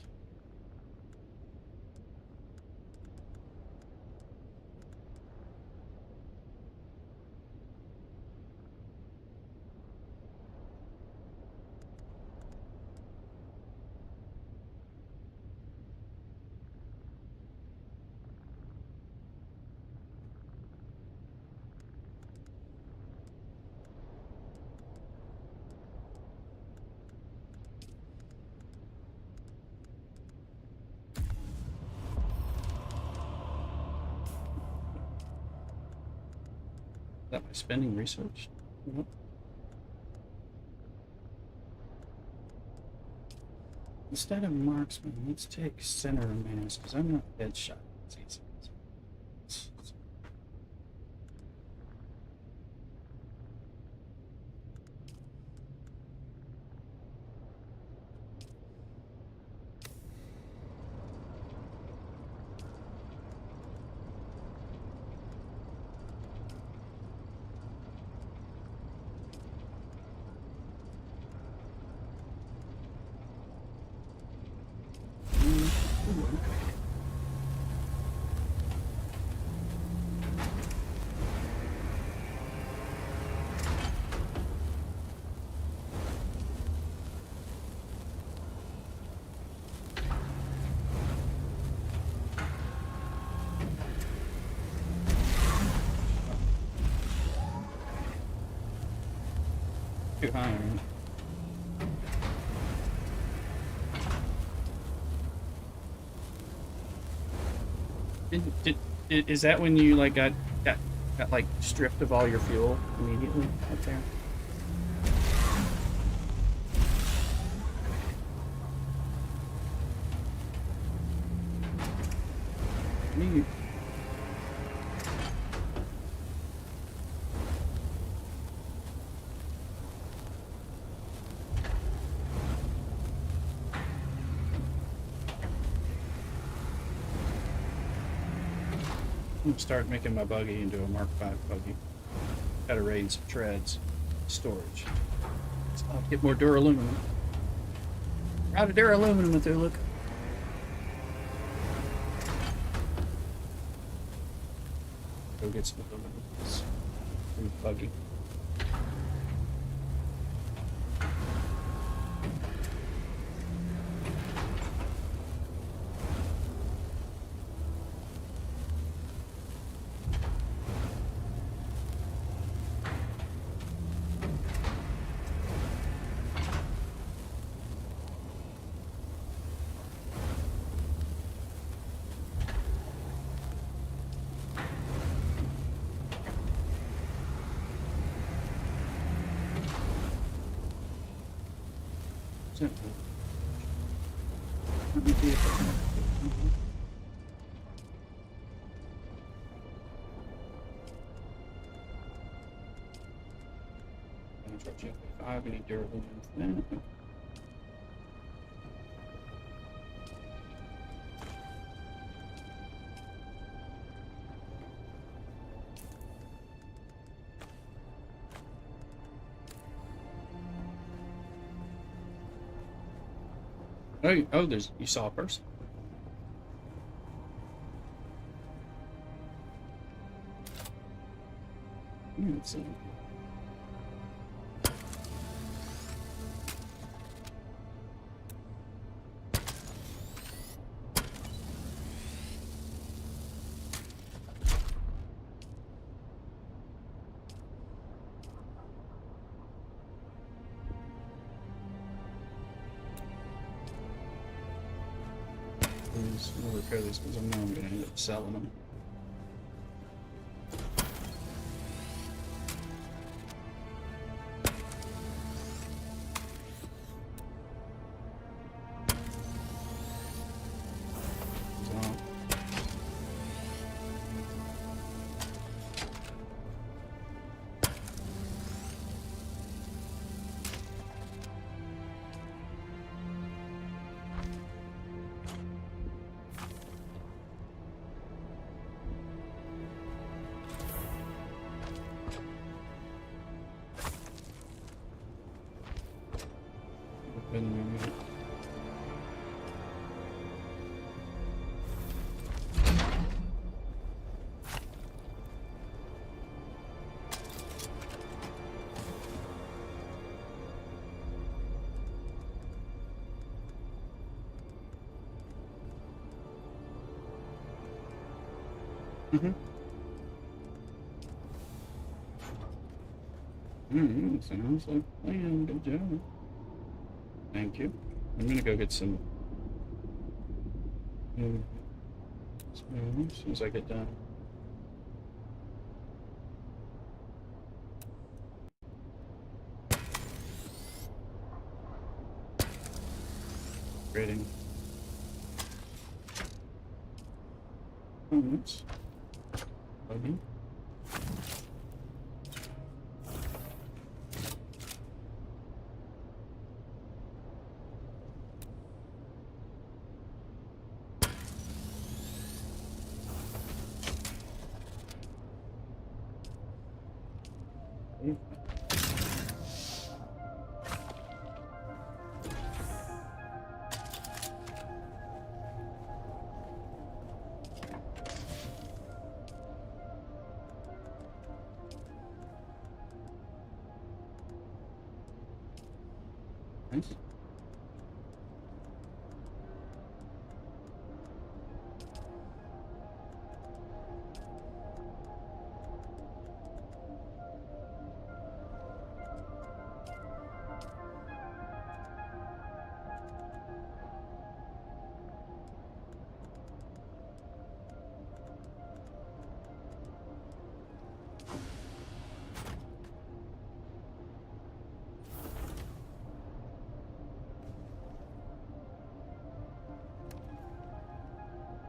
Is that my spending research? Nope. Instead of marksman, let's take center of mass because I'm not headshot. It's easy. Too high, right? Is that when you like got like stripped of all your fuel immediately up there? Me. I'm gonna start making my buggy into a Mark V buggy. Gotta raise treads, storage. So I'll get more duraluminum. Out of duraluminum with look. Go get some aluminum. It's pretty buggy. We need durable ones. Oh, there's, you saw a person. Let's see. We'll repair these because I know I'm going to end up selling them. Sounds like a plan. Good job. Thank you. I'm gonna go get some. As soon as I get done. Grading. That's buggy. Nice.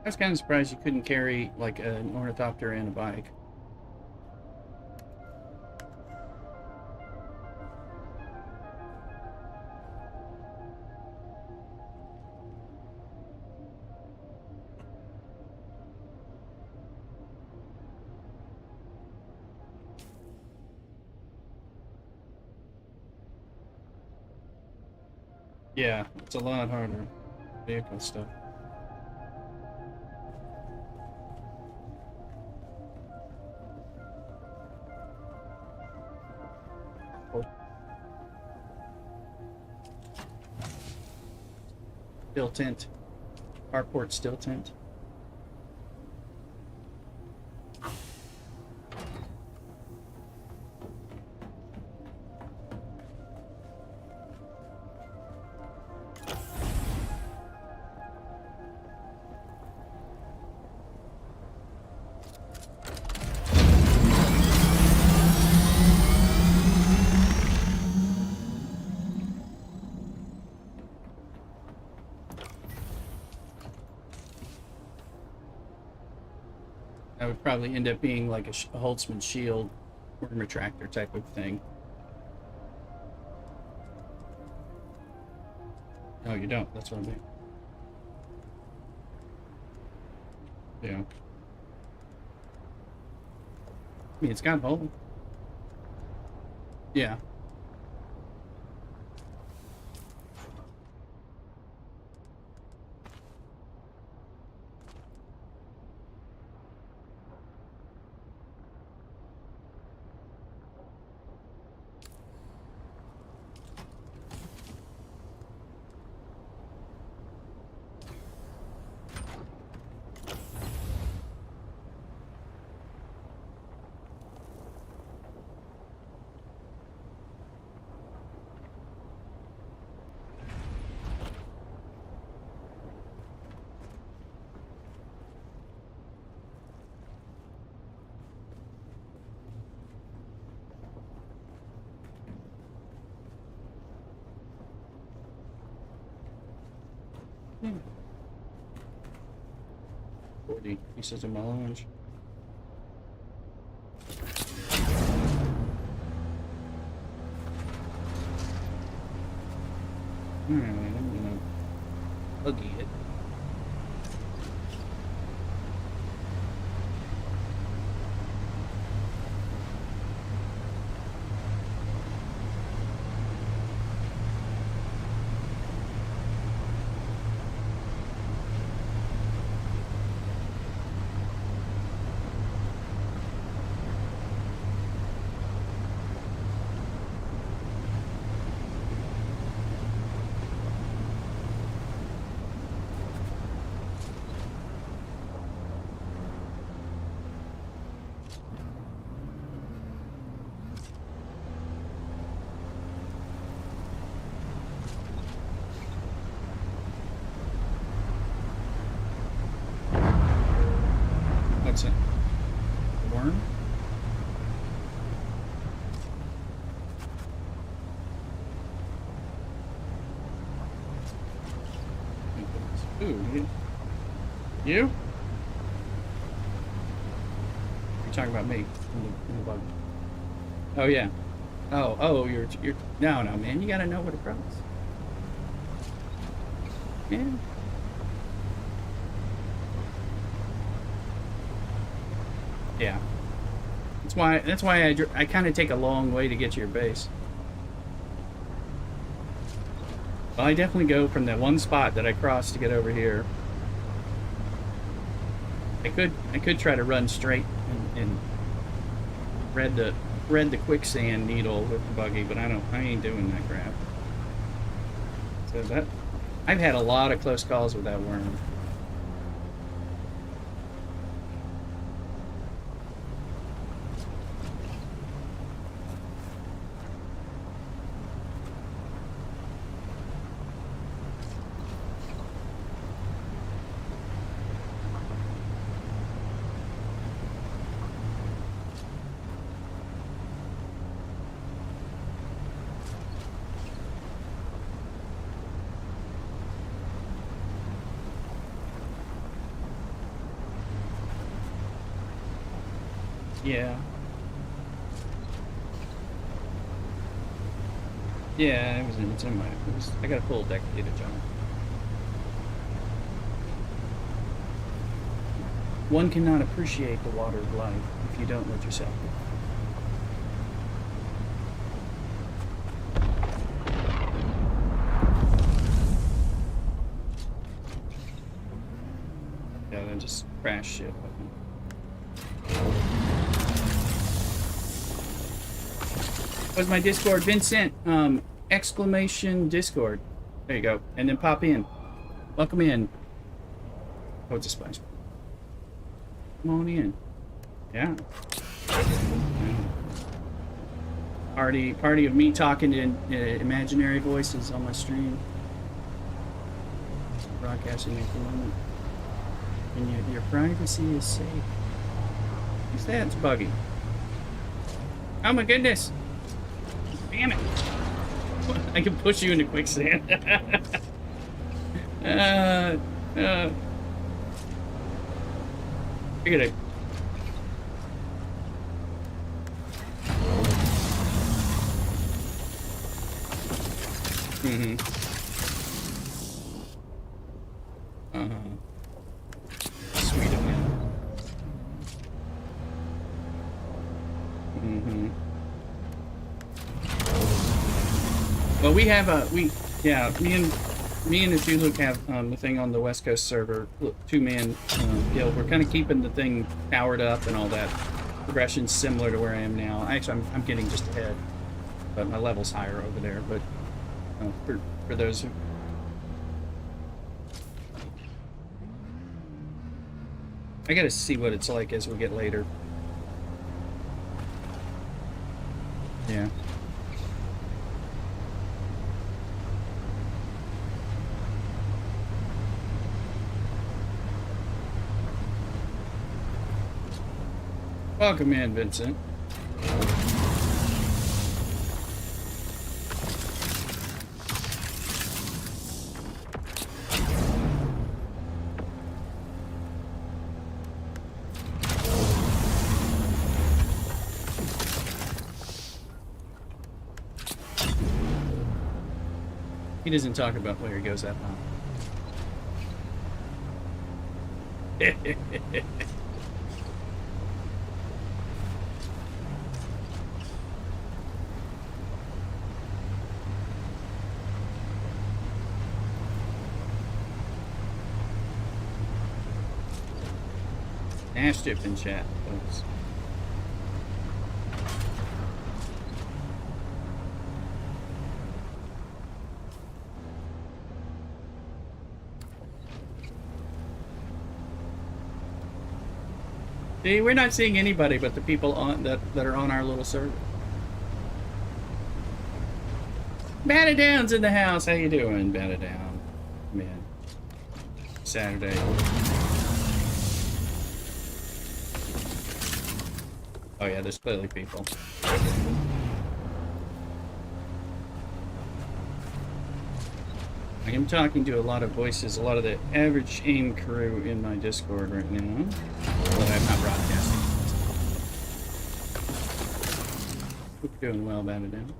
I was kind of surprised you couldn't carry like an ornithopter and a bike. Yeah, it's a lot harder. Vehicle stuff. Still tint. Carport still tint. That would probably end up being like a Holtzman shield worm retractor type of thing. No, you don't. That's what I mean. Yeah. I mean, it's got a hole. Yeah. Hmm. 40 pieces of melange. Alright, I'm gonna buggy it. What's it? A worm? Ooh, you? You're talking about me in the bug. Oh yeah. Oh, you're no, man. You gotta know what it grows. Yeah. Yeah. That's why I kind of take a long way to get to your base. Well, I definitely go from that one spot that I crossed to get over here. I could try to run straight and thread the quicksand needle with the buggy, but I ain't doing that crap. So that I've had a lot of close calls with that worm. Yeah. Yeah, it's in my, I got a full deck data jump. One cannot appreciate the water of life if you don't let yourself go. this crash ship. What's my Discord? Vincent, exclamation Discord. There you go. And then pop in. Welcome in. Oh, it's a splash. Come on in. Yeah. Party of me talking to imaginary voices on my stream. Broadcasting at the moment. And your privacy is safe. What's that? It's buggy. Oh my goodness. Damn it. I can push you into quicksand. You're gonna... Mm-hmm. Sweet of him. Mm-hmm. Well, we have yeah, me and the Tuluk have the thing on the West Coast server, 2-man guild. We're kind of keeping the thing powered up and all that. Progression's similar to where I am now. Actually, I'm getting just ahead, but my level's higher over there. But for those who... I gotta see what it's like as we get later. Yeah. Welcome in, Vincent. He doesn't talk about where he goes that long. Ash dip in chat, folks. See, we're not seeing anybody but the people on that are on our little server. Batadown's in the house. How you doing, Batadown? Man. Saturday. Oh yeah, there's clearly people. I am talking to a lot of voices, a lot of the average AIM crew in my Discord right now. But I'm not broadcasting. Hope you're doing well, Batadown.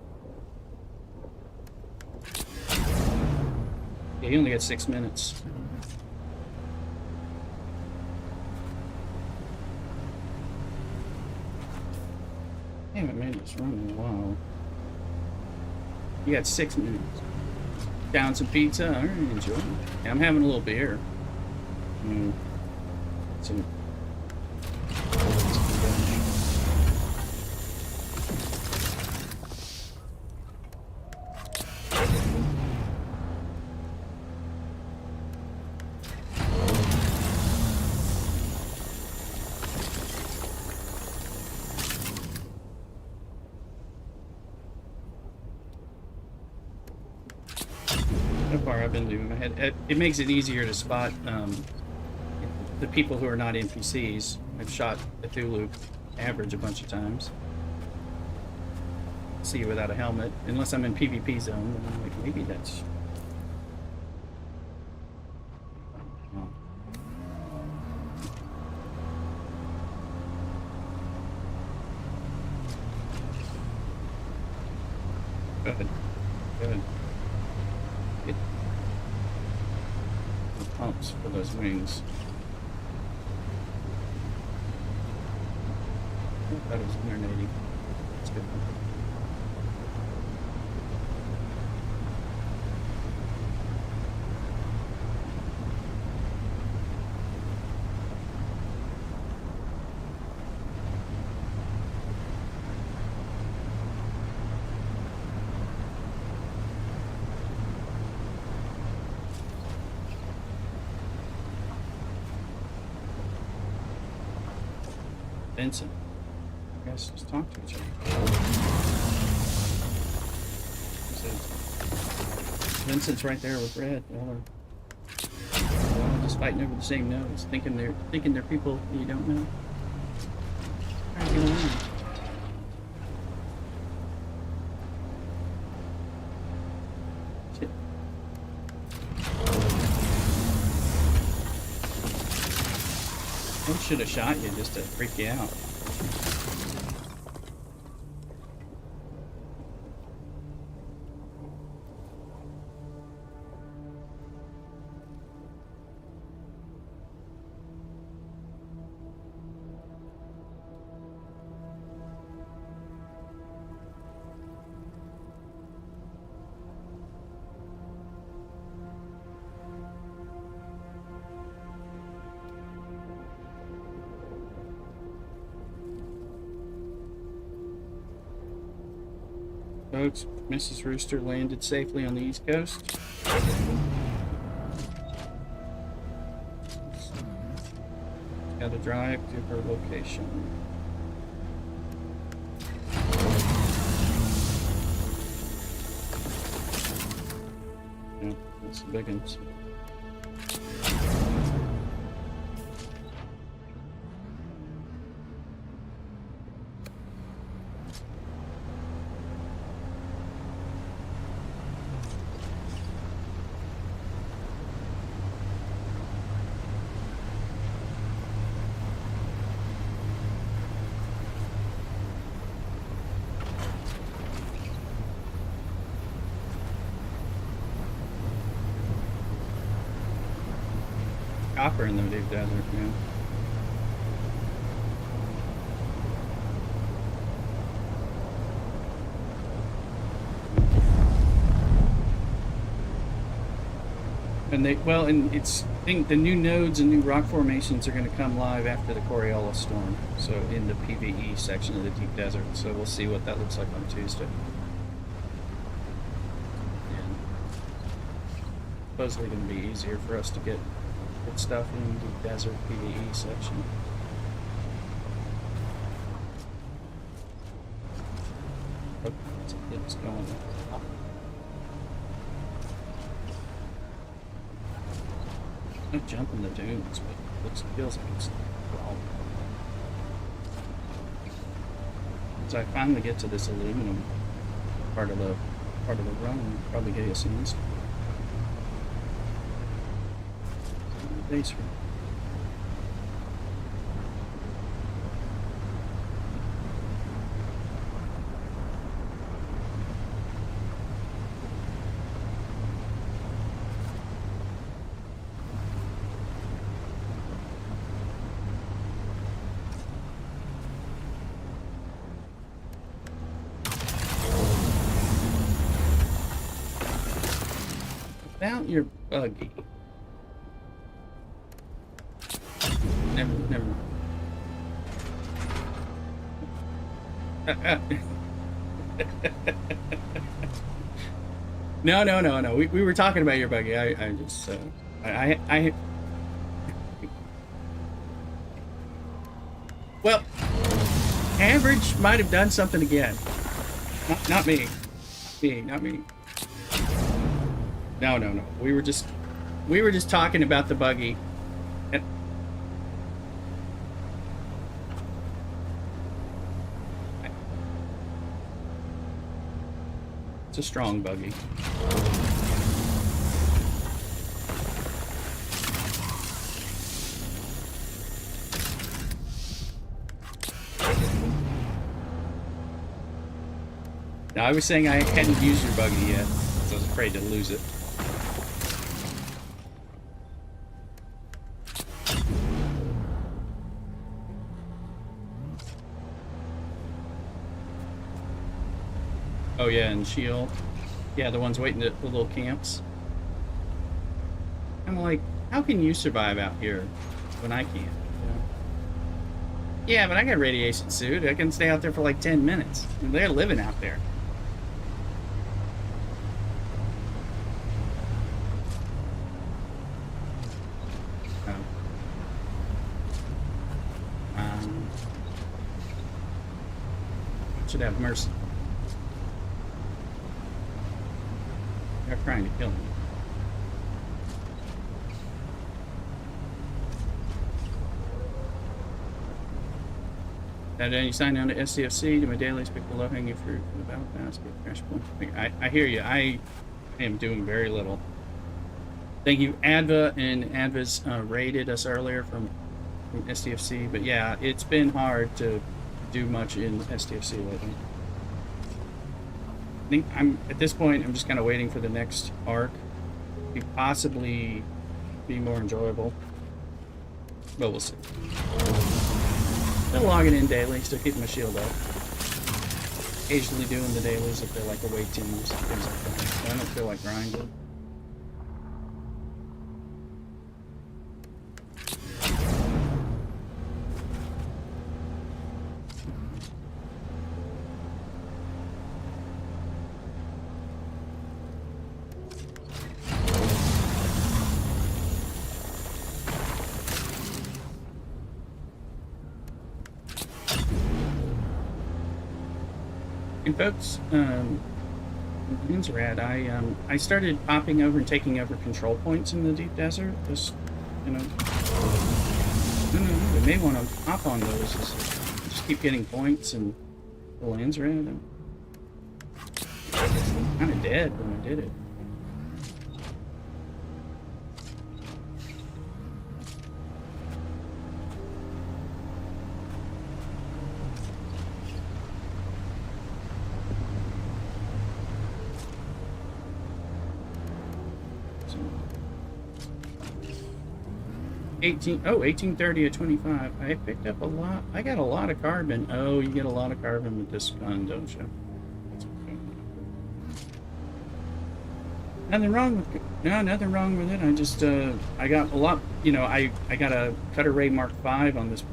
Yeah, you only got 6 minutes. I haven't made this run in a while. You got 6 minutes. Down some pizza. All right, enjoy. Yeah, I'm having a little beer. Some. I've been doing my head. It makes it easier to spot the people who are not NPCs. I've shot Cthulhu average a bunch of times. See you without a helmet, unless I'm in PvP zone. Then I'm like, maybe that's. Oh. Good. Good. Pumps for those wings. Oh, that was 180. That's good. Vincent. You guys just talk to each other. Vincent's right there with Red. They're all just fighting over the same nodes, thinking they're people you don't know. How are you gonna win? Shit. I should have shot you just to freak you out. Folks, Mrs. Rooster landed safely on the East Coast. Got to drive to her location. Yeah, that's the big ones. Copper in the deep desert, yeah. And I think the new nodes and new rock formations are going to come live after the Coriolis storm, so in the PvE section of the deep desert. So we'll see what that looks like on Tuesday. And supposedly going to be easier for us to get good stuff in the desert PvE section. Oh, it's going. Not jumping the dunes, but it feels like it's wrong. So I finally get to this aluminum part of the run, probably get us in this base. About your buggy. Never. No. We were talking about your buggy. I just well, Average might have done something again. Not me. Not me. No. We were just talking about the buggy. It's a strong buggy. Now, I was saying I hadn't used your buggy yet, so I was afraid to lose it. Oh yeah, and Shield. Yeah, the ones waiting at the little camps. I'm like, how can you survive out here when I can't? You know? Yeah, but I got a radiation suit. I can stay out there for like 10 minutes. And they're living out there. should have mercy. They're trying to kill me. That you sign down to SCFC to my dailies, pick the low-hanging fruit from the battle basket. Crash point. I hear you. I am doing very little. Thank you, Adva, and Adva's raided us earlier from STFC, but yeah, it's been hard to do much in STFC lately. I think at this point, I'm just kind of waiting for the next arc to possibly be more enjoyable, but we'll see. Still logging in daily, still keeping my shield up. Occasionally doing the dailies if they're like away teams, things like that. So I don't feel like grinding. And folks, Dune's rad. I started popping over and taking over control points in the deep desert. Just, you know, we may want to hop on those. Just keep getting points and the land's rad. I'm kind of dead when I did it. Oh, 1830 at 25. I picked up a lot. I got a lot of carbon. Oh, you get a lot of carbon with this gun, don't you? Nothing wrong with it. No, nothing wrong with it. I just, I got a lot, you know, I got a Cutter Ray Mark V on this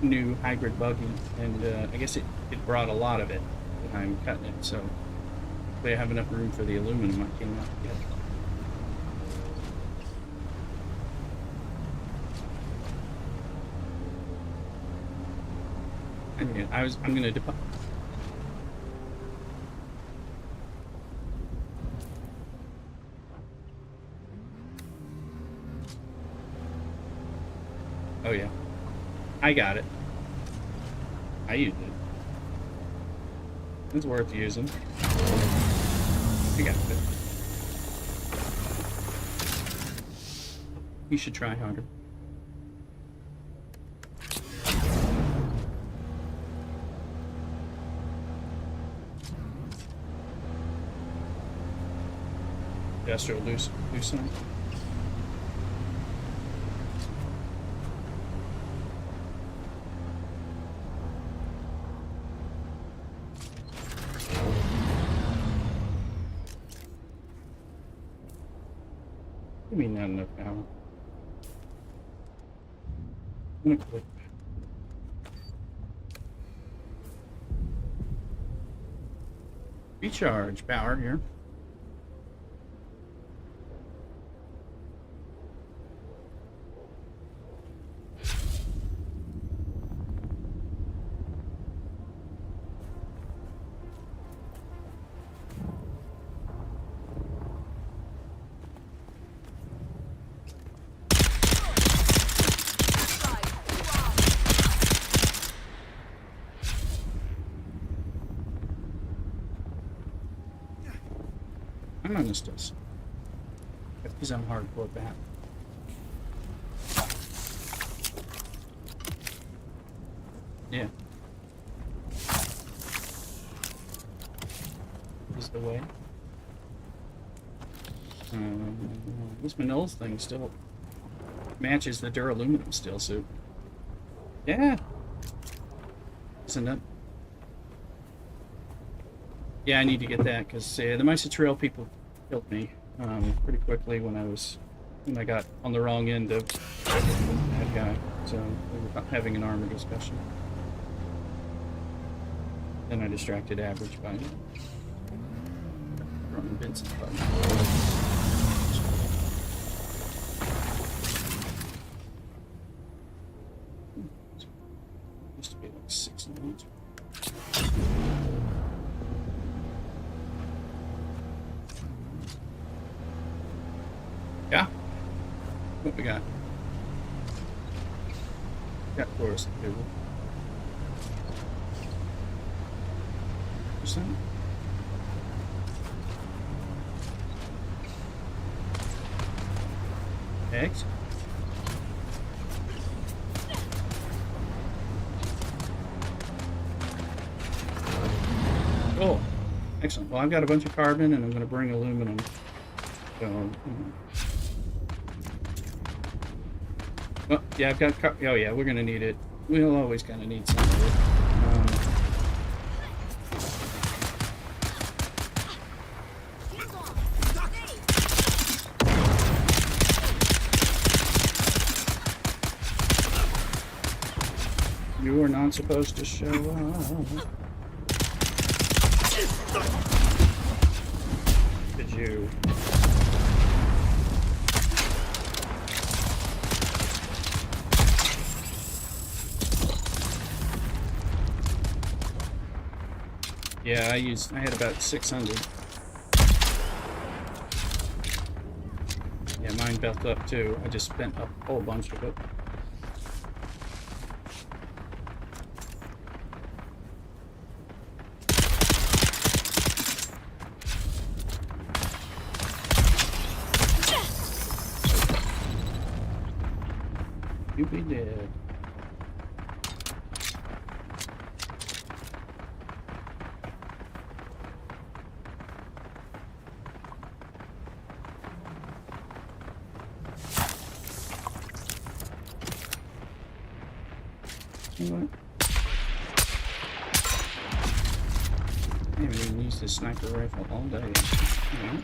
new hybrid buggy, and I guess it brought a lot of it when I'm cutting it, so they have enough room for the aluminum I came out to get. I'm gonna deposit. Oh yeah, I got it. I used it. It's worth using. I got it. You should try harder. Industrial Lucent. Give me not enough power. I'm gonna click. Recharge power here. I'm on this does. Because I'm hardcore bat. Yeah. Is the way. This Manil's thing still matches the duraluminum steel suit. Yeah. Isn't it? Yeah, I need to get that because the Mesa Trail people killed me pretty quickly when I got on the wrong end of that guy. So we were having an armor discussion. Then I distracted Average by throwing Vincent's button. Used to be like 6 nodes. Yeah. What we got? Got forest table. Percent. Eggs. Cool. Excellent. Well, I've got a bunch of carbon, and I'm going to bring aluminum. So, well, yeah, I've got. Oh, yeah, we're going to need it. We'll always kind of need some of it. You are not supposed to show up. Did you? Yeah, I had about 600. Yeah, mine built up too. I just spent a whole bunch of it. You be dead. You know what? I haven't even used this sniper rifle all day. You know?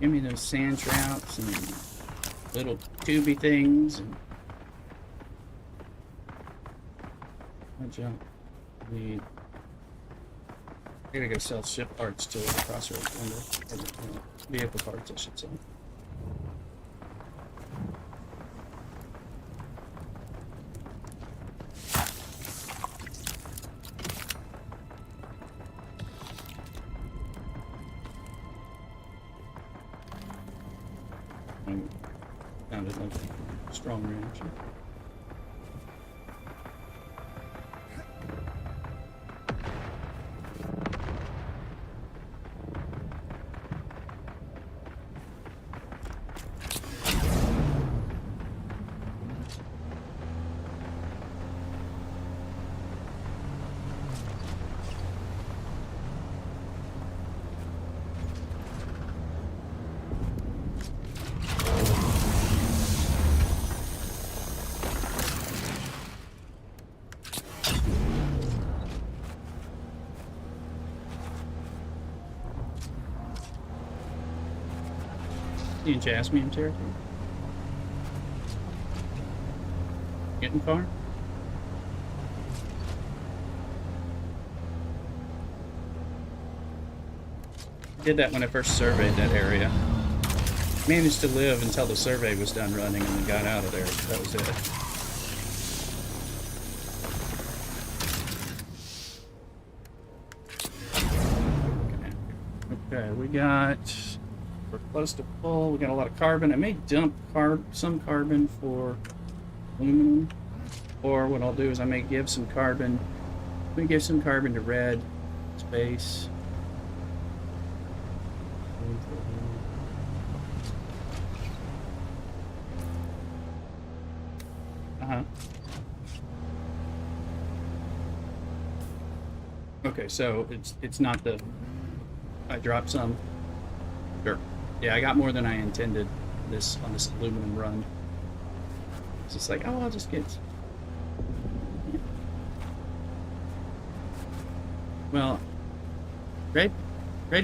Give me those sand trouts and little tubey things and I jump. I gotta go sell ship parts to the crossroads vendor. Vehicle parts, I should say. Sounded like a strong reaction. You in Jasmine territory? Getting far? Did that when I first surveyed that area. Managed to live until the survey was done running and then got out of there. That was it. Okay, we got... We're close to full. We got a lot of carbon. I may dump some carbon for aluminum, or what I'll do is I may give some carbon. We give some carbon to red space. Okay, so it's not the. I dropped some. Sure. Yeah, I got more than I intended on this aluminum run. It's just like, oh, I'll just get... Well, red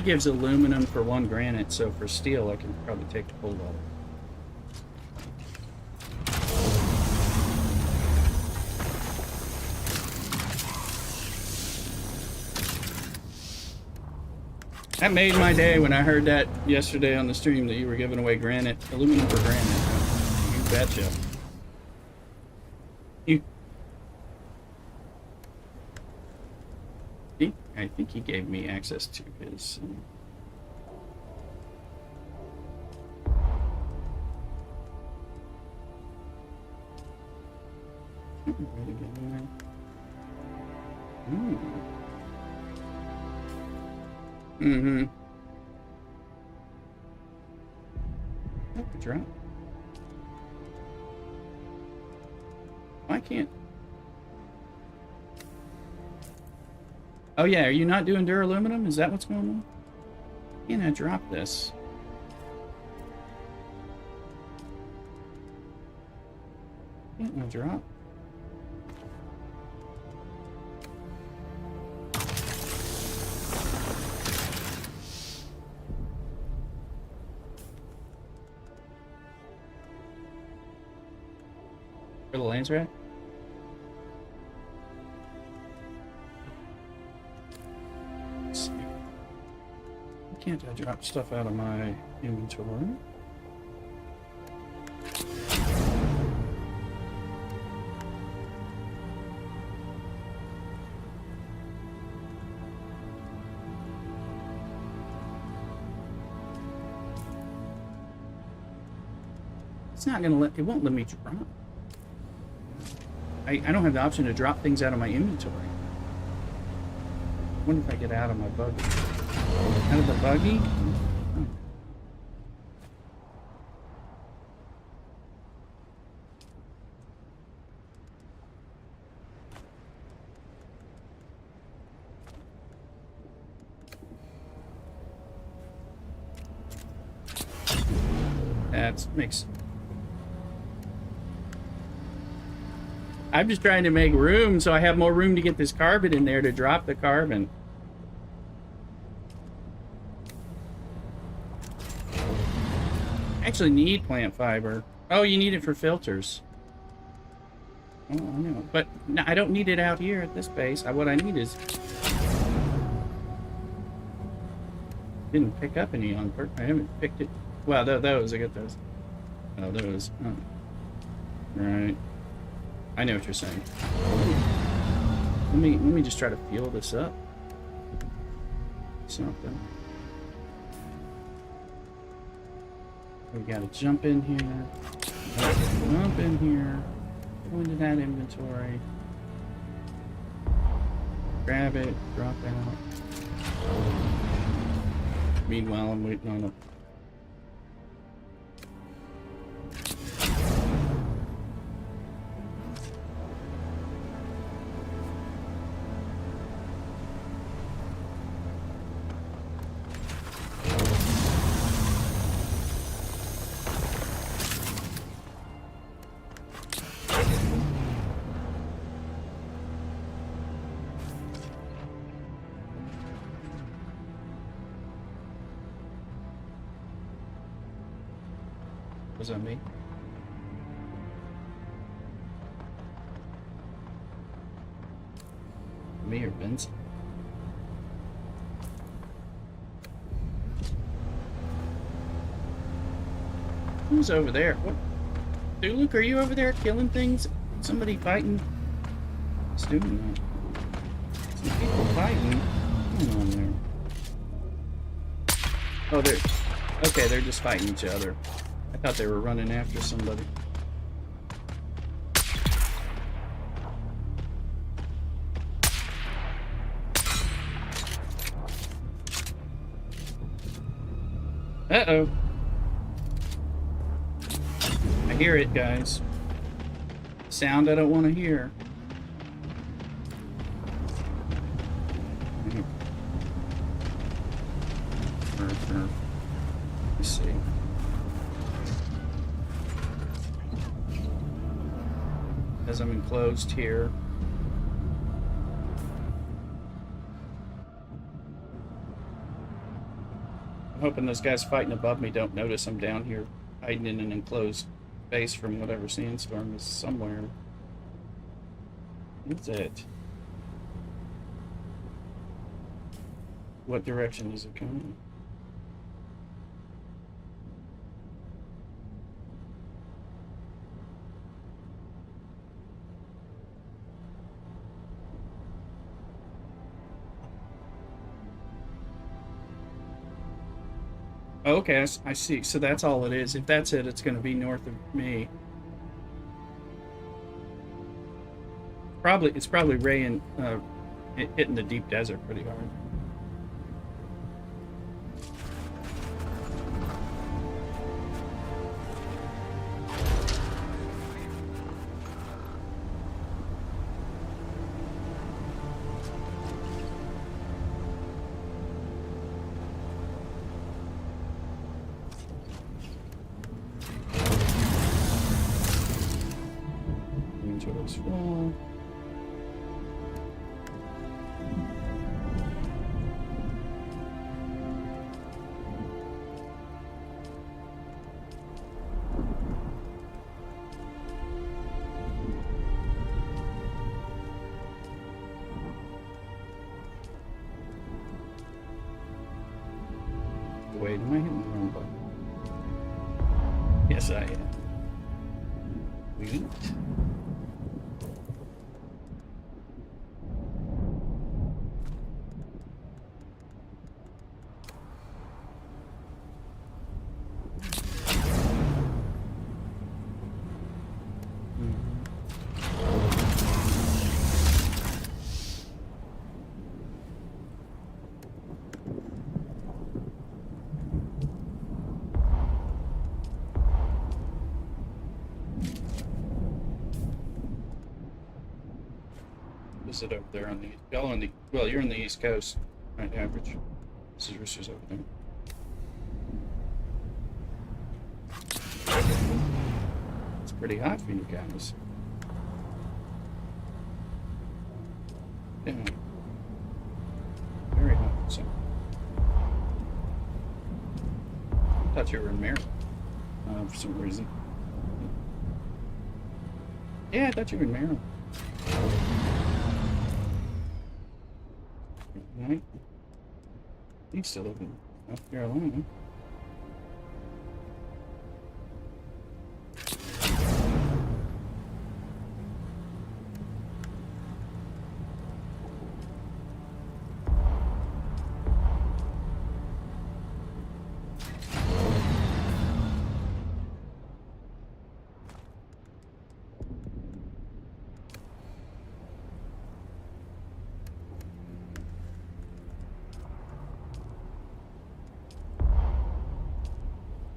gives aluminum for 1 granite, so for steel I can probably take the whole lot. That made my day when I heard that yesterday on the stream that you were giving away granite, aluminum for granite. You betcha. You. I think he gave me access to his. Mm-hmm. Drop. Why can't? Oh yeah, are you not doing duraluminum? Is that what's going on? Can I drop this? Can't I drop? For the lens rack? Let's see. Can't I drop stuff out of my inventory? It's not gonna let, it won't let me drop. I don't have the option to drop things out of my inventory. I wonder if I get out of my buggy. Out of the buggy? Oh. That makes... I'm just trying to make room so I have more room to get this carbon in there to drop the carbon. I actually need plant fiber. Oh, you need it for filters. Oh, I know. But no, I don't need it out here at this base. What I need is... Didn't pick up any on purpose. I haven't picked it. Well, those, I get those. Oh, those. Oh. Right. I know what you're saying. Let me just try to fuel this up. Something. We gotta jump in here. Jump in here. Go into that inventory. Grab it. Drop out. Meanwhile, I'm waiting on a... Was that me? Me or Benson? Who's over there? What? Dude, Luke, are you over there killing things? Somebody fighting? What's doing that? Some people fighting. What's going on there? Oh, they're... Okay, they're just fighting each other. I thought they were running after somebody. Uh-oh. I hear it, guys. Sound I don't want to hear. Let's see. As I'm enclosed here. I'm hoping those guys fighting above me don't notice I'm down here hiding in an enclosed space from whatever sandstorm is somewhere. What's it? What direction is it coming? Oh, okay, I see. So that's all it is. If that's it, it's going to be north of me. It's probably raying, hitting the deep desert pretty hard. Inventory's full. Wait, am I hitting the wrong button? Yes, I am. Wait. Is it over there on the y'all on the well, you're on the East Coast, right? Average. This is Rooster's over there. It's pretty hot for you guys. Yeah. Very hot. So I thought you were in Maryland for some reason. Yeah, I thought you were in Maryland. Right? You still live in North Carolina.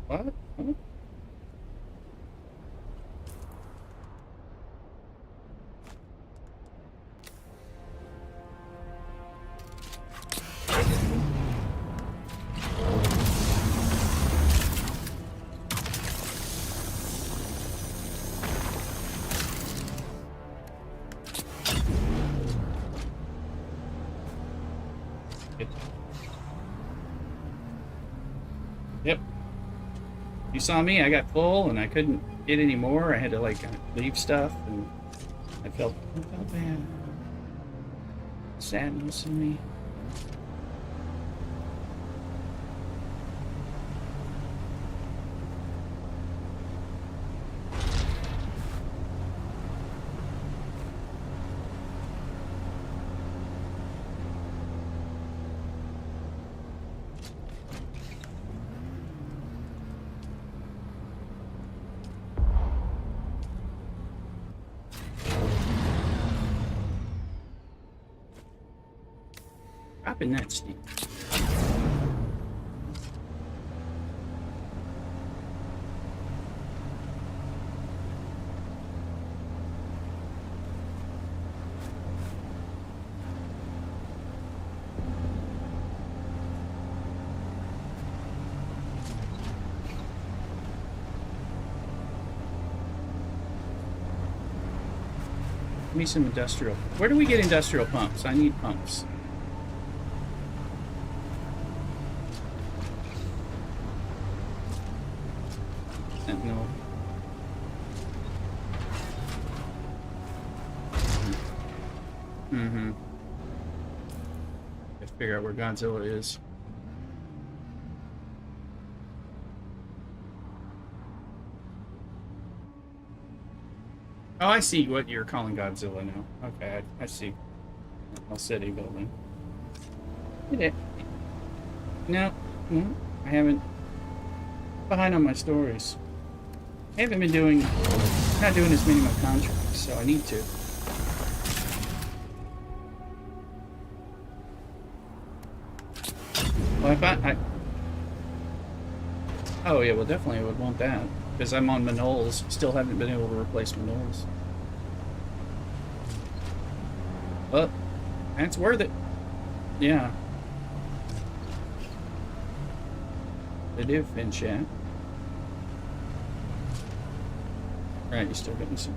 What? Huh? Yep. You saw me, I got full and I couldn't get any more. I had to like leave stuff and I felt bad. Sadness in me. Dropping that steam. Give me some industrial. Where do we get industrial pumps? I need pumps. No. I figure out where Godzilla is. Oh, I see what you're calling Godzilla now. Okay, I see. A city building. No, no, I haven't. Behind on my stories. I haven't been doing, not doing as many of my contracts, so I need to. Well, oh yeah, well definitely I would want that. Because I'm on Manols, still haven't been able to replace Manols. But, that's worth it. Yeah. They do, in chat. Right, you're still getting some.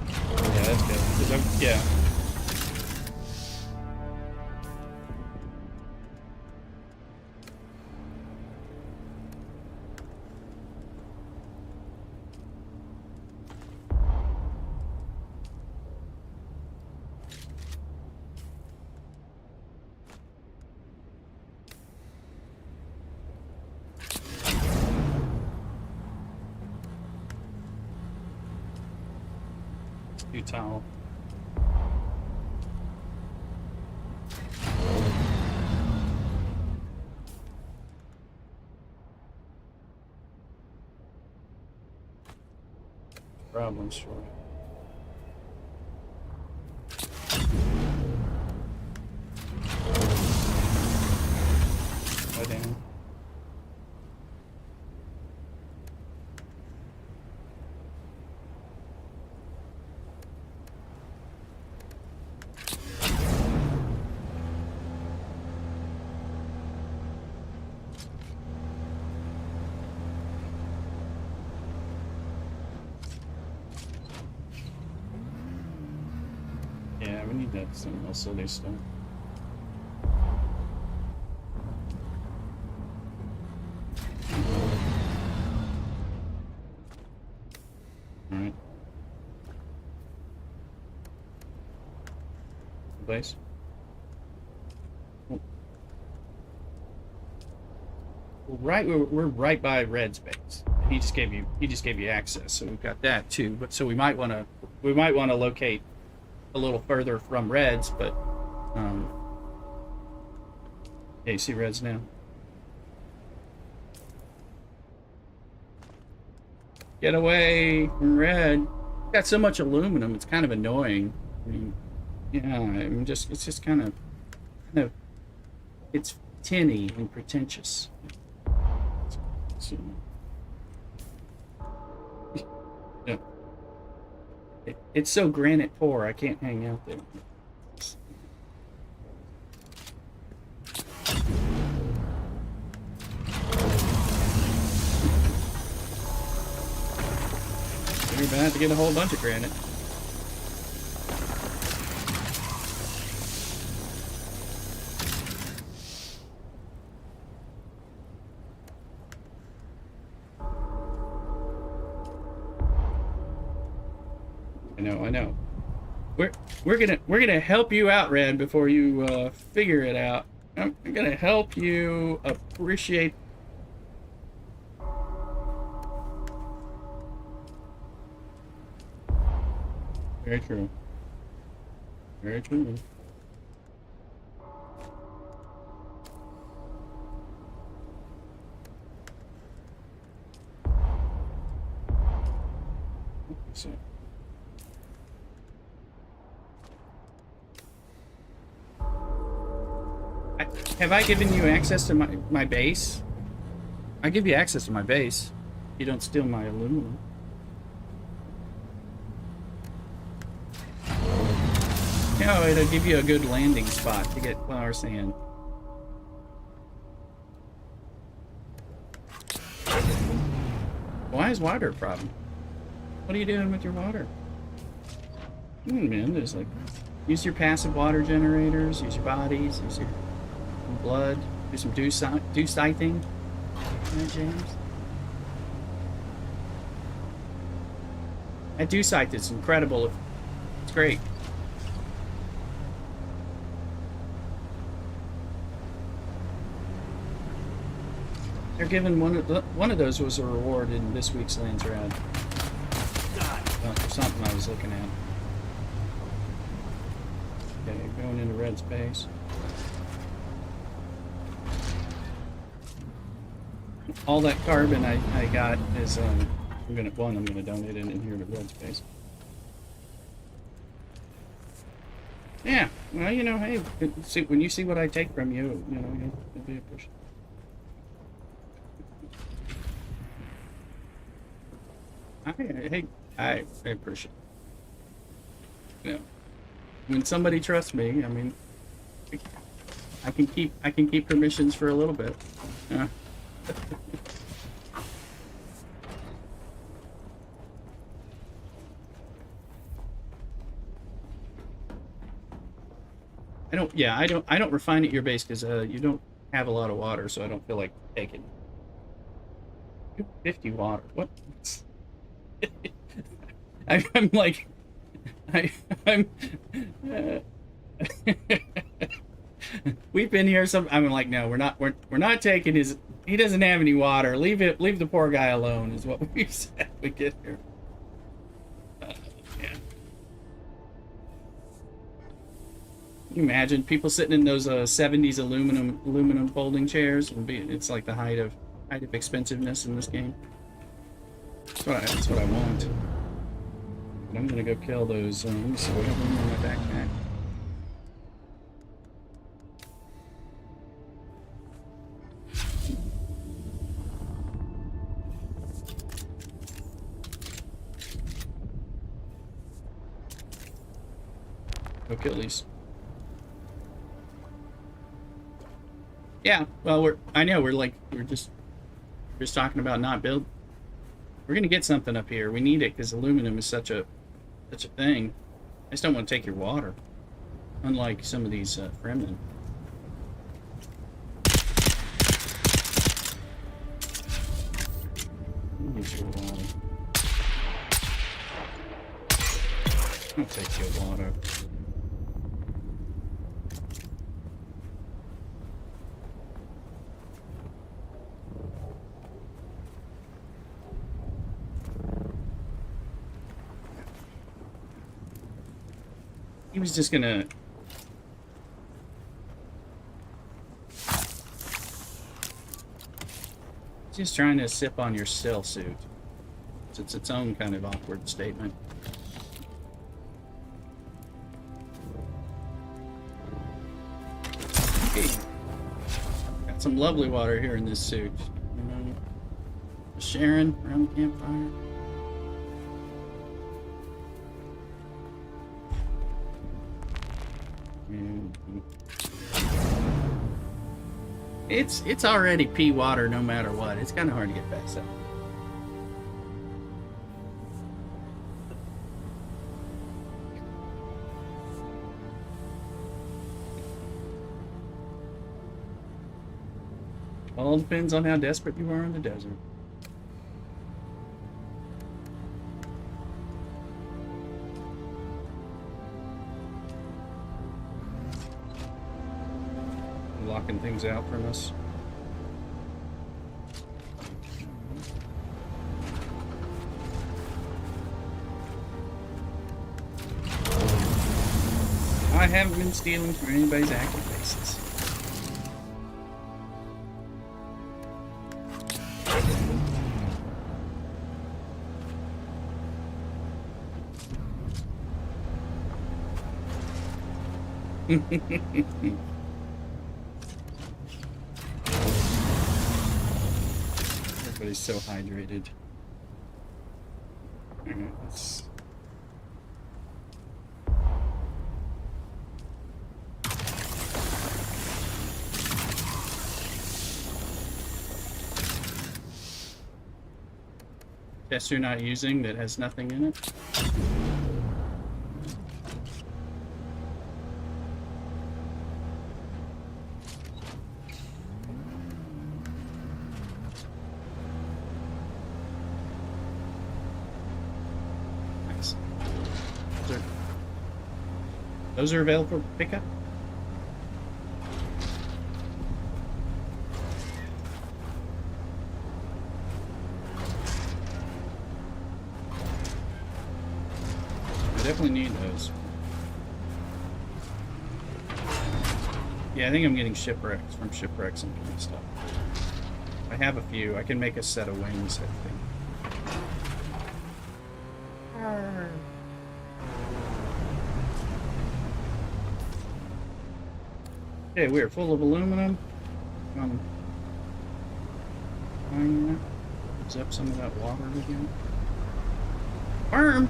Yeah, that's good. 'Cause yeah. Towel. Problems for it. Oh, damn. Yeah, we need that some City stuff. Alright. Place. Right, we're right by Red's base. He just gave you access, so we've got that too. But so we might want to locate a little further from Red's, but yeah, you see Red's now. Get away from Red. Got so much aluminum, it's kind of annoying. I mean, yeah, it's just kind of, it's tinny and pretentious. Yeah. It's so granite poor, I can't hang out there. You're about to get a whole bunch of granite. I know. We're gonna help you out, Red, before you figure it out. I'm gonna help you appreciate. Very true. Very true. So. Have I given you access to my base? I give you access to my base. You don't steal my aluminum. No, it'll give you a good landing spot to get flower sand. Why is water a problem? What are you doing with your water? Man, there's like, use your passive water generators, use your bodies, use your blood, do some dew-scything. Right, James? That dew-scythe is incredible. It's great. They're giving one of those was a reward in this week's Lands Rad. Well, something I was looking at. Okay, going into red space. All that carbon I got is I'm gonna donate it in here to red space. Yeah, well, you know, hey, see, when you see what I take from you, you know, you'll be appreciated. I appreciate it. You know, when somebody trusts me, I mean, I can keep permissions for a little bit. I don't refine at your base because you don't have a lot of water, so I don't feel like taking 50 water. What? I'm like, I'm. We've been here some. I'm like, no, we're not taking his. He doesn't have any water. Leave the poor guy alone. Is what we've said. We get here. Yeah. Can you imagine people sitting in those 70s aluminum folding chairs? It's like the height of expensiveness in this game. That's what I want. But I'm gonna go kill those. Let me see what I have in my backpack. Go kill these. Yeah, well, we're just talking about not build. We're gonna get something up here. We need it because aluminum is such a thing. I just don't want to take your water, unlike some of these Fremen. Use your water. I'll take your water. He was just gonna... Just trying to sip on your still suit. It's its own kind of awkward statement. Hey, got some lovely water here in this suit. You know, Sharon around the campfire. It's already pea water no matter what. It's kind of hard to get past that. All depends on how desperate you are in the desert. Locking things out from us. I haven't been stealing from anybody's active bases. Everybody's so hydrated. Let's... Chest you're not using that has nothing in it. Nice. Those are available for pickup? definitely need those. Yeah, I think I'm getting shipwrecks from shipwrecks and kind of stuff. I have a few. I can make a set of wings, I think. Okay, we're full of aluminum. Find that. Use up some of that water again. Worm!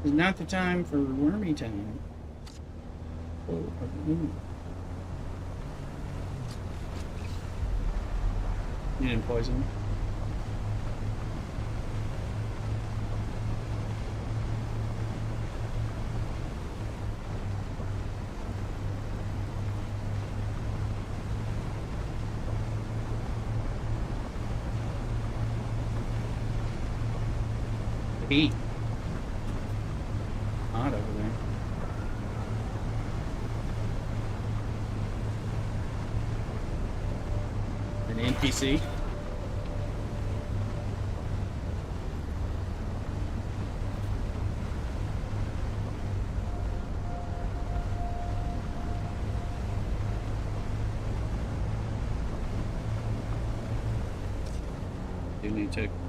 It's not the time for wormy time. Oh, you didn't poison me? Heat. Hot over there. An NPC.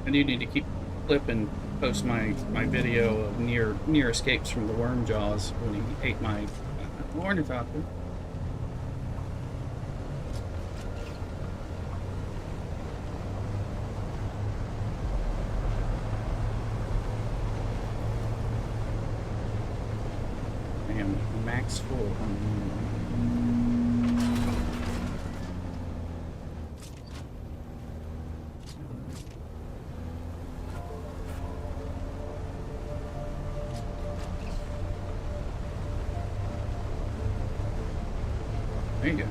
I do need to keep clipping. Post my video of near escapes from the worm jaws when he ate my ornithopter. I am max full on. There you go.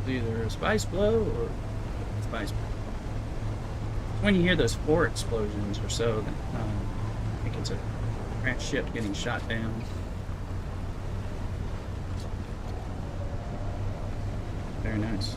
Either a spice blow or spice blow. When you hear those 4 explosions or so, I think it's a crash ship getting shot down. Very nice.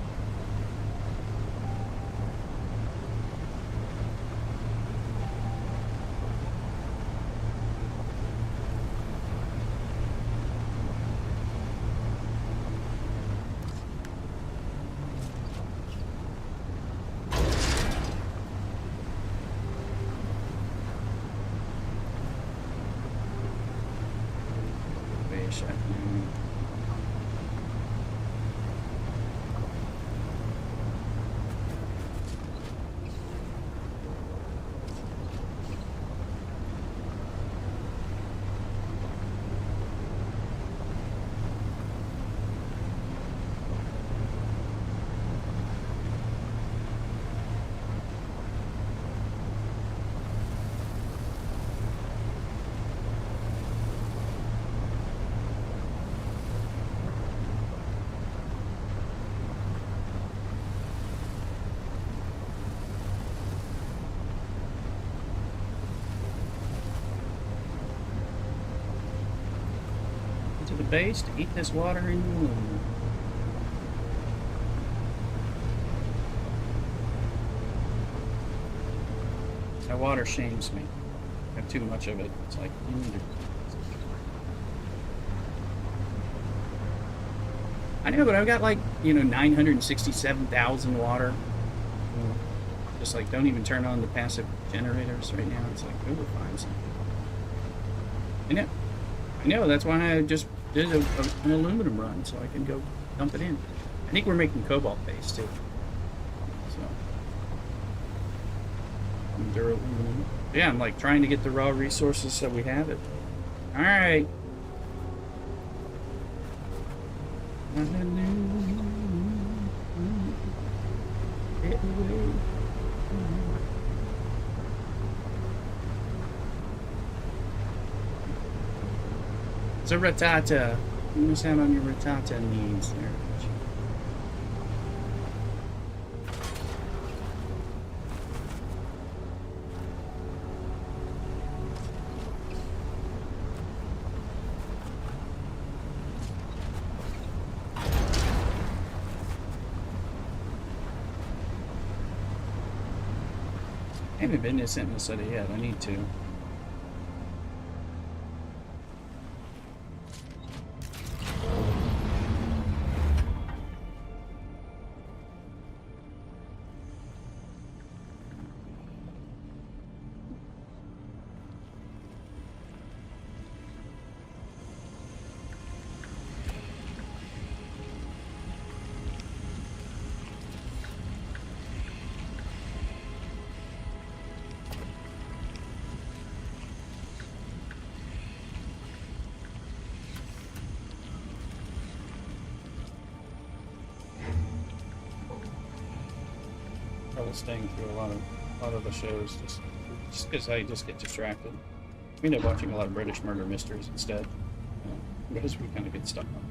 To the base to eat this water in the moon. That water shames me. I have too much of it. It's like, you need to... I know, but I've got like, 967,000 water. Just like, don't even turn on the passive generators right now. It's like, oh, we're fine. So, I know. That's why I just did an aluminum run, so I can go dump it in. I think we're making cobalt paste too. So, duraluminum. Yeah, I'm like trying to get the raw resources so we have it. All right. So Ratata, you must have on your Ratata needs there. I haven't been to Sentinel City yet. I need to. Probably staying through a lot of the shows just because I just get distracted. We end up watching a lot of British murder mysteries instead, because we kind of get stuck on.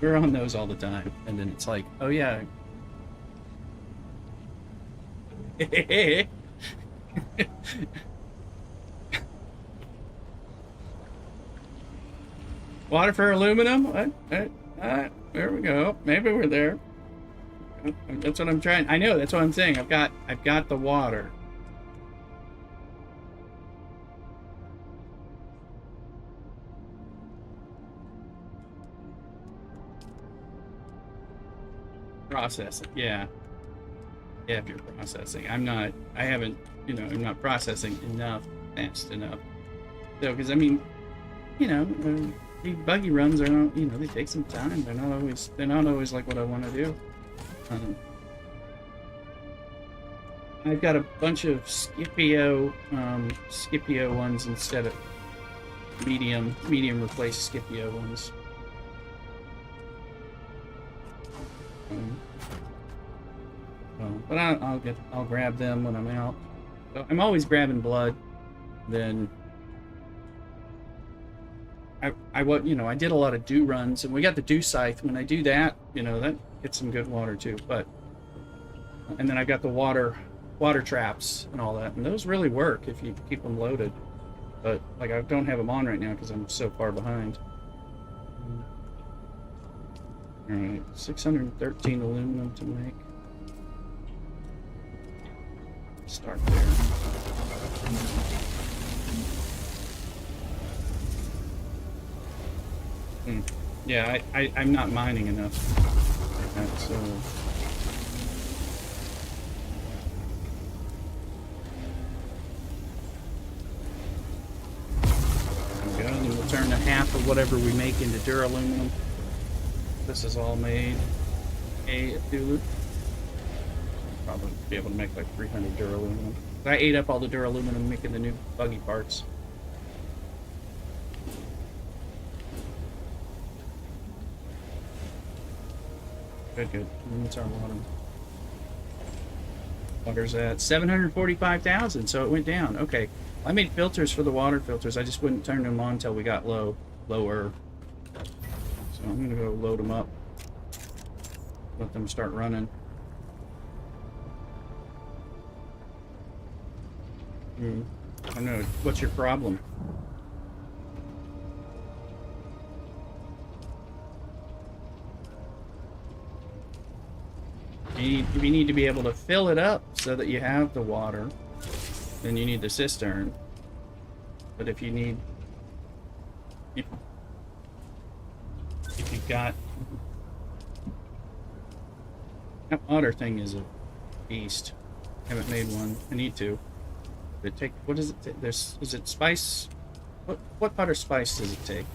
We're on those all the time, and then it's like, oh yeah. Water for aluminum? What? There we go. Maybe we're there. That's what I'm trying. I know. That's what I'm saying. I've got the water. Processing. Yeah. Yeah, if you're processing. I'm not. I haven't. I'm not processing enough, fast enough. So, because I mean, the buggy runs are not. They take some time. They're not always like what I want to do. I've got a bunch of Scipio ones instead of medium replace Scipio ones. But I'll grab them when I'm out. So I'm always grabbing blood. Then I did a lot of dew runs, and we got the dew scythe. When I do that, that gets some good water too. And then I got the water traps and all that, and those really work if you keep them loaded. But like I don't have them on right now because I'm so far behind. All right, 613 aluminum to make. Start there. Yeah, I'm not mining enough. So. There we go. Then we'll turn the half of whatever we make into duraluminum. This is all made at Duluth. Probably be able to make like 300 duraluminum. I ate up all the duraluminum making the new buggy parts. Good. What's our water? Water's at 745,000, so it went down. Okay. I made filters for the water filters. I just wouldn't turn them on until we got lower. So I'm gonna go load them up. Let them start running. I don't know. What's your problem? You need to be able to fill it up so that you have the water. Then you need the cistern. But if you've got... That water thing is a beast. Haven't made one. I need to. Did it take? What does it take? There's. Is it spice? What butter spice does it take?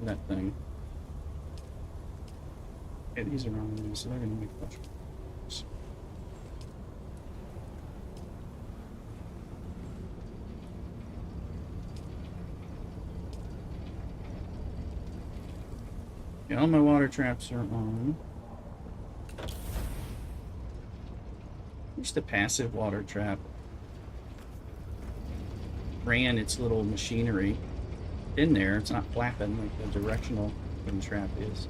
That thing. Okay, these are wrong, so they're gonna make mushrooms. Yeah, all my water traps are on. Here's the passive water trap. Ran its little machinery in there. It's not flapping like the directional wind trap is.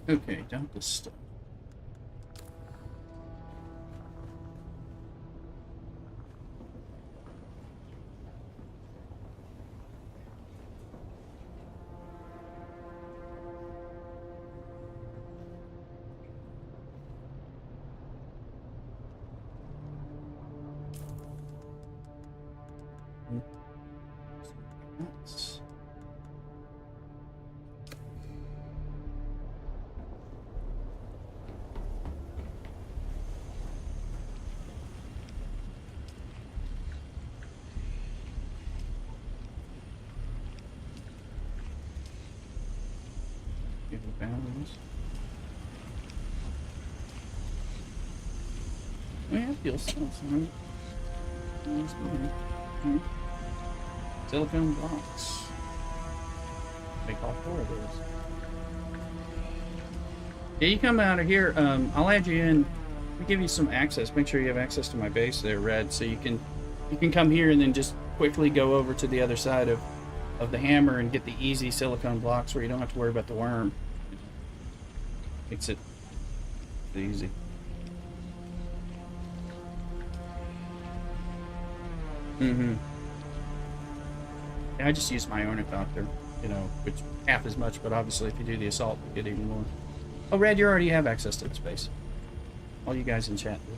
Okay, dump this stuff. Give it balance. Oh yeah, it feels so. Nice movie. Silicone blocks. Make all 4 of those. Yeah, you come out of here. I'll add you in. Let me give you some access. Make sure you have access to my base there, Red, so you can come here and then just quickly go over to the other side of the hammer and get the easy silicone blocks where you don't have to worry about the worm. Makes it easy. Mm-hmm. Yeah, I just use my ornithopter, which half as much, but obviously if you do the assault, you get even more. Oh, Red, you already have access to the space. All you guys in chat do.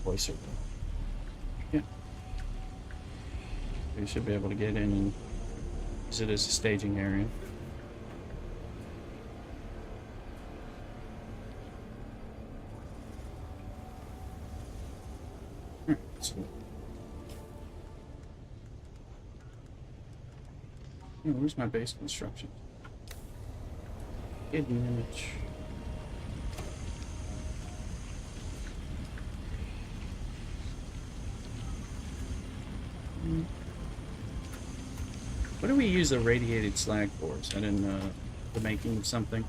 Voice over. Yeah. You should be able to get in and use it as a staging area. So, where's my base construction? Hidden image. What do we use a radiated slag for? Is that in the making of something?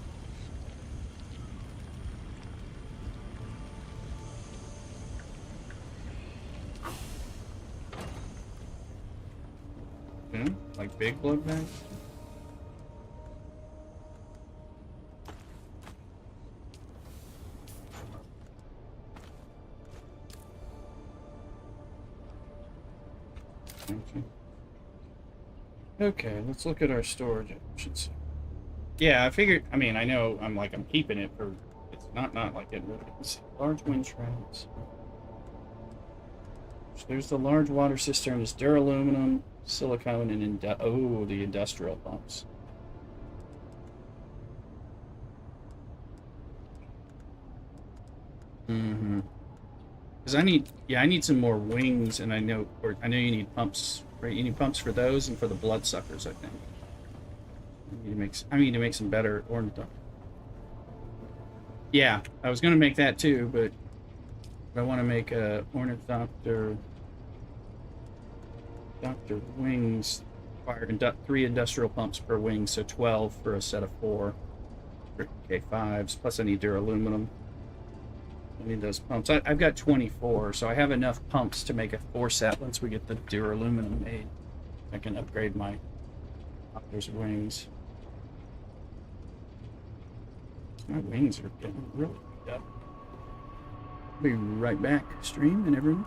Yeah, like big blood bags? Okay, let's look at our storage options. Yeah, I figured. I mean, I know. I'm keeping it for. It's not like it really is. Large wind traps. So there's the large water cistern. There's duraluminum, silicone, and the industrial pumps. Mm-hmm. Because I need some more wings, and I know you need pumps. Right, you need pumps for those and for the bloodsuckers. I think. I need to make some better ornithopter. Yeah, I was gonna make that too, but I want to make a ornithopter. Doctor wings require 3 industrial pumps per wing, so 12 for a set of 4 K5s. Plus, I need duraluminum. I need those pumps. I've got 24, so I have enough pumps to make a 4 set once we get the duraluminum made. I can upgrade my doctor's wings. My wings are getting really beat up. I'll be right back, stream and everyone.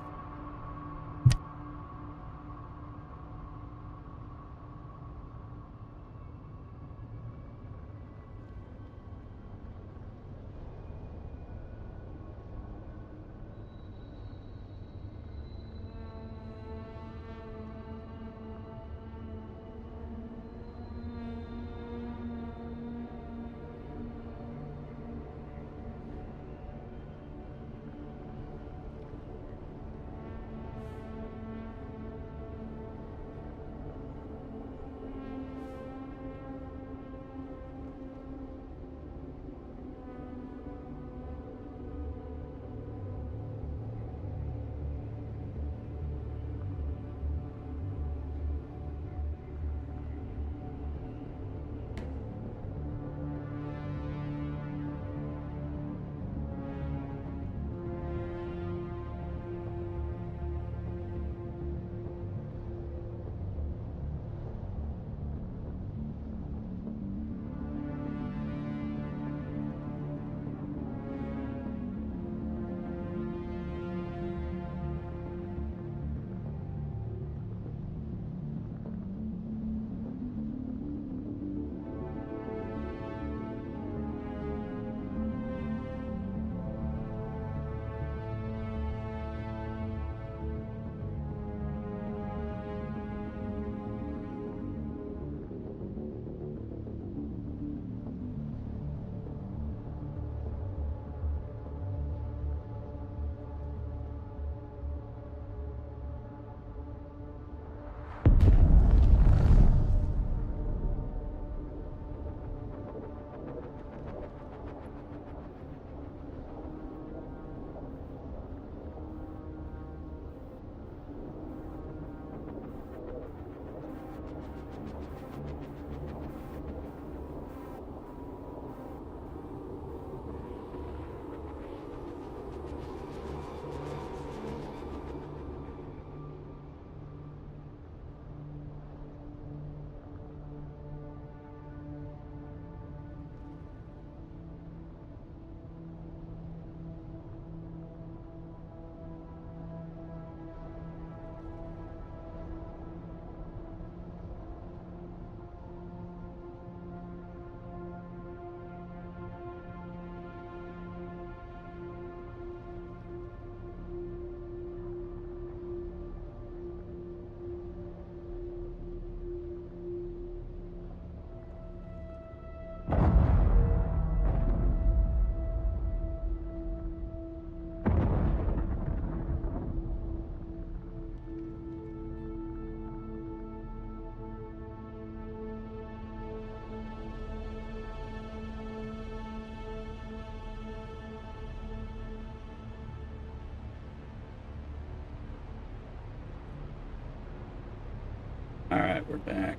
Alright, we're back.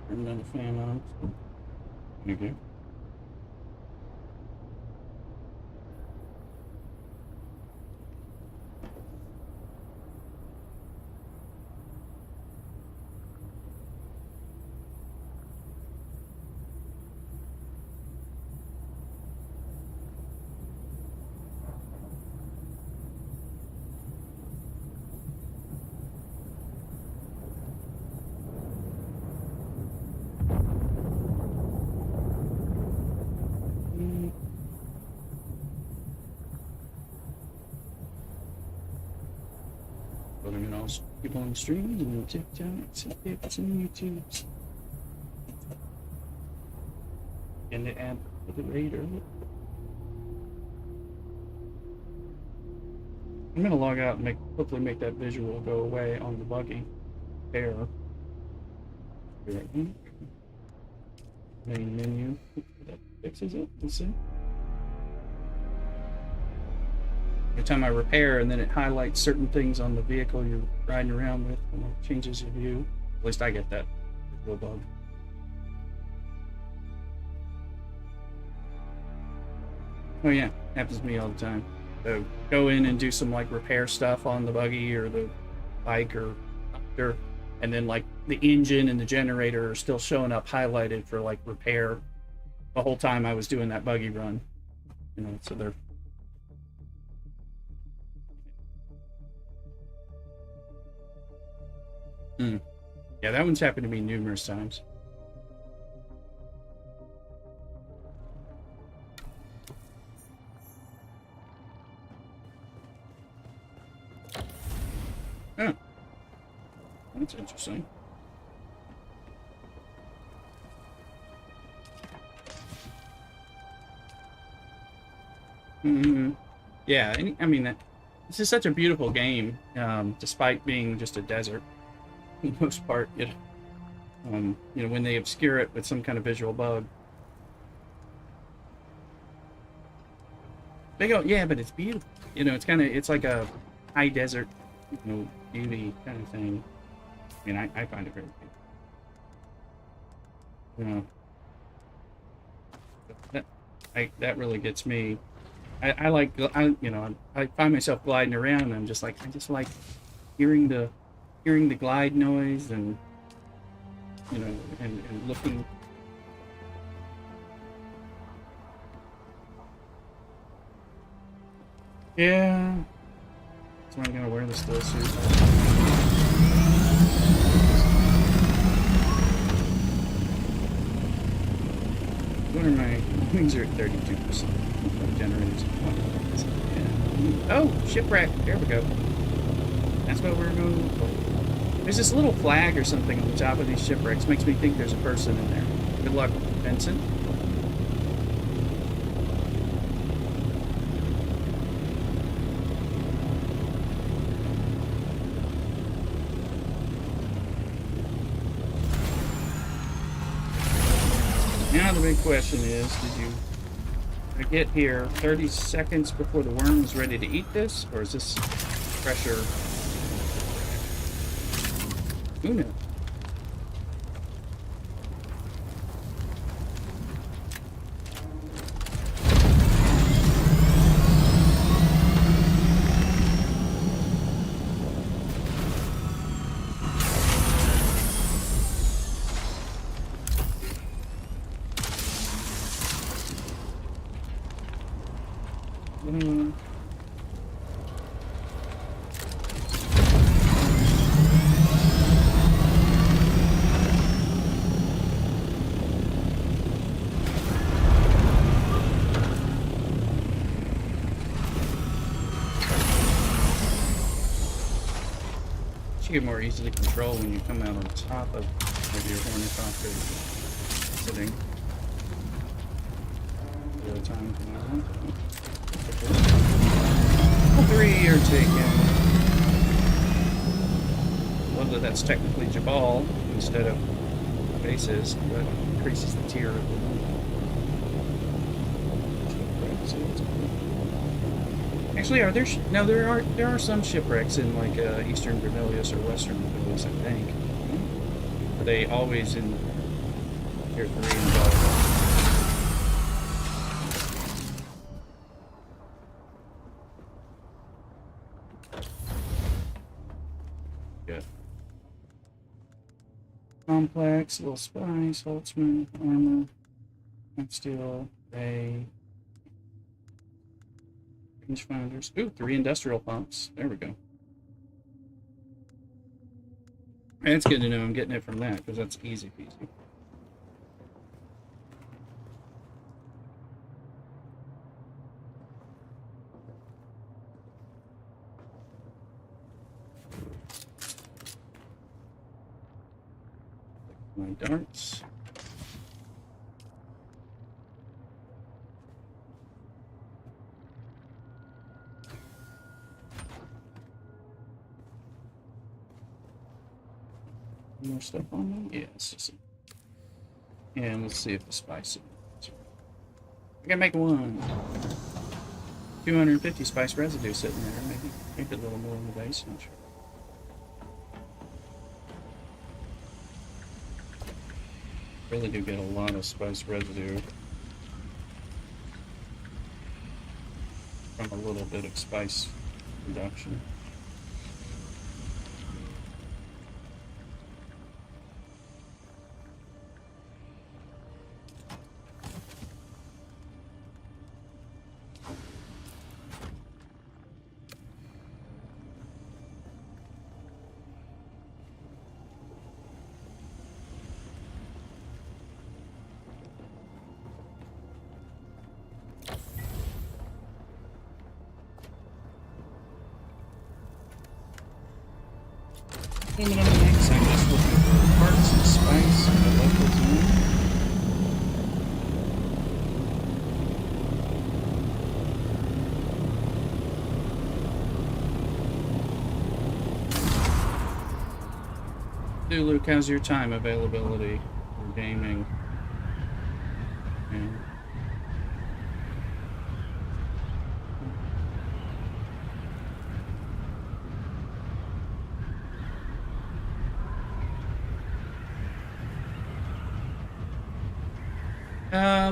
Turn down the fan on. Okay. Putting it all people on the stream and TikTok, it's in YouTube. And the add for the raider. I'm gonna log out and hopefully make that visual go away on the buggy. There. Main menu. That fixes it. Let's see. Every time I repair, and then it highlights certain things on the vehicle you're riding around with, and it changes your view. At least I get that little bug. Oh yeah, happens to me all the time. So go in and do some like repair stuff on the buggy or the bike or tractor, and then like the engine and the generator are still showing up highlighted for like repair the whole time I was doing that buggy run. You know, so they're yeah, that one's happened to me numerous times. Oh, that's interesting. Yeah, I mean, this is such a beautiful game, despite being just a desert. For the most part, you know, when they obscure it with some kind of visual bug. They go, yeah, but it's beautiful. You know, it's like a high desert, you know, beauty kind of thing. I mean, I find it very beautiful. You know, that really gets me. You know, I find myself gliding around, and I just like hearing the glide noise, and you know, and looking. Yeah, that's why I'm gonna wear the still suit. What are my wings are at 32%. Generators at 20%. Yeah. Oh, shipwreck. There we go. That's what we're going to look for. There's this little flag or something on the top of these shipwrecks. Makes me think there's a person in there. Good luck, Vincent. Now the big question is, did you get here 30 seconds before the worm was ready to eat this, or is this pressure? Who knows? You get more easily control when you come out on top of your ornithopter sitting. The other time, all three are taken. Love that that's technically Jabal instead of bases, but increases the tier of the Actually, are there? No, there are some shipwrecks in like Eastern Vermilius or Western Vermilius, I think. they always in tier 3 and above? Good. Complex, little spice, Holtzman, armor, steel, ray, rangefinders. Ooh, 3 industrial pumps. There we go. That's good to know I'm getting it from that, because that's easy peasy. My darts. More stuff on them? Yeah, it's just. And let's see if the spice. I gotta make one. 250 spice residue sitting there. Maybe a little more in the base. Not sure. Really do get a lot of spice residue from a little bit of spice reduction. Aluminum mix, I'm just looking for parts and spice in the local zone. Hey, Luke, how's your time availability for gaming? Okay.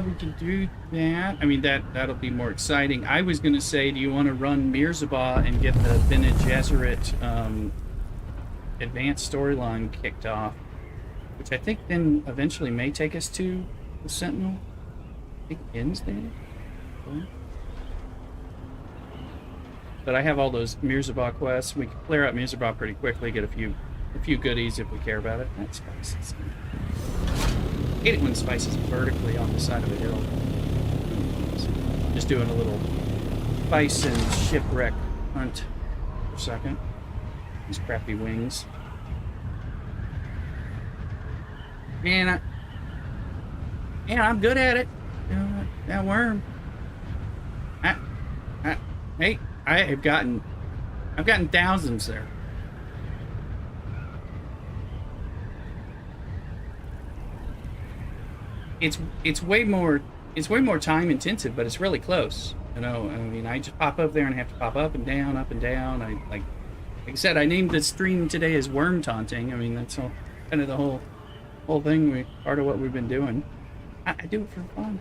We can do that. I mean, that'll be more exciting. I was going to say, do you want to run Mirzabah and get the Bene Gesserit advanced storyline kicked off? Which I think then eventually may take us to the Sentinel. I think it ends there. Okay. But I have all those Mirzabah quests. We can clear out Mirzabah pretty quickly, get a few goodies if we care about it. That's spices. I hate it when spice is vertically on the side of a hill. Just doing a little spice and shipwreck hunt for a second. These crappy wings. And I'm good at it. That worm. Hey, I've gotten thousands there. It's way more time intensive, but it's really close. You know, I mean, I just pop up there and I have to pop up and down, up and down. Like I said, I named the stream today as worm taunting. I mean, that's all kind of the whole thing. Part of what we've been doing. I do it for fun.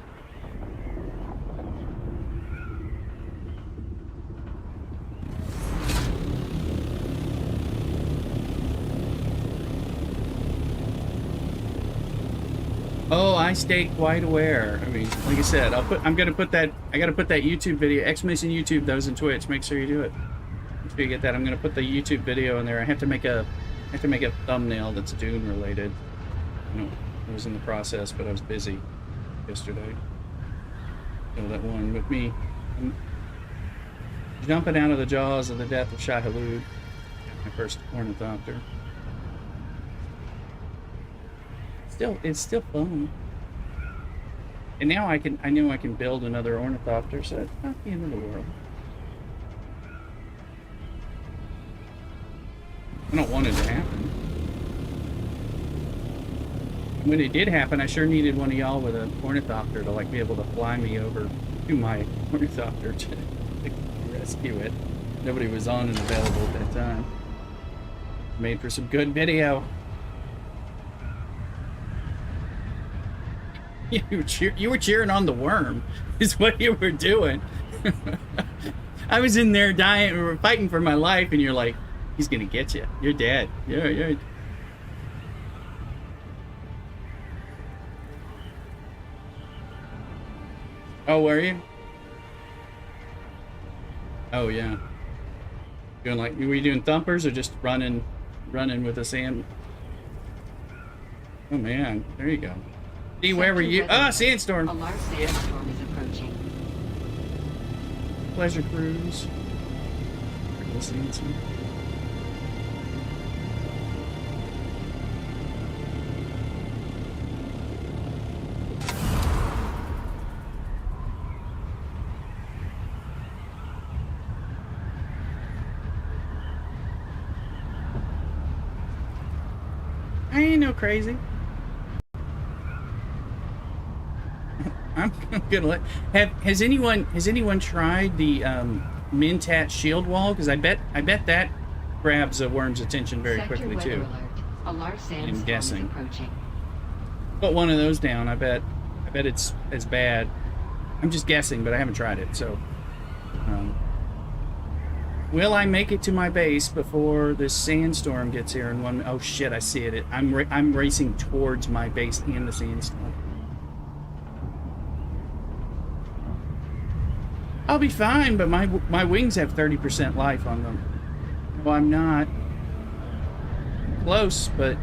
Oh, I stay quite aware. I mean, like I said, I gotta put that YouTube video, Xmission YouTube, those in Twitch. Make sure you do it. Make sure you get that. I'm gonna put the YouTube video in there. I have to make a thumbnail that's Dune related. You know, I was in the process, but I was busy yesterday. So that one with me jumping out of the jaws of the death of Shai Hulud, my first ornithopter. It's still fun. And now I know I can build another ornithopter, so it's not the end of the world. I don't want it to happen. When it did happen, I sure needed one of y'all with an ornithopter to like be able to fly me over to my ornithopter to rescue it. Nobody was on and available at that time. Made for some good video. You were cheering on the worm, is what you were doing. I was in there dying. We were fighting for my life, and you're like, "He's gonna get you. You're dead. You're." Oh, were you? Oh yeah. Doing like, were you doing thumpers or just running with a sand? Oh man, there you go. See, where were you? Ah, sandstorm. A large sandstorm is approaching. Pleasure cruise. Sandstorm. I ain't no crazy. I'm gonna let. Has anyone tried the Mentat shield wall? Because I bet that grabs a worm's attention very quickly too. Alert. A large sandstorm I'm guessing. is approaching. Put one of those down. I bet it's as bad. I'm just guessing, but I haven't tried it. So, will I make it to my base before this sandstorm gets here? In one. Oh shit! I see it. I'm racing towards my base in the sandstorm. I'll be fine, but my wings have 30% life on them. Well, I'm not close, but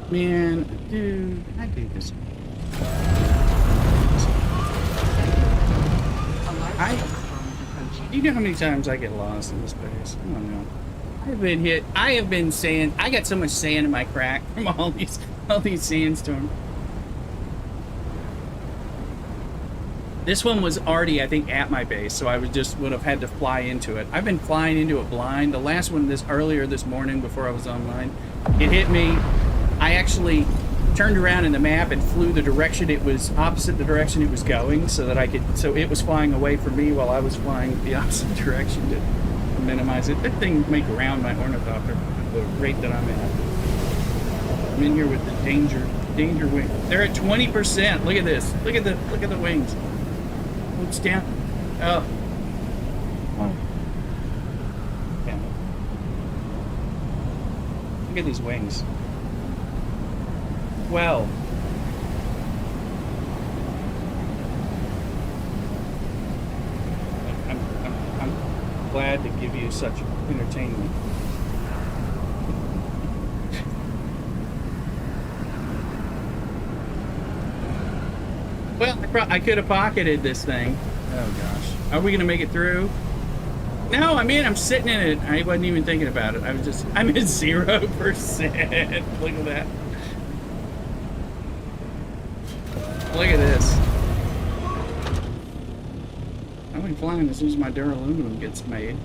man, dude, I do this. You know how many times I get lost in this place? I don't know. I have been sand. I got so much sand in my crack from all these sandstorms. This one was already, I think, at my base, so I would have had to fly into it. I've been flying into it blind. The last one earlier this morning before I was online, it hit me. I actually turned around in the map and flew the direction it was opposite the direction it was going, so it was flying away from me while I was flying the opposite direction to minimize it. That thing may ground my ornithopter at the rate that I'm at. I'm in here with the danger wing. They're at 20%. Look at this. Look at the wings. It's down. Oh. Damn it. Look at these wings. 12. I'm glad to give you such entertainment. Well, I could have pocketed this thing. Oh gosh. Are we gonna make it through? No, I'm sitting in it. I wasn't even thinking about it. I'm at 0%. Look at that. Look at this. I'll be flying as soon as my duraluminum gets made.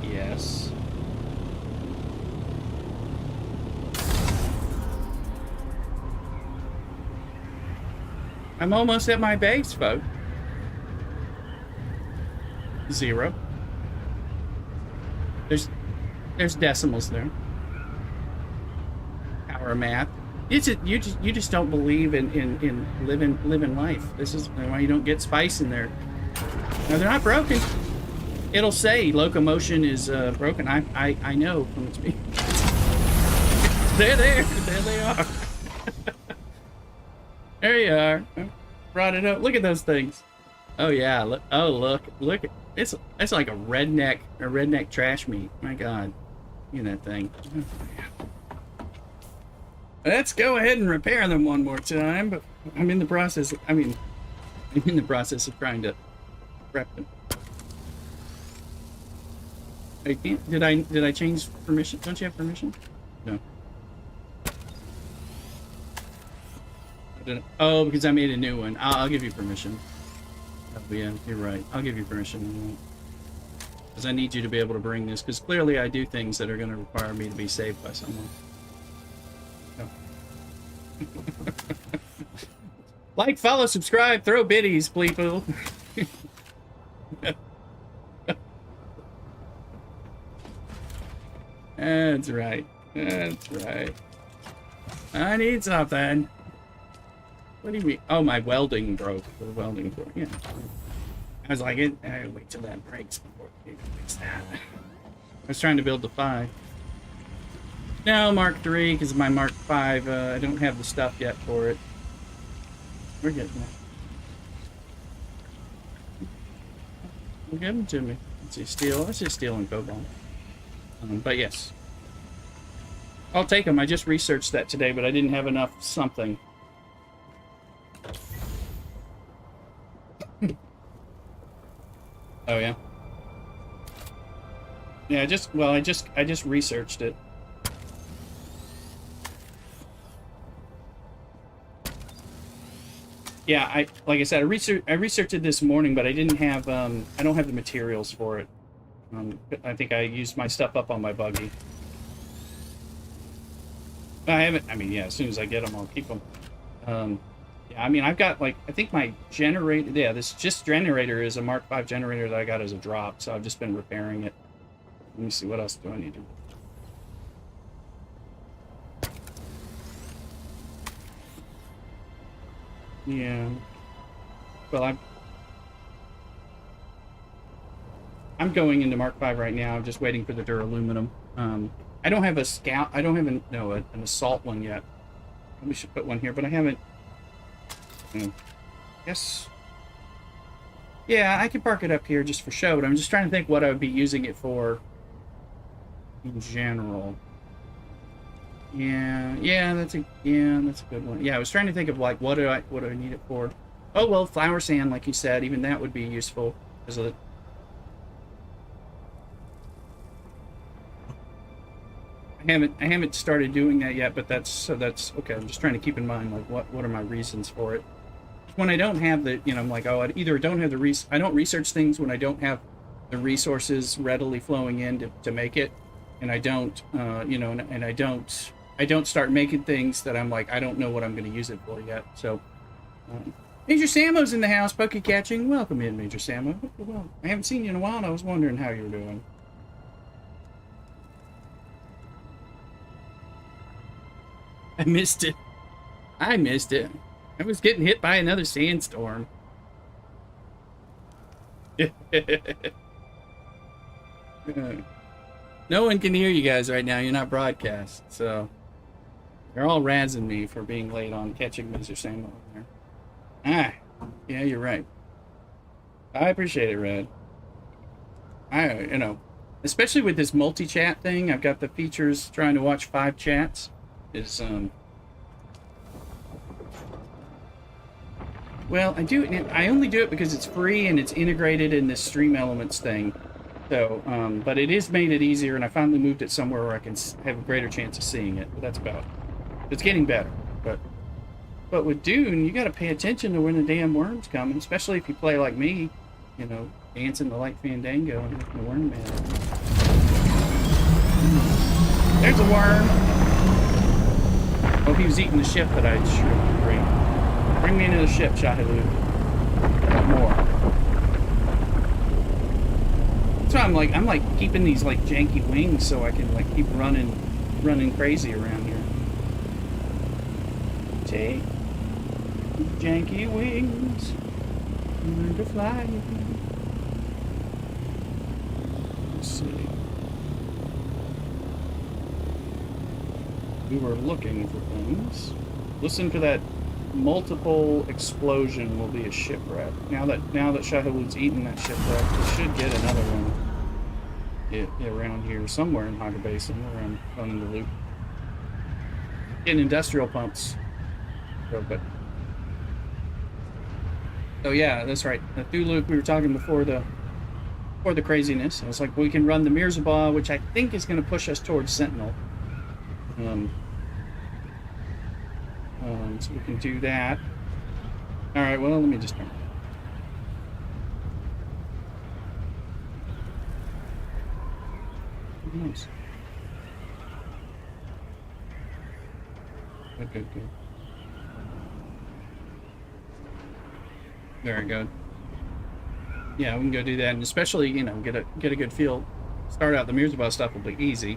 Yes. I'm almost at my base, folks. 0. There's decimals there. Power math. You just don't believe in living life. This is why you don't get spice in there. No, they're not broken. It'll say locomotion is broken. I know from experience. They're there. There they are. There you are. Brought it up. Look at those things. Oh yeah. Look. Oh look. Look. It's like a redneck trash meat. My God. Look at that thing. Oh, yeah. Let's go ahead and repair them one more time. But I'm in the process. I'm in the process of trying to prep them. I can't. Did I change permission? Don't you have permission? No. Oh, because I made a new one. I'll give you permission. Oh, yeah, you're right. I'll give you permission. Because I need you to be able to bring this. Because clearly I do things that are going to require me to be saved by someone. Oh. Like, follow, subscribe, throw biddies, people. That's right. That's right. I need something. What do you mean? Oh, my welding broke. The welding broke. Yeah. I was like, wait till that breaks before we can fix that. I was trying to build the 5. No, Mark III, because my Mark V, I don't have the stuff yet for it. We're getting there. Well, give them to me. Let's see, steel. Let's just steel and cobalt. But yes. I'll take them. I just researched that today, but I didn't have enough something. Oh yeah. Yeah, I just researched it. Yeah, like I said, I researched it this morning, but I didn't have I don't have the materials for it. I think I used my stuff up on my buggy. I haven't. I mean, yeah, as soon as I get them, I'll keep them. Yeah, I mean, I've got like I think my generator. Yeah, this generator is a Mark V generator that I got as a drop, so I've just been repairing it. Let me see, what else do I need to do? Yeah. Well, I'm going into Mark V right now. I'm just waiting for the duraluminum. I don't have a scout. I don't have an assault one yet. We should put one here, but I haven't. Yes. Yeah, I could park it up here just for show, but I'm just trying to think what I would be using it for in general. Yeah, that's a good one. Yeah, I was trying to think of like what do I need it for? Oh well, flour sand, like you said, even that would be useful because of the. I haven't started doing that yet, but that's okay. I'm just trying to keep in mind like what are my reasons for it. When I don't have the, I'm like, oh, I either don't have the I don't research things when I don't have the resources readily flowing in to make it, and I don't, and I don't start making things that I'm like, I don't know what I'm going to use it for yet. So, Major Samo's in the house, Poke Catching. Welcome in, Major Samo. Well, I haven't seen you in a while, and I was wondering how you were doing. I missed it. I was getting hit by another sandstorm. No one can hear you guys right now. You're not broadcast, so they're all razzing me for being late on catching Mr. Sam over there. Ah, yeah, you're right. I appreciate it, Red. Especially with this multi-chat thing, I've got the features trying to watch 5 chats. Well, I only do it because it's free and it's integrated in this Stream Elements thing. So, but it is made it easier, and I finally moved it somewhere where I can have a greater chance of seeing it. But that's about it. It's getting better. But with Dune, you got to pay attention to when the damn worms come, especially if you play like me, dancing the light fandango and making the worm man. There's a worm. Oh, he was eating the ship that I shrimped. Great. Bring me into the ship, Shahilu. More. That's why I'm like keeping these like janky wings so I can like keep running crazy around here. Take janky wings, learn to fly. Let's see. We were looking for things. Listen to that. Multiple explosion will be a shipwreck. Now that Shahilu's eaten that shipwreck, we should get another one around here somewhere in Hogger Basin around running the loop. Getting industrial pumps. But oh yeah, that's right. The through loop we were talking before the craziness. I was like, we can run the Mirzabah, which I think is going to push us towards Sentinel. So we can do that. All right. Well, let me just turn. Nice. Good. Very good. Yeah, we can go do that, and especially get a good feel. Start out the Mirzabah stuff will be easy.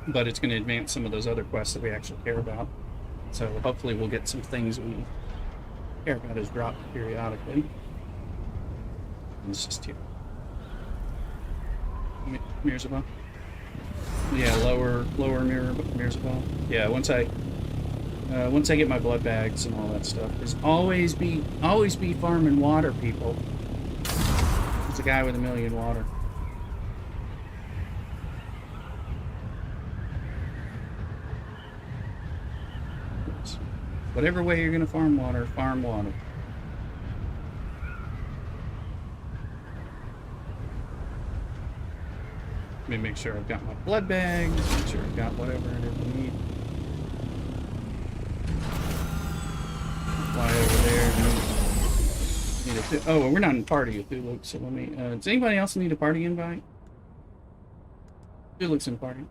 but it's going to advance some of those other quests that we actually care about. So hopefully we'll get some things we care about as dropped periodically. It's just here. Mirzabah. Yeah, lower Mirzabah. Yeah, once I get my blood bags and all that stuff. There's always be farming water, people. There's a guy with 1,000,000 water. Whatever way you're gonna farm water, farm water. Let me make sure I've got my blood bags, make sure I've got whatever it is I need. Fly over there. Oh, well, we're not in party with Luke, so let me. Does anybody else need a party invite? Luke's in party.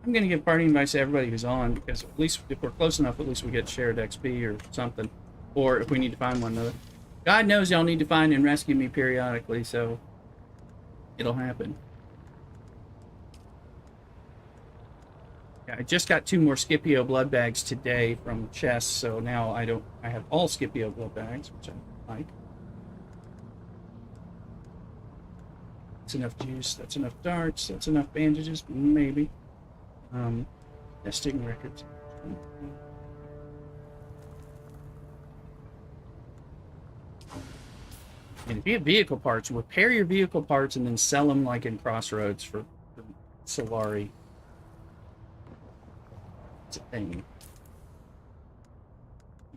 I'm gonna give party invites to everybody who's on, because at least if we're close enough, at least we get shared XP or something. Or if we need to find one another. God knows y'all need to find and rescue me periodically, so it'll happen. Yeah, I just got 2 more Scipio blood bags today from chests, so now I have all Scipio blood bags, which I like. That's enough juice, that's enough darts, that's enough bandages, maybe. Testing records. And if you have vehicle parts, repair your vehicle parts and then sell them like in Crossroads for Solari. It's a thing.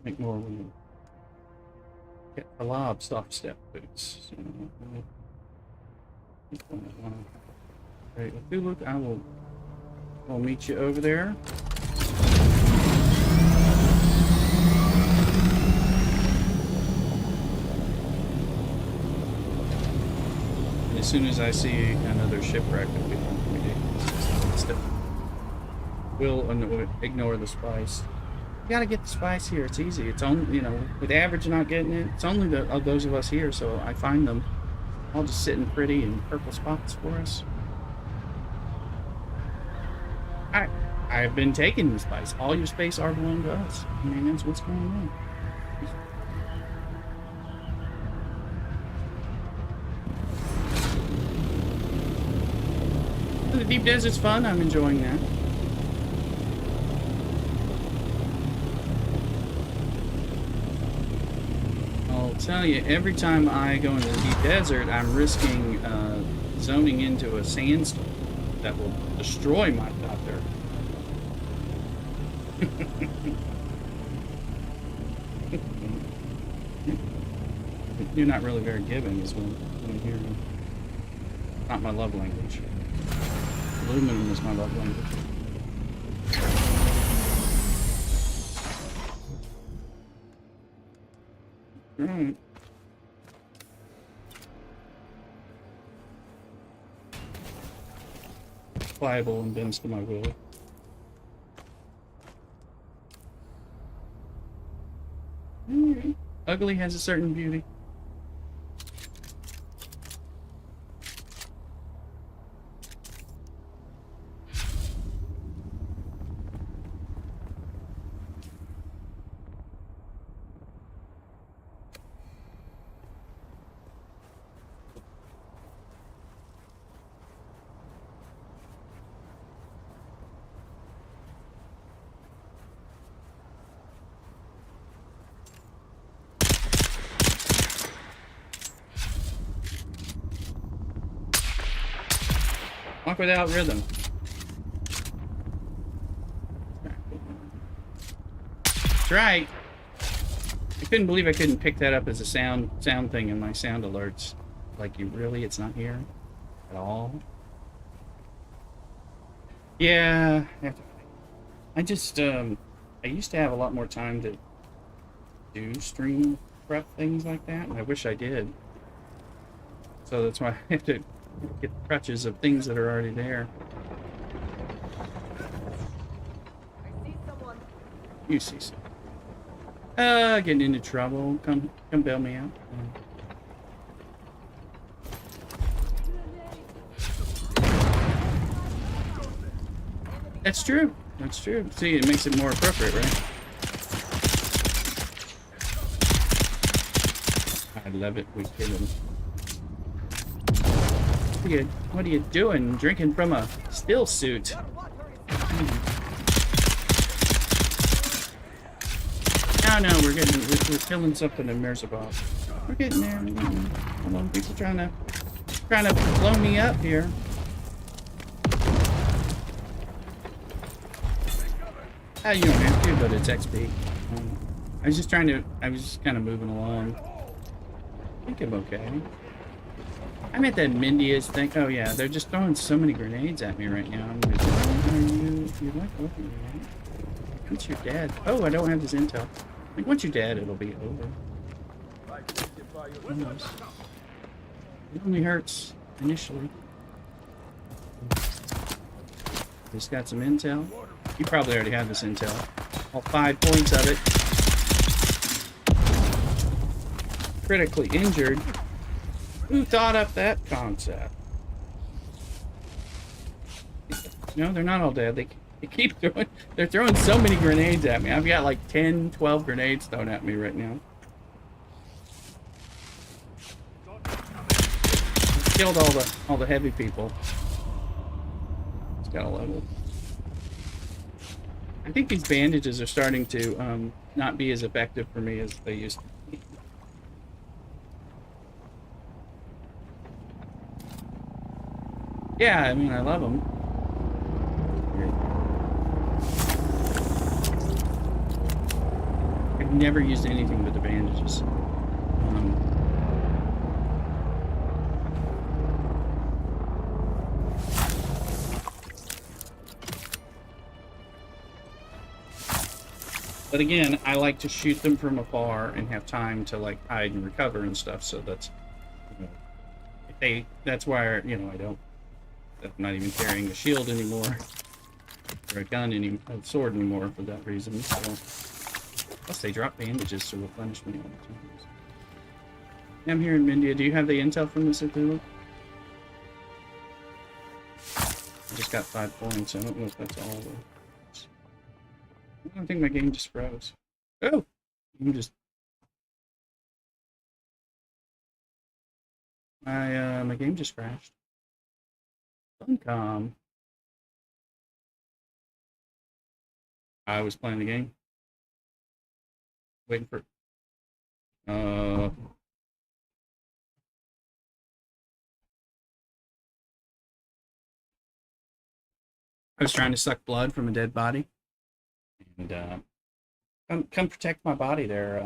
Make more when you get a lot of stop step boots. Alright, look, I'll meet you over there. And as soon as I see another shipwreck, it'll be ridiculous. We'll ignore the spice. You gotta get the spice here. It's easy. It's only, with average not getting it, it's only those of us here, so I find them all just sitting pretty in purple spots for us. I've been taking the spice. All your space are belong to us. I mean, that's what's going on. The deep desert's fun. I'm enjoying that. I'll tell you, every time I go into the deep desert, I'm risking zoning into a sandstorm that will destroy my out there. You're not really very giving, is what I'm hearing. Not my love language. Aluminum is my love language. Alright. Pliable and bends to my will. Ugly has a certain beauty. Walk without rhythm. That's right. I couldn't believe I couldn't pick that up as a sound thing in my sound alerts. Like, it's not here at all? Yeah. I just, I used to have a lot more time to do stream prep things like that, and I wish I did. So that's why I have to get the crutches of things that are already there. I see someone. You see some. Getting into trouble. Come bail me out. That's true. That's true. See, it makes it more appropriate, right? I love it. We kill him. What are you doing? Drinking from a still suit. No, we're killing something in Mirzabov. We're getting there. Come on, people trying to blow me up here. Ah, you don't have to, but it's XP. I was just kind of moving along. I think I'm okay. I'm at that Mindia's thing. Oh yeah, they're just throwing so many grenades at me right now. I'm like, you like looking at me? Once you're dead. Oh, I don't have this intel. Like, once you're dead, it'll be over. It only hurts initially. Just got some intel. You probably already have this intel. All 5 points of it. Critically injured. Who thought up that concept? No, they're not all dead. They keep throwing. They're throwing so many grenades at me. I've got like 10, 12 grenades thrown at me right now. I've killed all the heavy people. It's got a level. I think these bandages are starting to not be as effective for me as they used to be. Yeah, I mean, I love them. I've never used anything but the bandages. But again, I like to shoot them from afar and have time to like hide and recover and stuff. So that's, that's why, I'm not even carrying a shield anymore or a sword anymore for that reason. So, plus they drop bandages to replenish me all the time. I'm here in Mindia. Do you have the intel from this Cthulhu? I just got 5 points. I don't know if that's all. I don't think my game just froze. Oh! I'm just... my game just crashed. Funcom. I was playing the game. Waiting for... I was trying to suck blood from a dead body. And, come protect my body there,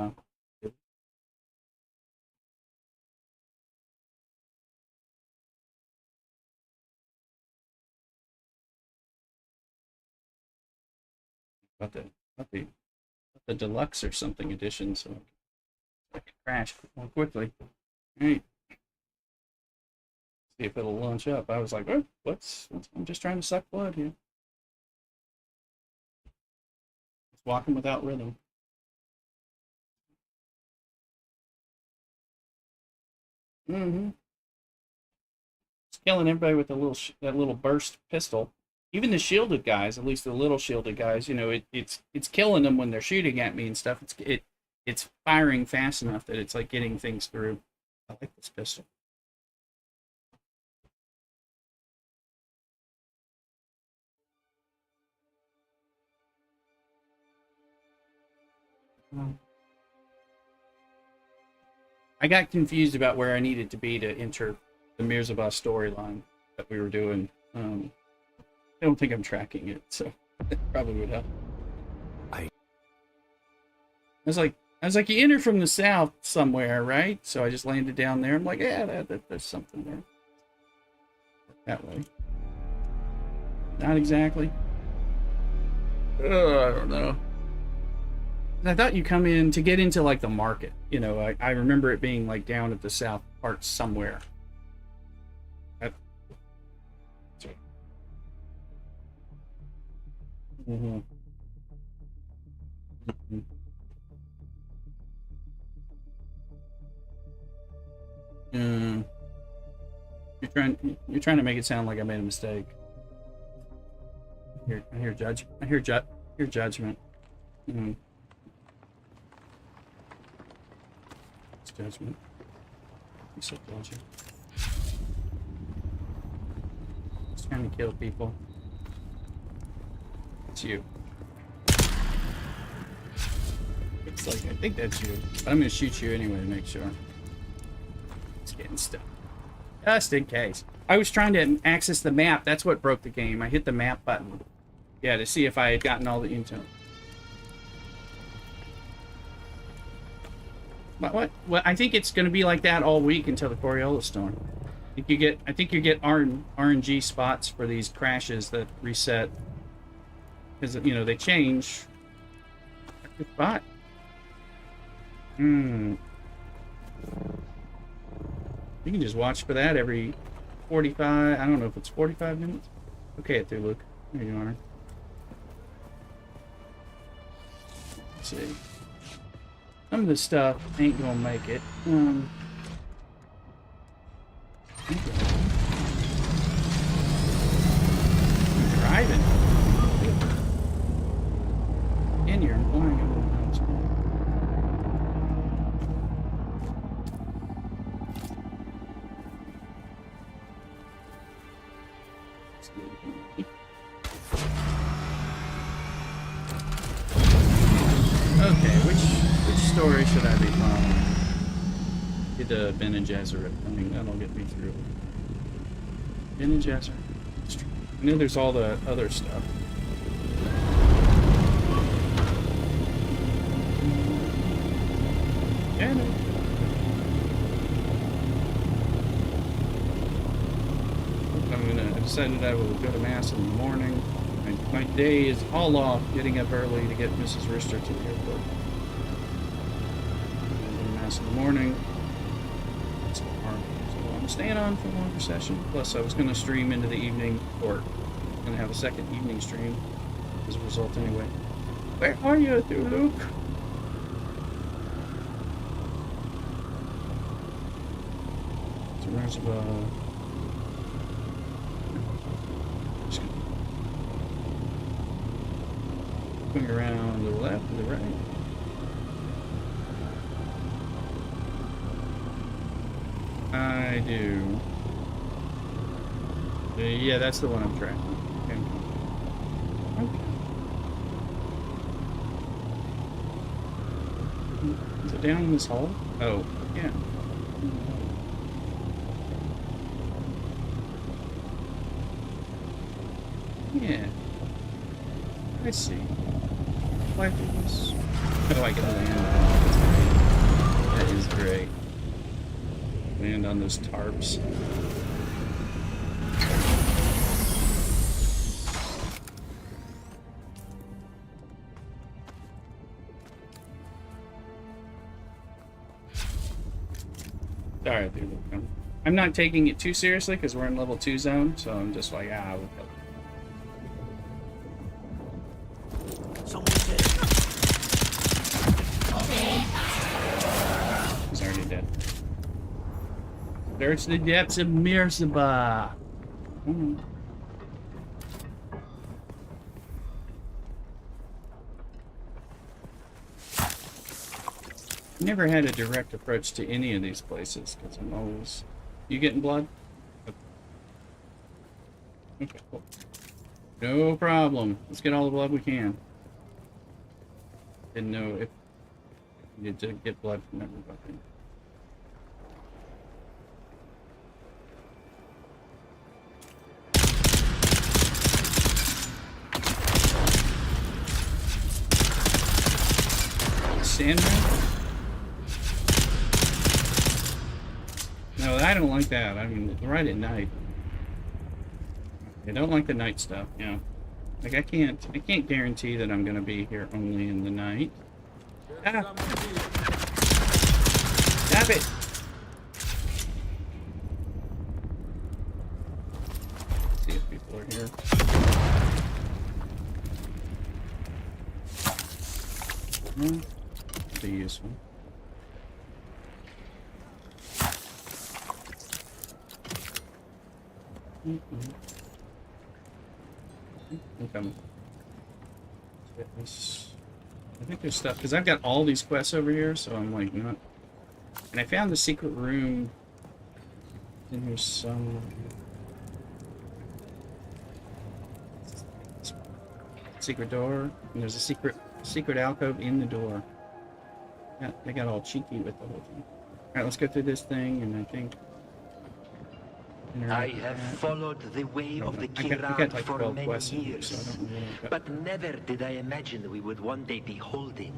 about the deluxe or something edition, so I can crash more quickly. Alright. See if it'll launch up. I was like, oh, I'm just trying to suck blood here. It's walking without rhythm. It's killing everybody with that little burst pistol. Even the shielded guys, at least the little shielded guys, it's killing them when they're shooting at me and stuff. It's firing fast enough that it's like getting things through. I like this pistol. I got confused about where I needed to be to enter the Mirzabah storyline that we were doing. I don't think I'm tracking it, so it probably would help. I was like, you enter from the south somewhere, right? So I just landed down there. I'm like, yeah, there's something there. That way. Not exactly. I don't know. I thought you come in to get into like the market. I remember it being like down at the south part somewhere. Mm-hmm. Mm-hmm. You're trying to make it sound like I made a mistake. I hear judgment. Mm. It's judgment. You said judgment. Just trying to kill people. It's you. It's like, I think that's you. But I'm gonna shoot you anyway to make sure. It's getting stuck. Just in case. I was trying to access the map. That's what broke the game. I hit the map button. Yeah, to see if I had gotten all the intel. What? Well, I think it's going to be like that all week until the Coriolis storm. I think you get RNG spots for these crashes that reset. Because, you know, they change. Good spot. You can just watch for that every 45. I don't know if it's 45 minutes. Okay, it through, Luke. There you are. Let's see. Some of this stuff ain't gonna make it. Driving. And you're implying it. Okay, which story should I be following? Get the Ben and Gesserit thing. That'll get me through. Ben and Gesserit. I know there's all the other stuff. Yeah, no. I decided I will go to Mass in the morning. My day is all off getting up early to get Mrs. Rister to the airport. Go to Mass in the morning. So I'm staying on for a longer session. Plus, I was going to stream into the evening, or going to have a second evening stream as a result anyway. Where are you, Luke? So there's going around to the left and the right. I do. Yeah, that's the one I'm tracking. Okay. Is it down in this hole? Oh, yeah. Yeah. I see. Why do this? Oh, I can land. That is great. Land on those tarps. Alright, dude. I'm not taking it too seriously because we're in level 2 zone, so I'm just like, we'll kill it. He's already dead. Search the depths of Mirzaba. Never had a direct approach to any of these places because I'm always. You getting blood? Okay, cool. No problem. Let's get all the blood we can. Didn't know if you need to get blood from everybody. Sandman? No, I don't like that. I mean, right at night. I don't like the night stuff, yeah. Like I can't guarantee that I'm gonna be here only in the night. Ah. Stop it! Let's see if people are here. Be useful. I'm coming. I think there's stuff because I've got all these quests over here, so I'm like not. And I found the secret room. In here some secret door, and there's a secret alcove in the door. Yeah, they got all cheeky with the whole thing. All right, let's go through this thing, and I think. I have followed the way of the I got Kiran like for 12 many quests in here, years, so I don't know. but never did I imagine we would one day be holding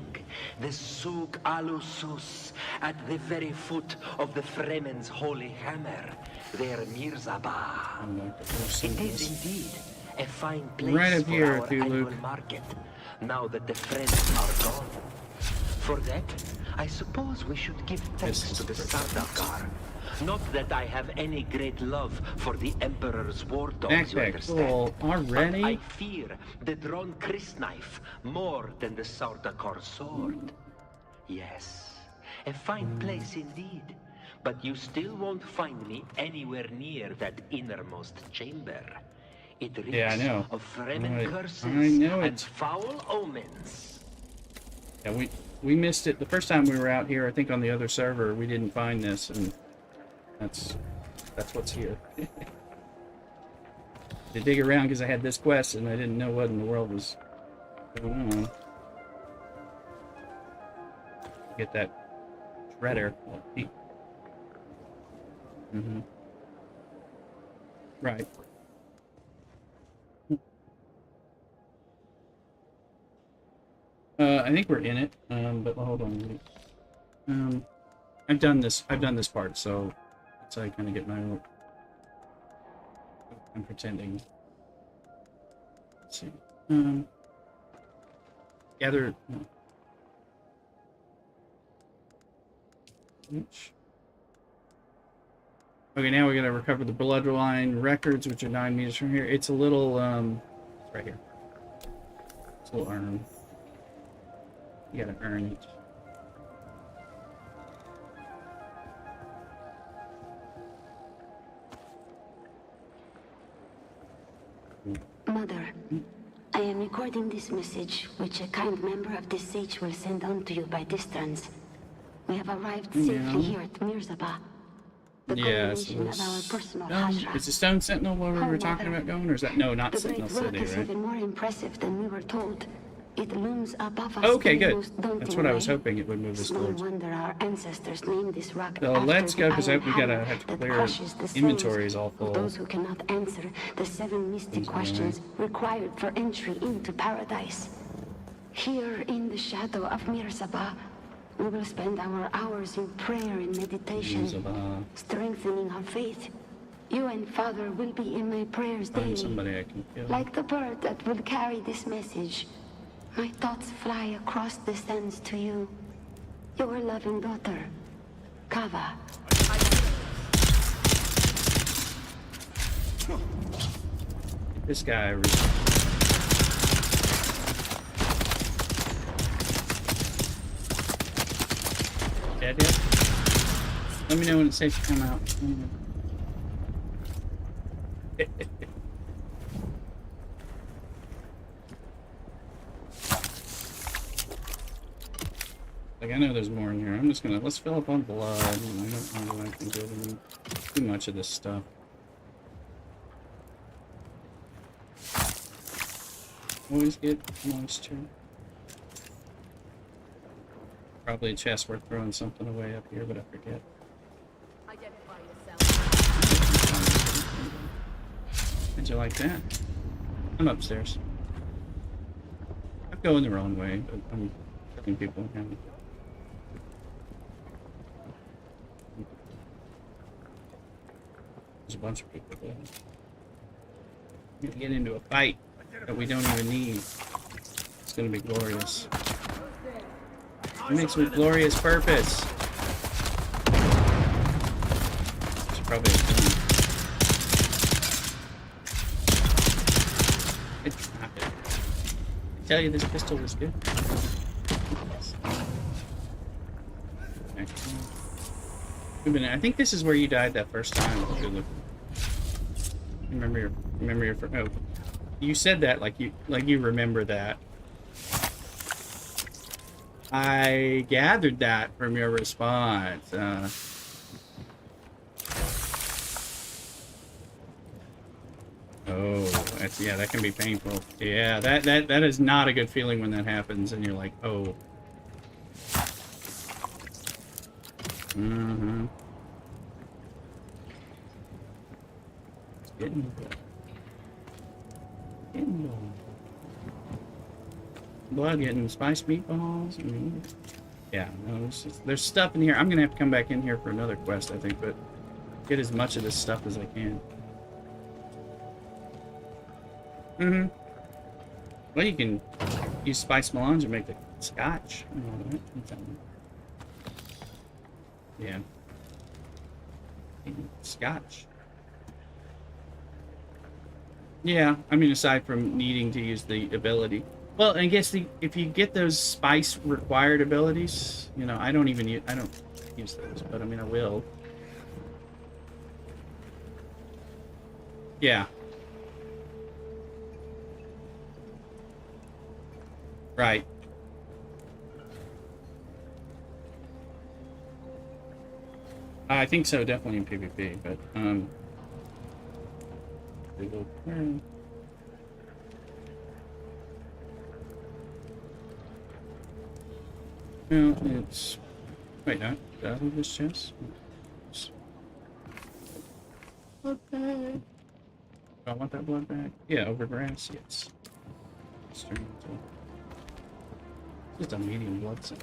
the Suk Alusus at the very foot of the Fremen's holy hammer, their Mirzaba. It is indeed a fine place Right up for here, our too, annual Luke. market, now that the Friends are gone. For that, I suppose we should give thanks to the Sardaukar. Not that I have any great love for the Emperor's war dogs, you Backpack understand. full already? But I fear the drawn crysknife more than the Sardaukar sword. Yes, a fine place indeed. But you still won't find me anywhere near that innermost chamber. It reeks Yeah, I know. of Fremen curses I know and it. foul omens. Yeah, we missed it the first time we were out here. I think on the other server we didn't find this, and that's what's here. To dig around because I had this quest and I didn't know what in the world was going on. Get that shredder. Mm-hmm. Right. I think we're in it, but hold on. I've done this part, so that's how I kind of get my. I'm pretending. Let's see. Gather. No. Okay, now we're gonna recover the bloodline records, which are 9 meters from here. It's a little it's right here. It's a little urn. You gotta earn it. Mother, I am recording this message, which a kind member of the Sage will send on to you by distance. We have arrived safely here at Mirzaba. The culmination of our personal hashra. Is the Stone Sentinel where we were talking Mother, about going, or is that no, not the Sentinel great rock City, is right? even more impressive than we were told. It looms above us. Okay, in the good. most daunting That's what I was way. hoping it would move us Small towards. wonder our ancestors named this rock So after let's go, the because iron we gotta hammer have to that clear crushes the souls inventory is all of full. those who cannot answer the 7 mystic questions required for entry into paradise. Here in the shadow of Mirzaba, we will spend our hours in prayer and meditation, Mirzaba. strengthening our faith. You and Father will be in my prayers Find daily. somebody I can kill. Like the bird that will carry this message, my thoughts fly across the sands to you. Your loving daughter, Kava. This guy. Dead yet? Let me know when it's safe to come out. Like, I know there's more in here. I'm just gonna, let's fill up on blood. I don't know what I can do too much of this stuff. Always get moisture. Probably a chest worth throwing something away up here, but I forget. Identify yourself. How'd you like that? I'm upstairs. I'm going the wrong way, but I'm killing people. There's a bunch of people there. We're gonna get into a fight that we don't even need. It's gonna be glorious. It makes with glorious purpose. Should probably have done. Good job. I tell you, this pistol was good. Okay. I think this is where you died that first time. Remember your oh. You said that like you remember that. I gathered that from your response. Oh, that's, yeah, that can be painful. Yeah, that is not a good feeling when that happens and you're like, oh. Mm-hmm. It's getting good. Getting low. Blood getting spiced meatballs. Yeah, no, there's stuff in here. I'm gonna have to come back in here for another quest, I think, but get as much of this stuff as I can. Mm-hmm. Well, you can use spiced melange and make the scotch. Yeah. Scotch. Yeah, I mean, aside from needing to use the ability. Well, I guess if you get those spice required abilities, you know, I don't use those, but I mean, I will. Yeah. Right. I think so, definitely in PvP, but well, it's wait, no, did I leave this chest? Okay. Do I want that blood back? Yeah, over grass, yes. Just a medium blood cell.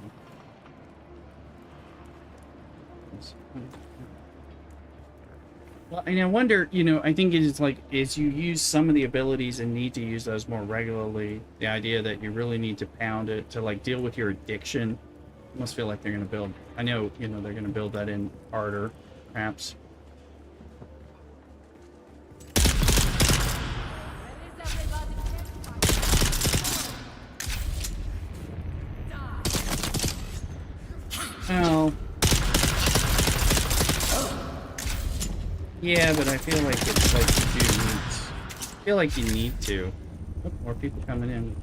Well, and I wonder, you know, I think it's like, as you use some of the abilities and need to use those more regularly, the idea that you really need to pound it to, like, deal with your addiction. I almost feel like they're going to build, I know, you know, they're going to build that in harder, perhaps. Well, yeah, but I feel like it's like you do need. I feel like you need to. Oh, more people coming in.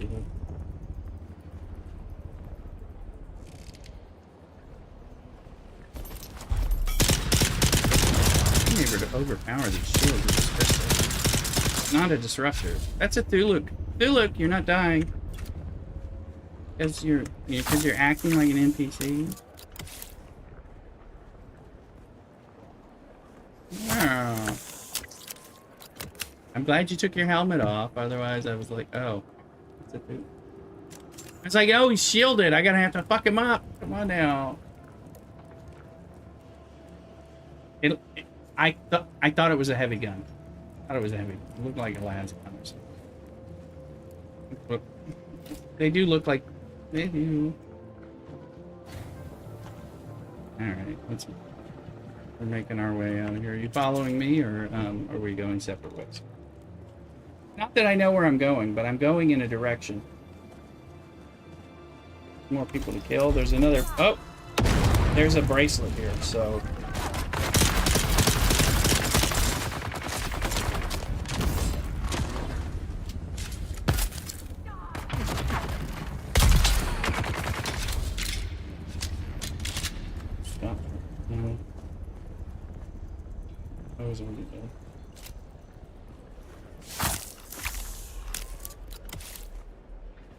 I'm able to overpower these shields with this pistol. Not a disruptor. That's a Thuluk. Thuluk, you're not dying. Because you're acting like an NPC. Oh. I'm glad you took your helmet off. Otherwise, I was like, oh. What's it do? It's like, oh, he's shielded. I gotta have to fuck him up. Come on now. I thought it was a heavy gun. I thought it was a heavy gun. It looked like a las gun or something. They do look like... They do. Alright, let's... We're making our way out of here. Are you following me, or are we going separate ways? Not that I know where I'm going, but I'm going in a direction. More people to kill. There's another... Oh! There's a bracelet here, so... Stop. No. I was already dead.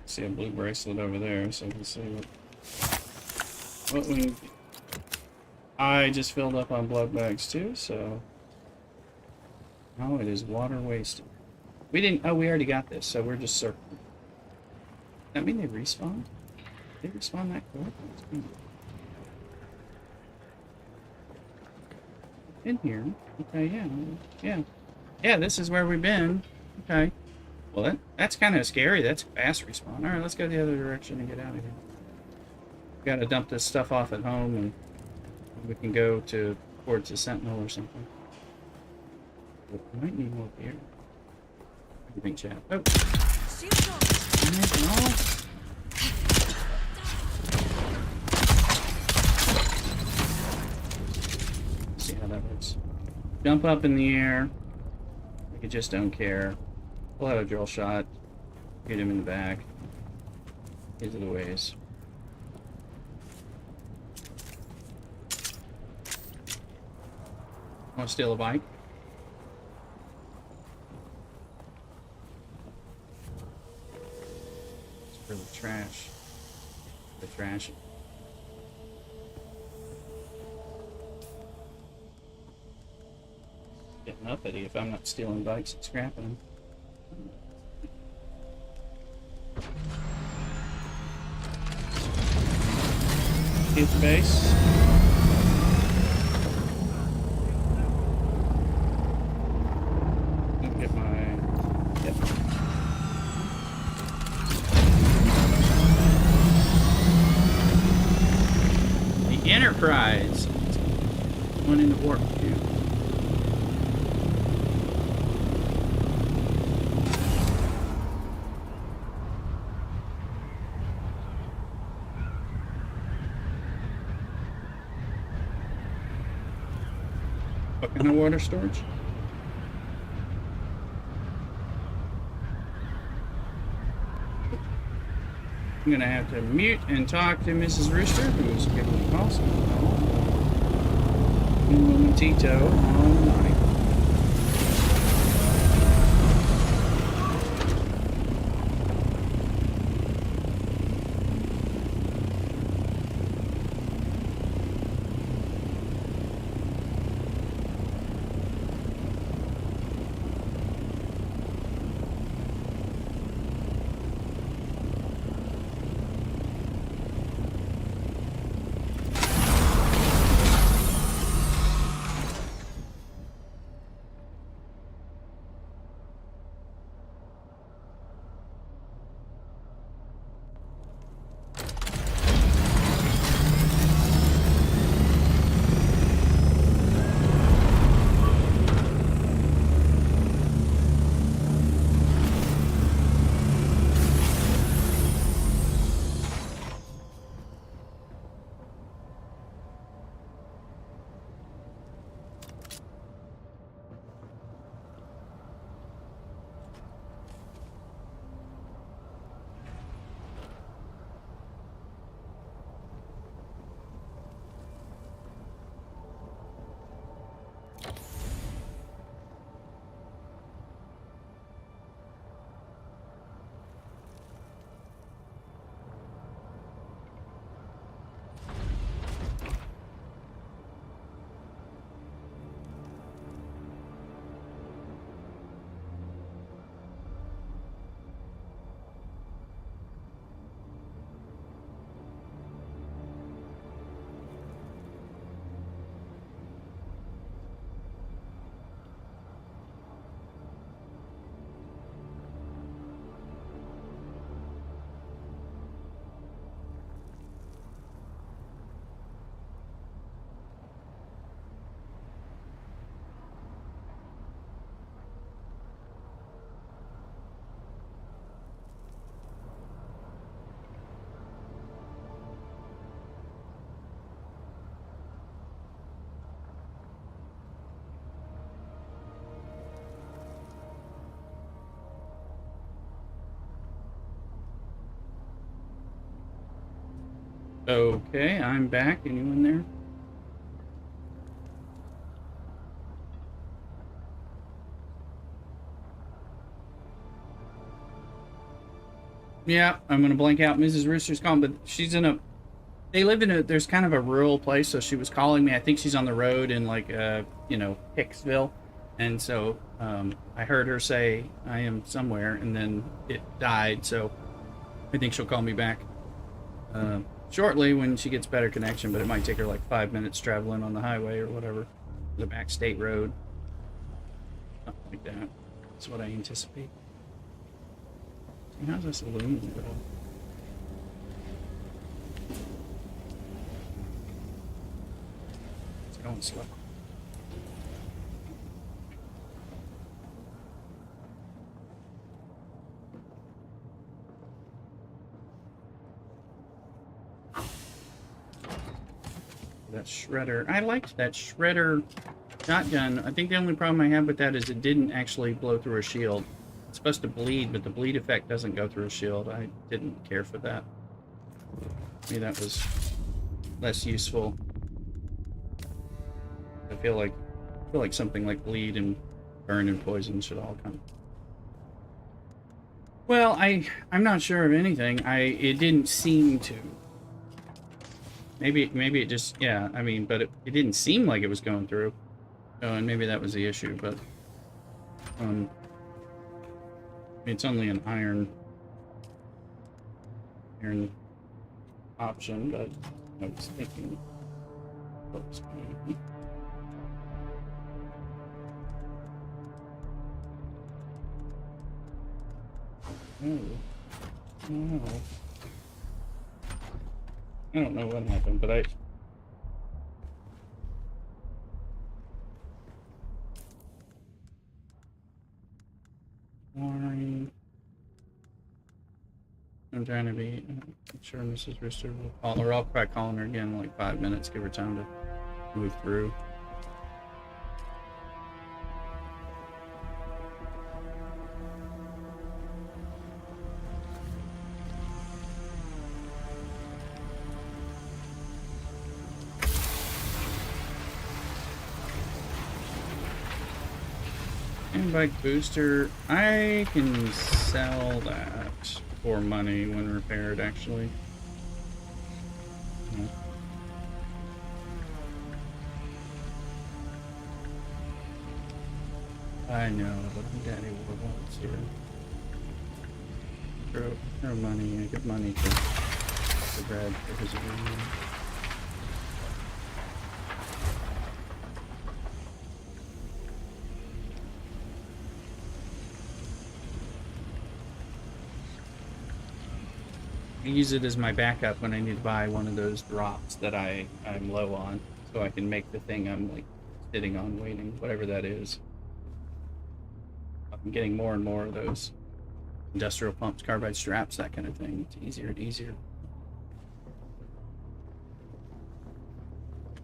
See a blue bracelet over there, so I can see what we... I just filled up on blood bags too, so... Oh, it is water wasted. We didn't... Oh, we already got this, so we're just circling. Does that mean they respawned? Did they respawn that quick? In here. Okay, yeah. Yeah, this is where we've been. Okay. Well, that's kind of scary. That's fast respawn. Alright, let's go the other direction and get out of here. Gotta dump this stuff off at home, and we can go towards the Sentinel or something. But we might need more beer. What do you think, Chad? Oh! See how that works. Jump up in the air. Like you just don't care. Pull out a drill shot. Get him in the back. These are the ways. Want to steal a bike? It's for the trash. The trash. Getting uppity if I'm not stealing bikes and scrapping them. Hit the base. Get my... Yep. The Enterprise. One in the warp tube. Fucking the water storage. I'm gonna have to mute and talk to Mrs. Rooster, who's giving me calls. Un momentito all night. Okay, I'm back. Anyone there? Yeah, I'm gonna blank out Mrs. Rooster's calling, but she's in a... They live in a... There's kind of a rural place, so she was calling me. I think she's on the road in, like, Hicksville. And so, I heard her say, I am somewhere, and then it died, so I think she'll call me back shortly when she gets better connection, but it might take her like 5 minutes traveling on the highway or whatever. The back state road. Something like that. That's what I anticipate. How's this aluminum go? It's going slow. That shredder. I liked that shredder shotgun. I think the only problem I have with that is it didn't actually blow through a shield. It's supposed to bleed, but the bleed effect doesn't go through a shield. I didn't care for that. Maybe that was less useful. I feel like something like bleed and burn and poison should all come. Well, I'm not sure of anything. It didn't seem to. Maybe it just, yeah, I mean, but it didn't seem like it was going through. Oh, and maybe that was the issue, but it's only an iron option, but I was thinking what was going on. Oh, no. I don't know what happened, but I'm trying to be sure Mrs. Rister will call, or I'll try calling her again in like 5 minutes, give her time to move through. Bike booster, I can sell that for money when repaired, actually. Yeah. I know, but Daddy wants here. Throw money, I get money for bread for his room. I use it as my backup when I need to buy one of those drops that I'm low on, so I can make the thing I'm like sitting on waiting, whatever that is. I'm getting more and more of those industrial pumps, carbide straps, that kind of thing. It's easier and easier.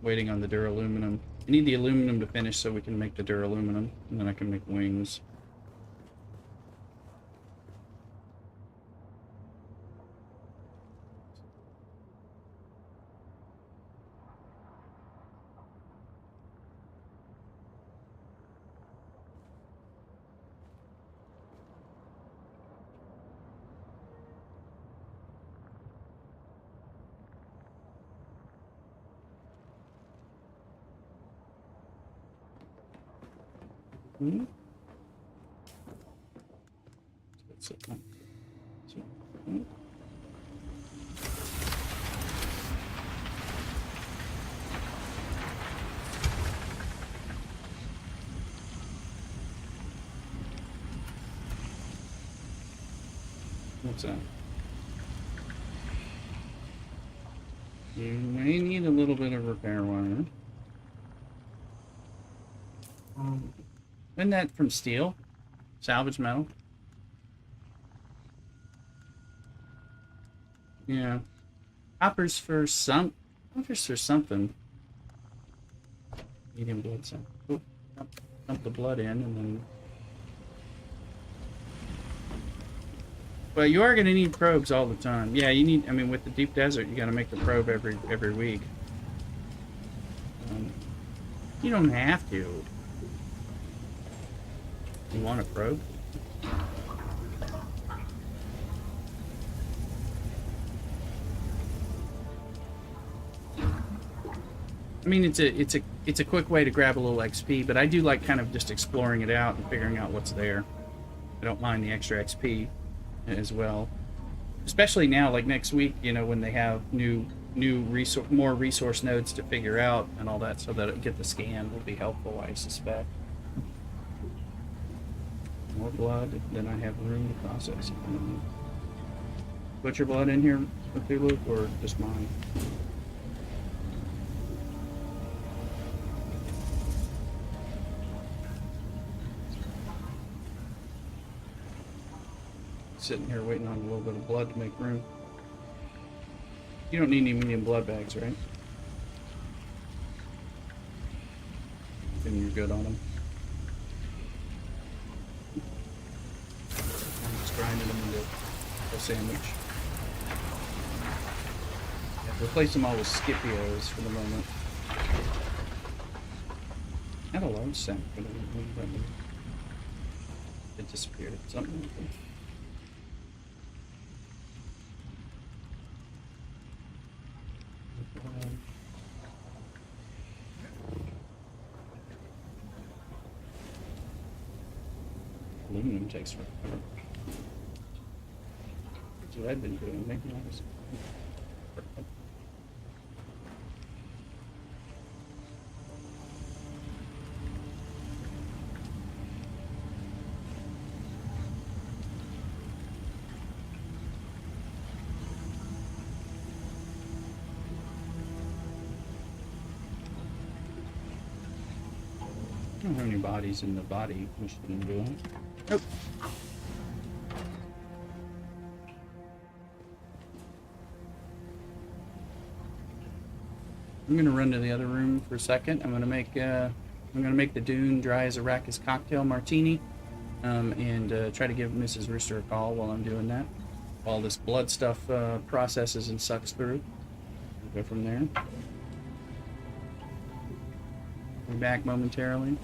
Waiting on the duraluminum. I need the aluminum to finish so we can make the duraluminum, and then I can make wings. Hmm? That's it. What's that? You may need a little bit of repair wire. Isn't that from steel? Salvage metal? Yeah. Copper's for copper's for something. Medium blood cell. Oh, dump the blood in and then. Well, you are going to need probes all the time. Yeah, you need. I mean, with the deep desert, you got to make the probe every week. You don't have to. You want a probe? I mean, it's a quick way to grab a little XP, but I do like kind of just exploring it out and figuring out what's there. I don't mind the extra XP as well, especially now, like next week. You know, when they have more resource nodes to figure out and all that, so that get the scan will be helpful, I suspect. More blood, then I have room to process. Put your blood in here, Cthulhu, or just mine? Sitting here waiting on a little bit of blood to make room. You don't need any medium blood bags, right? Then you're good on them. grinding them into a sandwich. Yeah, replace them all with Scipios for the moment. I had a large sack, but it disappeared. Something. Aluminum takes forever. That's what I've been doing, making all this. I don't have any bodies in the body machine, do I? Nope. I'm gonna run to the other room for a second. I'm gonna make the Dune dry as Arrakis cocktail martini, and try to give Mrs. Rooster a call while I'm doing that. While this blood stuff processes and sucks through, we'll go from there. Be back momentarily.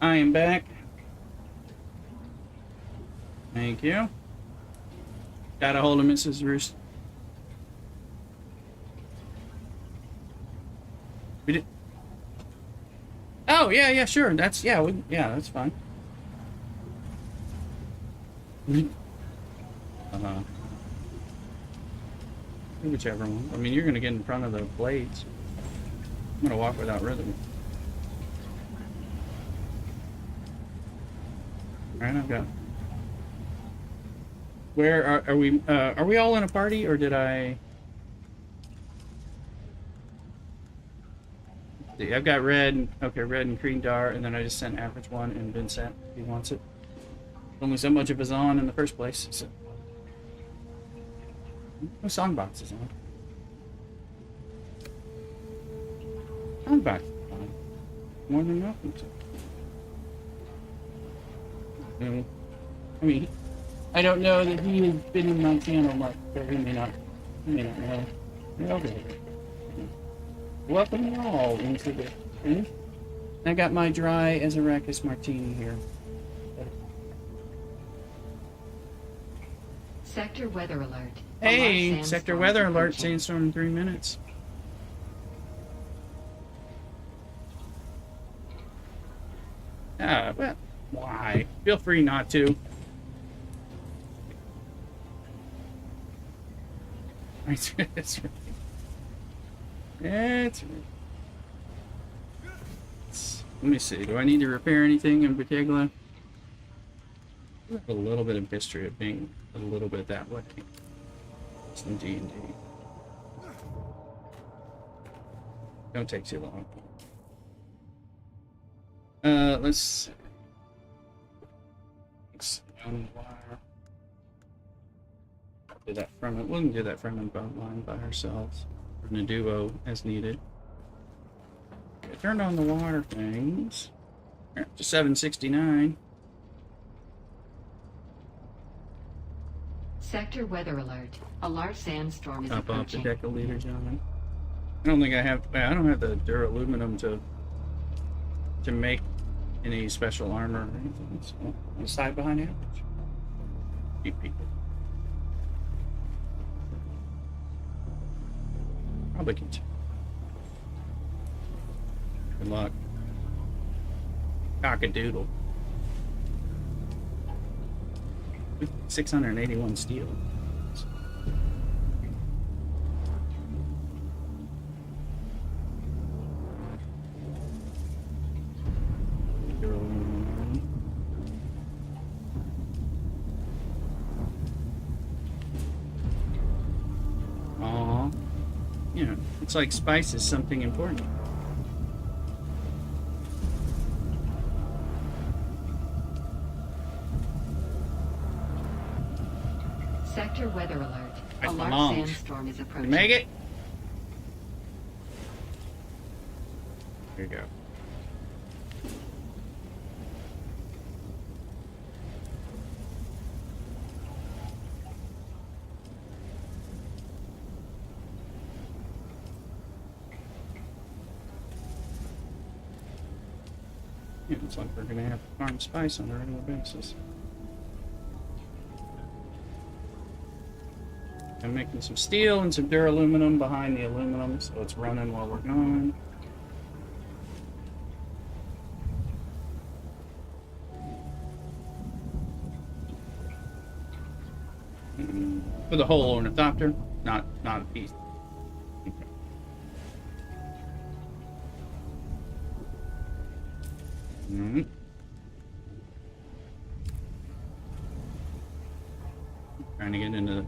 I am back. Thank you. Got a hold of Mrs. Roost. We did. Oh yeah, yeah, sure. That's yeah, that's fine. Whichever one. I mean, you're gonna get in front of the blades. I'm gonna walk without rhythm. All right, I've got. Where are we? Are we all in a party, or did I? See, I've got red. Okay, red and green Dar, and then I just sent average one and Vincent. If he wants it. Only so much of us on in the first place. So. No song boxes on. Song box. More than welcome to. I mean, I don't know that he has been in my channel much, so he may not know. Yeah, okay. Welcome you all into the. I got my dry as a Arrakis martini here. Sector weather alert. Hey, sector weather alert, sandstorm in 3 minutes. Well, why? Feel free not to. That's right. That's right. Let me see. Do I need to repair anything in particular? I have a little bit of history of being a little bit that way. Some D&D. Don't take too long. Let's do that from it. We can do that from and boat line by ourselves. We're gonna duo as needed. Okay, turned on the water things. We're up to 769. Sector weather alert. A large sandstorm is Up off the approaching. deciliter, John. I don't think I have. I don't have the duraluminum to make any special armor or anything. So on the side behind average. Keep people. Probably can. Good luck. Cock-a-doodle. 681 steel. Aww. You know, it's like spice is something important. Sector weather alert. A Right, large Mom. sandstorm is approaching. You make it? There you go. Yeah, looks like we're gonna have to farm spice on a regular basis. I'm making some steel and some duraluminum behind the aluminum, so it's running while we're gone. For the whole ornithopter, not a piece. Mm-hmm. Trying to get into the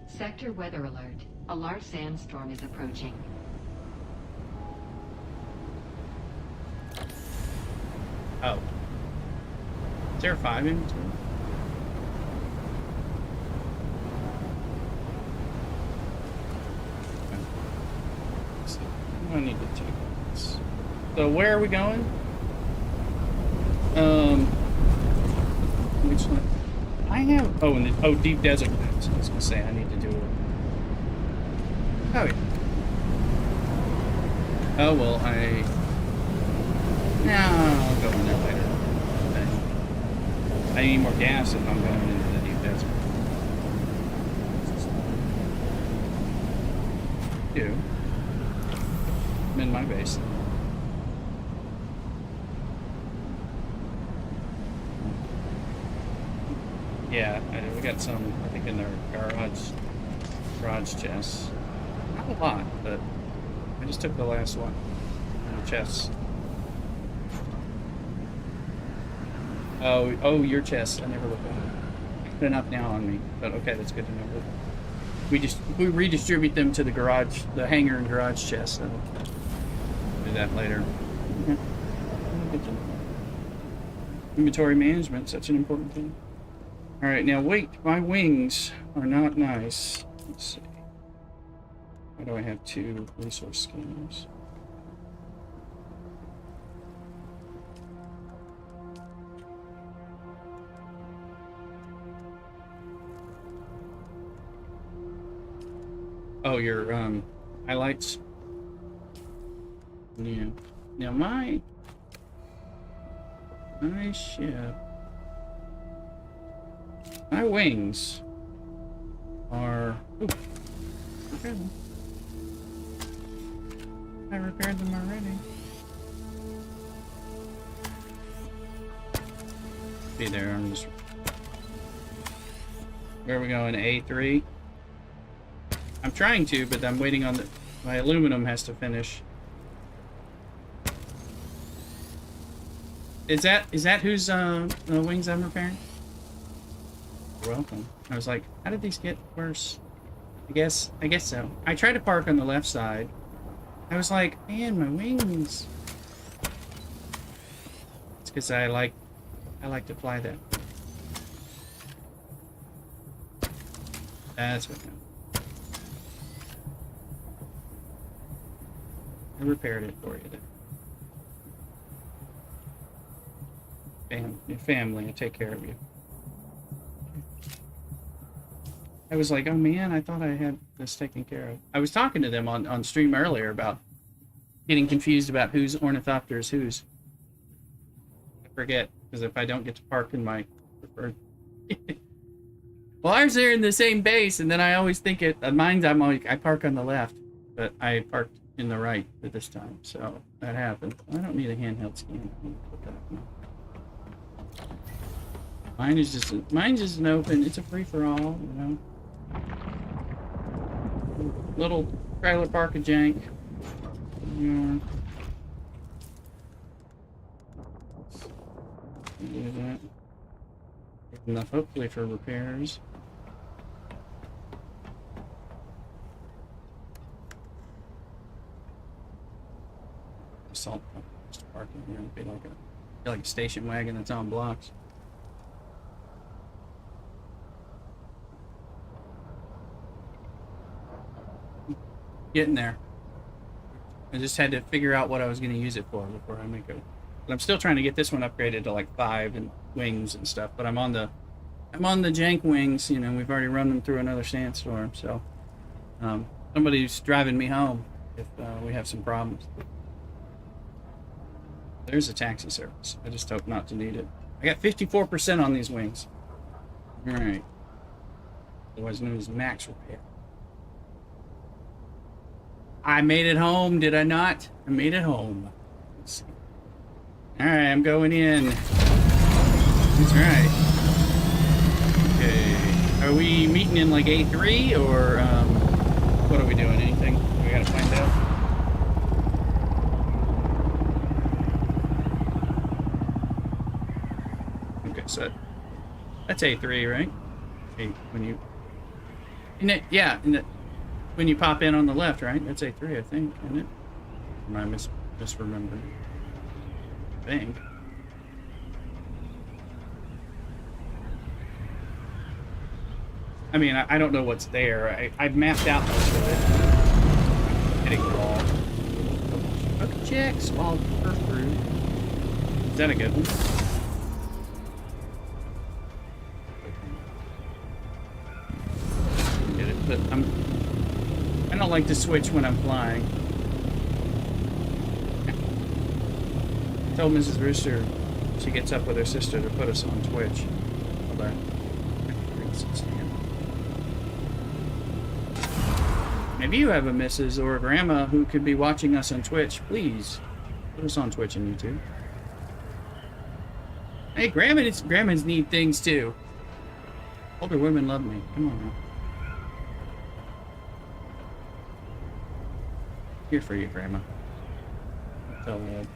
Sector weather alert. A large sandstorm is approaching. oh. Is there 5 in it? I need to take this. So where are we going? Which one? I have. Oh, in the deep desert. I was gonna say I need to do it. Oh Oh, well, no, I'll go in there later. Okay. I need more gas if I'm going into the deep desert. Do. I'm in my base. Yeah, we got some, I think, in their garage chests. Not a lot, but I just took the last one. Chests. Oh, your chest. I never looked at it. Put enough now on me, but okay, that's good to know. We redistribute them to the hangar and garage chest. So do that later. Okay. Inventory management, such an important thing. All right, now wait, my wings are not nice. Let's see. Why do I have 2 resource scanners? Oh, your highlights. Yeah. Now my ship. My wings are. Ooh, repaired them. I repaired them already. Be there. I'm just. Where are we going? A3. I'm trying to, but I'm waiting on my aluminum has to finish. Is that whose wings I'm repairing? You're welcome. I was like, how did these get worse? I guess so. I tried to park on the left side. I was like, man, my wings. It's because I like to fly that. That's what. I repaired it for you there. Your family, I take care of you. I was like, oh man, I thought I had this taken care of. I was talking to them on stream earlier about getting confused about whose ornithopter is whose. I forget, because if I don't get to park in my preferred... Well, ours are in the same base, and then I always think mine's I park on the left, but I parked in the right at this time, so that happened. I don't need a handheld scan. Put that up. Mine's just an open. It's a free for all, you know. Little trailer park of jank. Yeah. Do that. Enough, hopefully, for repairs. Assault just parking here. It'd be like a station wagon that's on blocks. Getting there. I just had to figure out what I was going to use it for before I make it. But I'm still trying to get this one upgraded to like 5 and wings and stuff. But I'm on the jank wings. You know, we've already run them through another sandstorm. So somebody's driving me home if we have some problems. There's a taxi service. I just hope not to need it. I got 54% on these wings. All right. Otherwise known as max repair. I made it home, did I not? I made it home. Let's see. Alright, I'm going in. That's right. Okay. Are we meeting in like A3 or what are we doing? Anything we gotta find out? Okay, so that's A3, right? Okay, when you when you pop in on the left, right? That's A3, I think, isn't it? Am I misremembering? I think. I mean, I don't know what's there. I've mapped out most of it. Hitting the wall. Okay, check. Small fruit. Is that a good one? Get it, but I don't like to switch when I'm flying. Told Mrs. Rooster she gets up with her sister to put us on Twitch. Hold on. If you have a missus or a grandma who could be watching us on Twitch, please put us on Twitch and YouTube. Hey, grandmas need things too. Older women love me. Come on now. Here for you, Grandma. Tell Ed.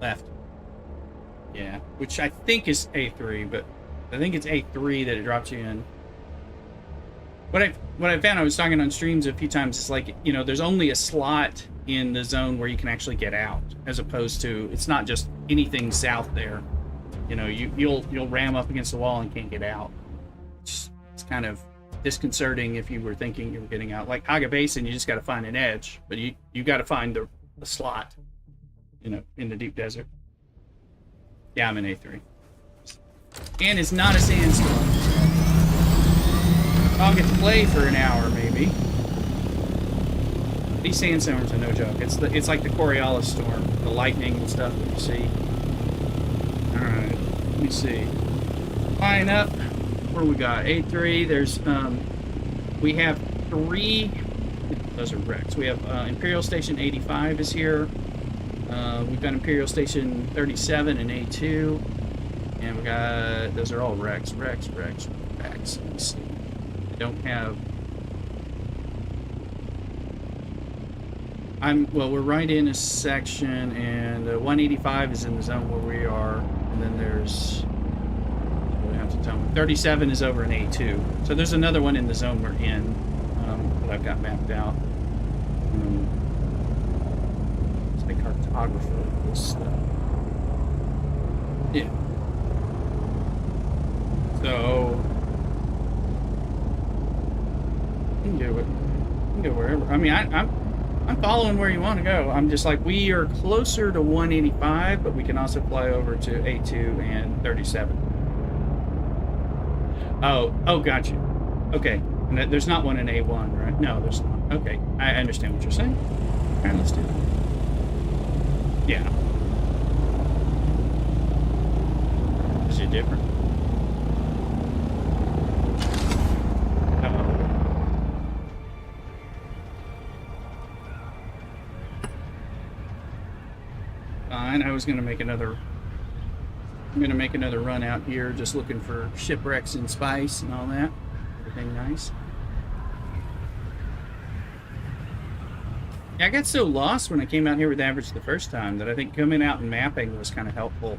Left. Yeah, which I think is A3, but I think it's A3 that it drops you in. What I found, I was talking on streams a few times, it's like, you know, there's only a slot in the zone where you can actually get out, as opposed to, it's not just anything south there. You know, you'll ram up against the wall and can't get out. It's kind of disconcerting if you were thinking you were getting out. Like Haga Basin, you just got to find an edge, but you got to find the slot, you know, in the deep desert. Yeah, I'm in A3. And it's not a sandstorm. I'll get to play for an hour, maybe. These sandstorms are no joke. It's like the Coriolis storm, the lightning and stuff that you see. Alright, let me see. Line up. Where we got? A3, there's, we have 3, those are wrecks. We have Imperial Station 85 is here. We've got Imperial Station 37 and A2. And we got, those are all wrecks. Let me see. I don't have, well, we're right in a section, and 185 is in the zone where we are. And then there's, we have to tell me, 37 is over in A2. So there's another one in the zone we're in that I've got mapped out. It's a cartographer of this stuff. Yeah. So you can go wherever. I mean, I'm following where you want to go. I'm just like, we are closer to 185, but we can also fly over to A2 and 37. Oh, gotcha. Okay, and there's not one in A1, right? No, there's not. Okay, I understand what you're saying. All right, let's do it. Yeah. Is it different? I was gonna make another. I'm gonna make another run out here, just looking for shipwrecks and spice and all that. Everything nice. Yeah, I got so lost when I came out here with average the first time that I think coming out and mapping was kind of helpful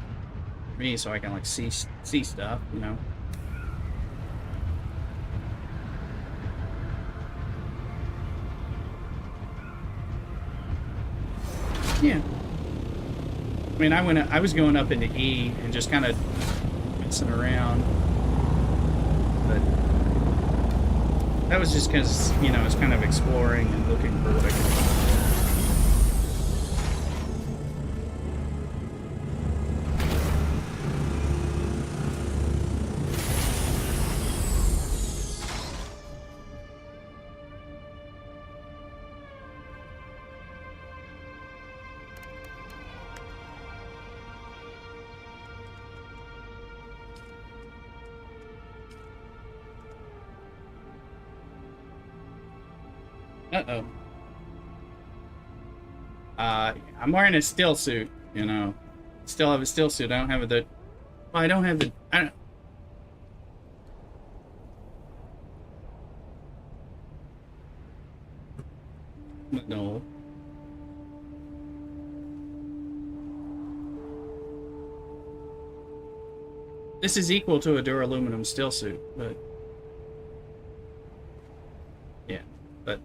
for me, so I can like see stuff, you know. Yeah. I mean, I was going up into E and just kind of messing around, but that was just because, you know, I was kind of exploring and looking for what I could. Uh-oh. I'm wearing a still suit, you know. Still have a still suit. I don't have the... Well, I don't have the... I don't... No. This is equal to a duraluminum still suit, but... Yeah, but...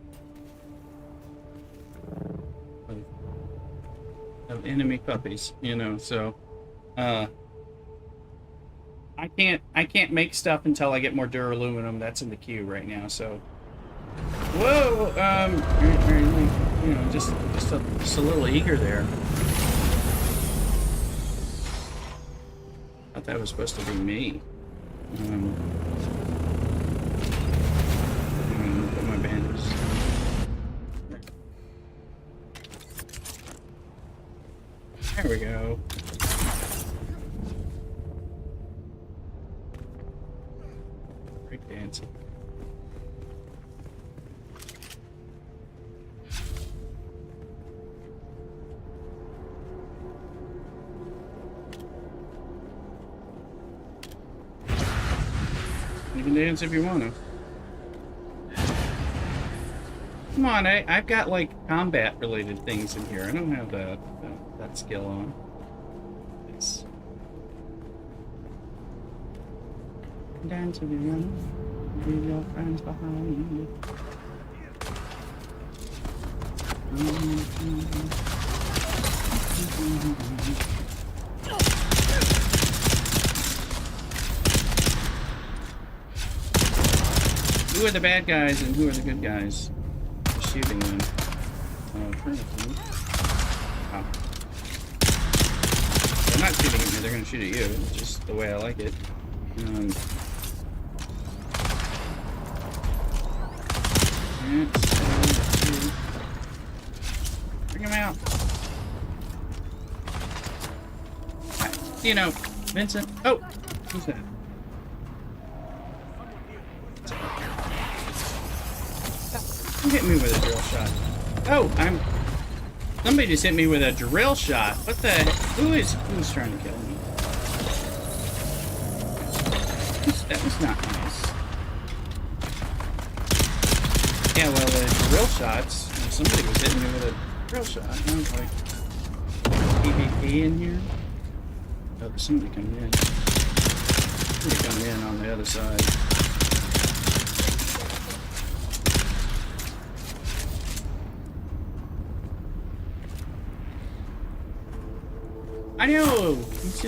Of enemy puppies, you know, so... I can't make stuff until I get more duraluminum. That's in the queue right now. So, whoa, you know, just a little eager there. Thought that was supposed to be me. Put my bandages. There we go. Break dancing. You can dance if you want to. Come on, I've got like combat related things in here. I don't have that skill on. It's dance if you want to. Leave your friends behind. Who are the bad guys and who are the good guys? Just shooting them. Oh. They're not shooting at me, they're gonna shoot at you. It's just the way I like it. Bring him out. You know, Vincent. Oh, who's that? Who hit me with a drill shot? Oh, somebody just hit me with a drill shot. What the heck? Who's trying to kill me? That was not nice. Yeah, well, the drill shots. Somebody was hitting me with a drill shot. I was like, PvP in here? Oh, there's somebody coming in. Somebody coming in on the other side. I know. He's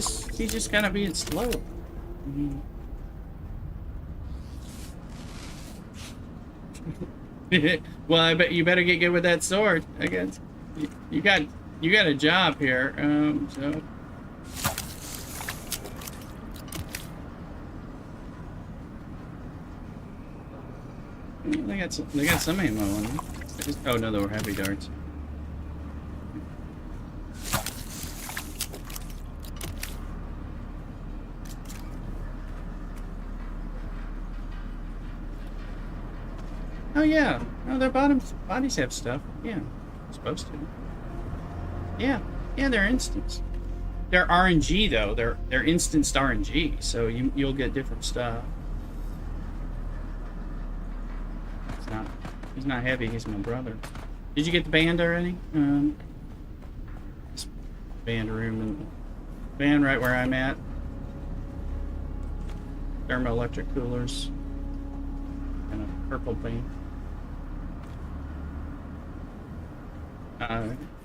just kind of being slow. Well, I bet you better get good with that sword. I guess you got a job here. So they got some ammo on them. Oh no, they were heavy darts. Oh yeah, no, their bodies have stuff. Yeah, supposed to. Yeah, they're instanced. They're RNG though. They're instanced RNG, so you'll get different stuff. He's not heavy. He's my brother. Did you get the band already? This band room and band right where I'm at. Thermoelectric coolers and a purple band.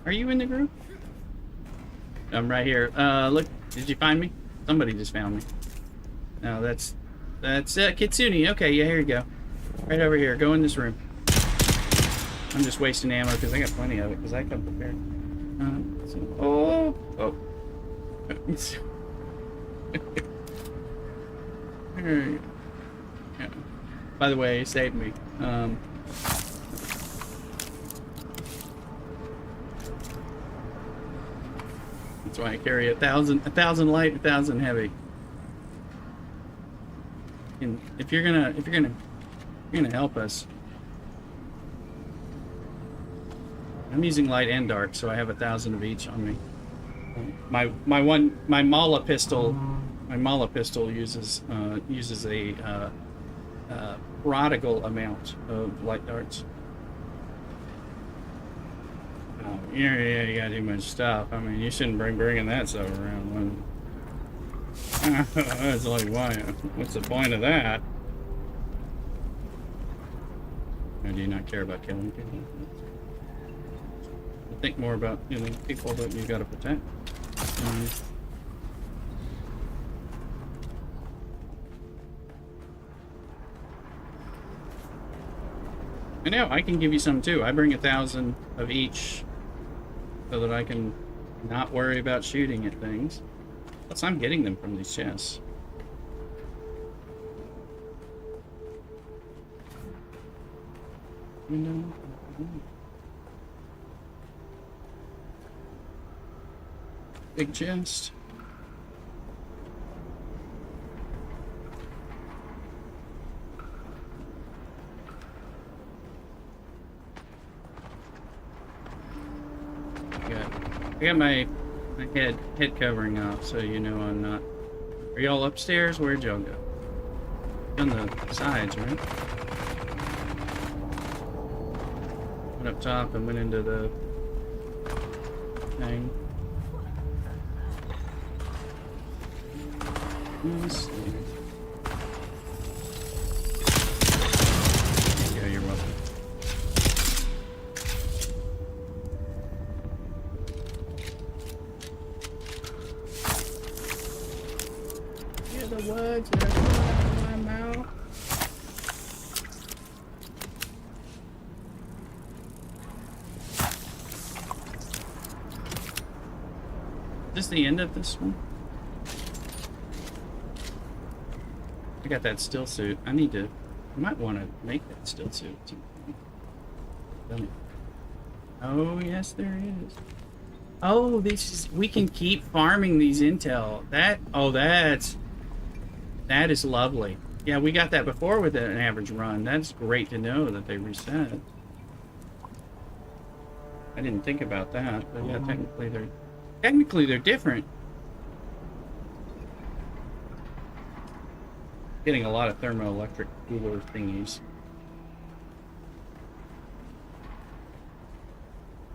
Are you in the group? I'm right here. Look, did you find me? Somebody just found me. No, that's Kitsune. Okay, yeah, here you go. Right over here. Go in this room. I'm just wasting ammo because I got plenty of it because I come prepared. Oh. Yeah. By the way, you saved me. That's why I carry 1,000 light, 1,000 heavy. And if you're gonna help us, I'm using light and dark, so I have 1,000 of each on me. My Mala pistol uses a prodigal amount of light darts. Oh, yeah, you got too much stuff. I mean, you shouldn't bringing that stuff around. That's like, why? What's the point of that? Or do you not care about killing people? Think more about, people that you got to protect. I know, I can give you some too. I bring 1,000 of each so that I can not worry about shooting at things. Plus, I'm getting them from these chests. Big chest. I got my head covering up, so you know I'm not. Are y'all upstairs? Where'd y'all go? On the sides, right? Went up top and went into the thing. Let's see. Yeah, you're welcome. The words that are coming out of my mouth. Is this the end of this one? I got that still suit. I might want to make that still suit. Oh, yes, there is. Oh, we can keep farming these intel. That is lovely. Yeah, we got that before with an average run. That's great to know that they reset. I didn't think about that, but yeah, technically they're different. Getting a lot of thermoelectric cooler thingies.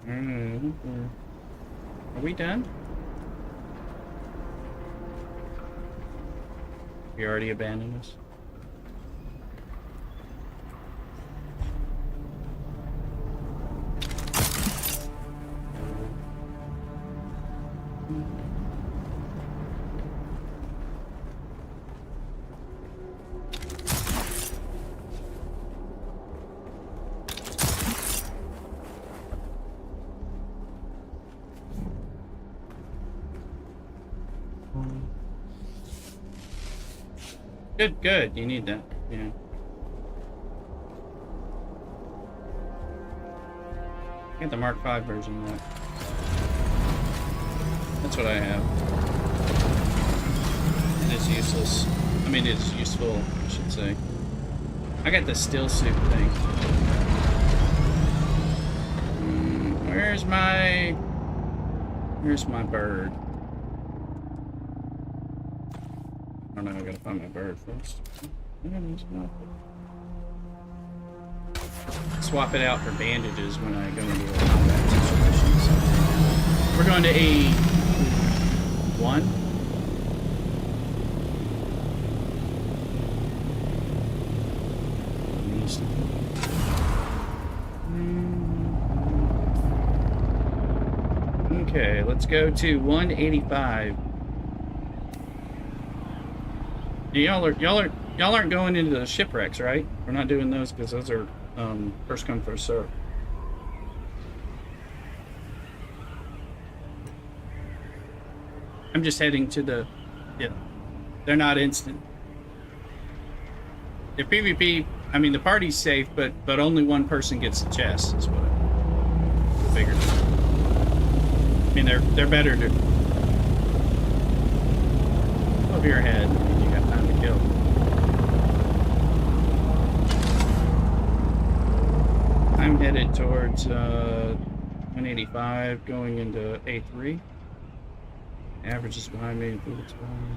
Are we done? You already abandoned us? Good. You need that. Yeah. Get the Mark V version of that. That's what I have. It is useless. I mean, it's useful, I should say. I got the still suit thing. Where's my bird? I don't know, I gotta find my bird first. Swap it out for bandages when I go into a combat situation. So we're going to A1. Okay, let's go to 185. Y'all aren't going into the shipwrecks, right? We're not doing those because those are first come, first serve. I'm just heading to the, yeah. They're not instant. The PvP, I mean, the party's safe, but only one person gets the chest. Is what I figured. I mean, they're better to over your head. You got time to kill. I'm headed towards 185, going into A3. Average is behind me. It's behind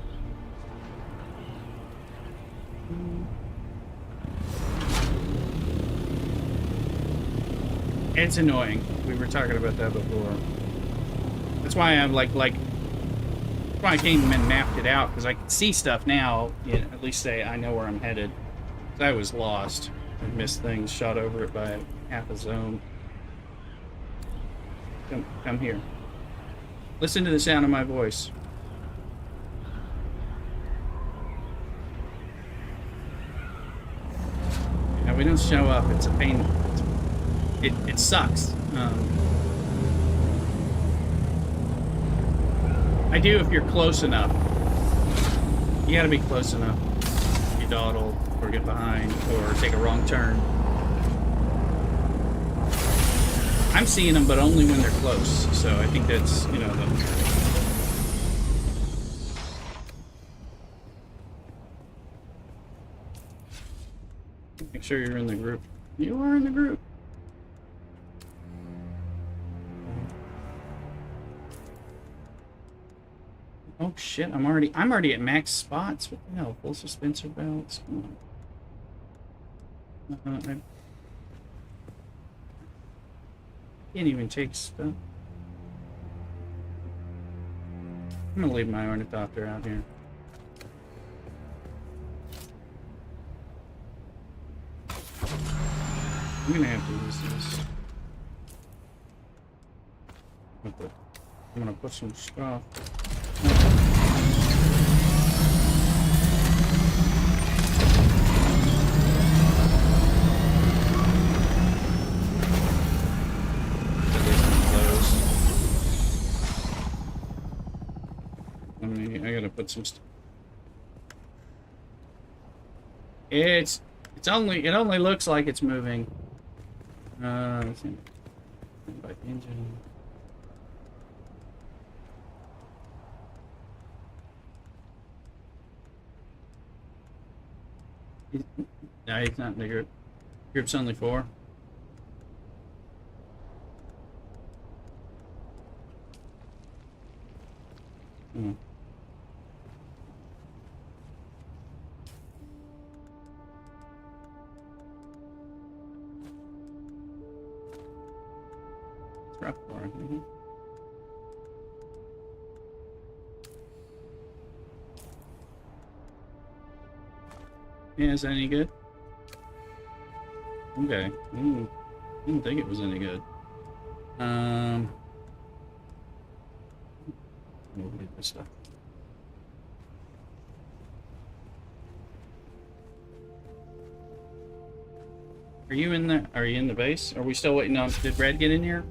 me. It's annoying. We were talking about that before. That's why I'm like that's why I came and mapped it out, because I can see stuff now. You know, at least say I know where I'm headed. I was lost. I missed things, shot over it by half a zone. Come here. Listen to the sound of my voice. Now we don't show up. It's a pain. It's a it sucks. I do if you're close enough. You gotta be close enough. You dawdle or get behind or take a wrong turn. I'm seeing them, but only when they're close. So I think that's, you know, make sure you're in the group. You are in the group. Oh shit! I'm already at max spots. What the hell? Full suspensor belts. Come on. I can't even take stuff. I'm gonna leave my ornithopter out here. I'm gonna have to use this. I'm gonna put some stuff. I gotta put some stuff. It only looks like it's moving. Let's see. By engine. No, he's not in the group. Group's only 4. Hmm. It's rough for him. Yeah, is that any good? Okay. Didn't think it was any good. We'll get this stuff. Are you in the base? Are we still waiting on, did Red get in here?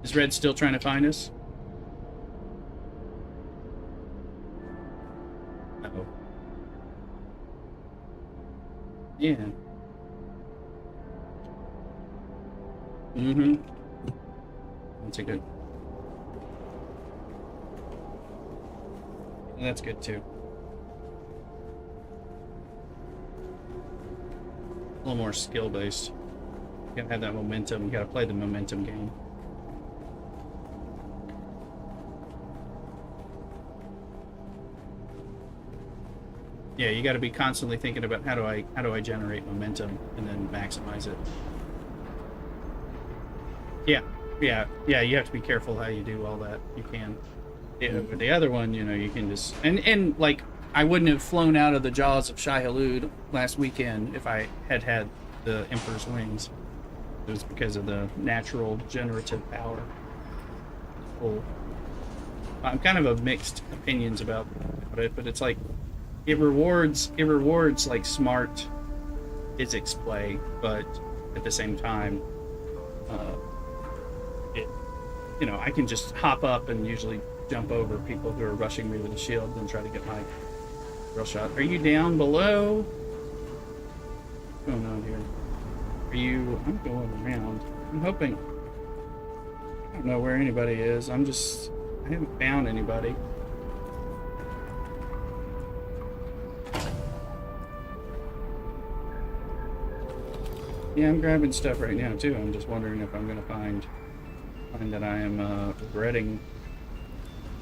Is Red still trying to find us? Uh-oh. Yeah. Mm-hmm. That's a good. That's good too. A little more skill based. You gotta have that momentum. You gotta play the momentum game. Yeah, you gotta be constantly thinking about how do I generate momentum and then maximize it. Yeah. You have to be careful how you do all that. You can. Yeah, with the other one, you know, you can just and like I wouldn't have flown out of the jaws of Shai Hulud last weekend if I had had the Emperor's wings. It was because of the natural generative power. Cool. I'm kind of mixed opinions about it, but it's like it rewards like smart physics play, but at the same time, you know, I can just hop up and usually jump over people who are rushing me with a shield and try to get my real shot. Are you down below? What's going on here? I'm going around. I'm hoping. I don't know where anybody is. I haven't found anybody. Yeah, I'm grabbing stuff right now too. I'm just wondering if I'm gonna find that I am regretting.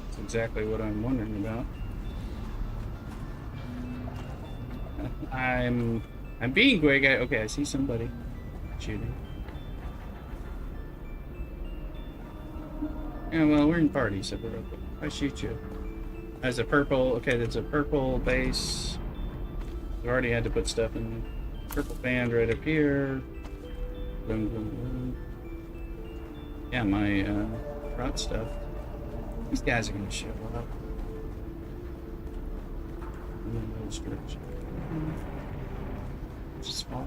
That's exactly what I'm wondering about. I'm being quick. Okay, I see somebody shooting. Yeah, well, we're in party, so we're okay. I shoot you. There's a purple. Okay, there's a purple base. I've already had to put stuff in. Purple band right up here. Boom, boom, boom. Yeah, my front stuff. These guys are gonna show up. And then those direction. Small.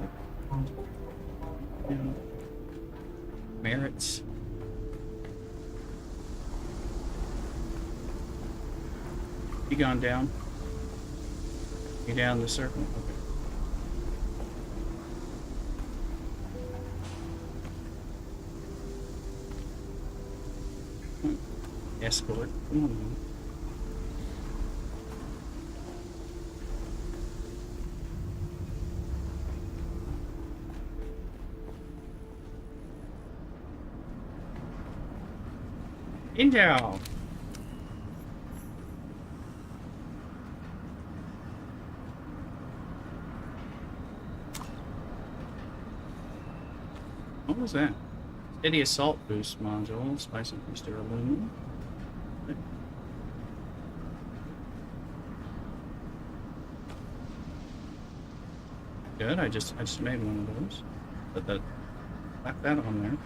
Yeah. Merits. You gone down? You down the circle? Okay. Escort. Come on, man. Intel. What was that? Steady assault boost module, spicy booster aluminum. Good. I just made one of those. Put that on there.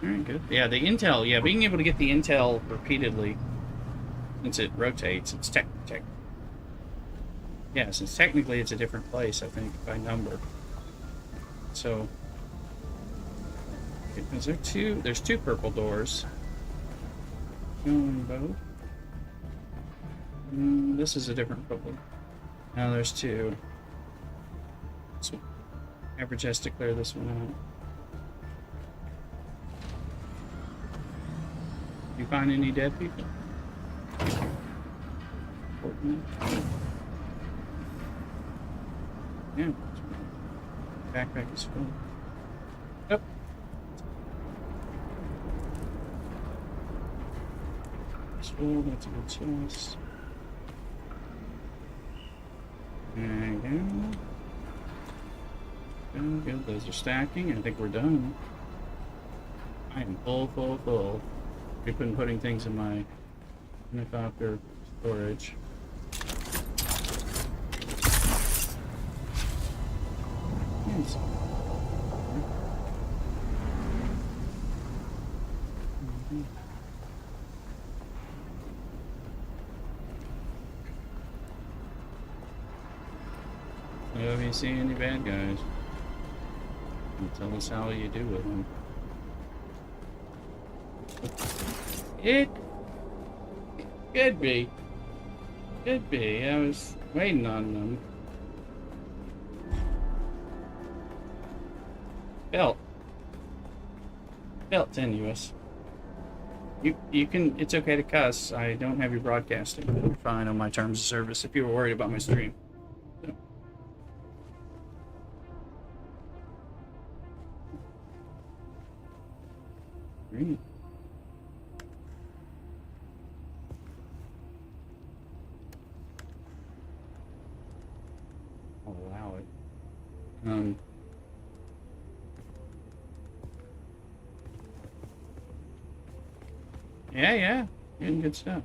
Alright, good. Yeah, the intel, yeah, being able to get the intel repeatedly, since it rotates, it's tech. Yeah, since technically it's a different place, I think, by number. So, is there two? There's two purple doors. Going both. This is a different purple. Now there's two. So, average has to clear this one out. You find any dead people? Yeah. Backpack is full. Yep. It's full, that's a good chest. There you go. Good, those are stacking. I think we're done. I am full. We've been putting things in my helicopter storage. Yes. So if you see any bad guys, tell us how you do with them. It could be. Could be. I was waiting on them. Felt tenuous. You can. It's okay to cuss. I don't have you broadcasting. You're fine on my terms of service. If you were worried about my stream. So. Great. I'll allow it. Yeah, getting good stuff.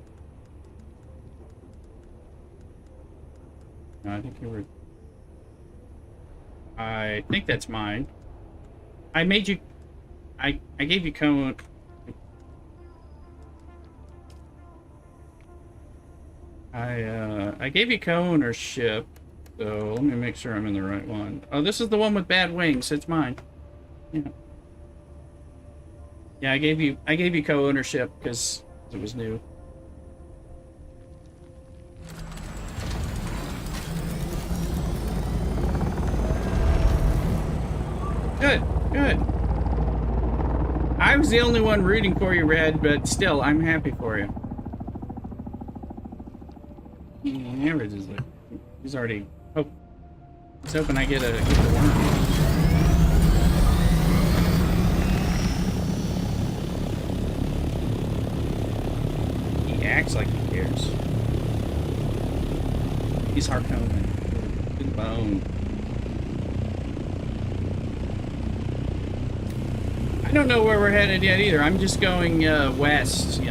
No, I think you were. I think that's mine. I made you. I gave you cone. I gave you co-ownership. So let me make sure I'm in the right one. Oh, this is the one with bad wings. It's mine. Yeah. Yeah, I gave you co-ownership because it was new. Good. I was the only one rooting for you, Red, but still, I'm happy for you. Yeah, Red is like, he's already. Oh, he's hoping I get the worm. He acts like he cares. He's harponing. Good bone. I don't know where we're headed yet either. I'm just going west. You know,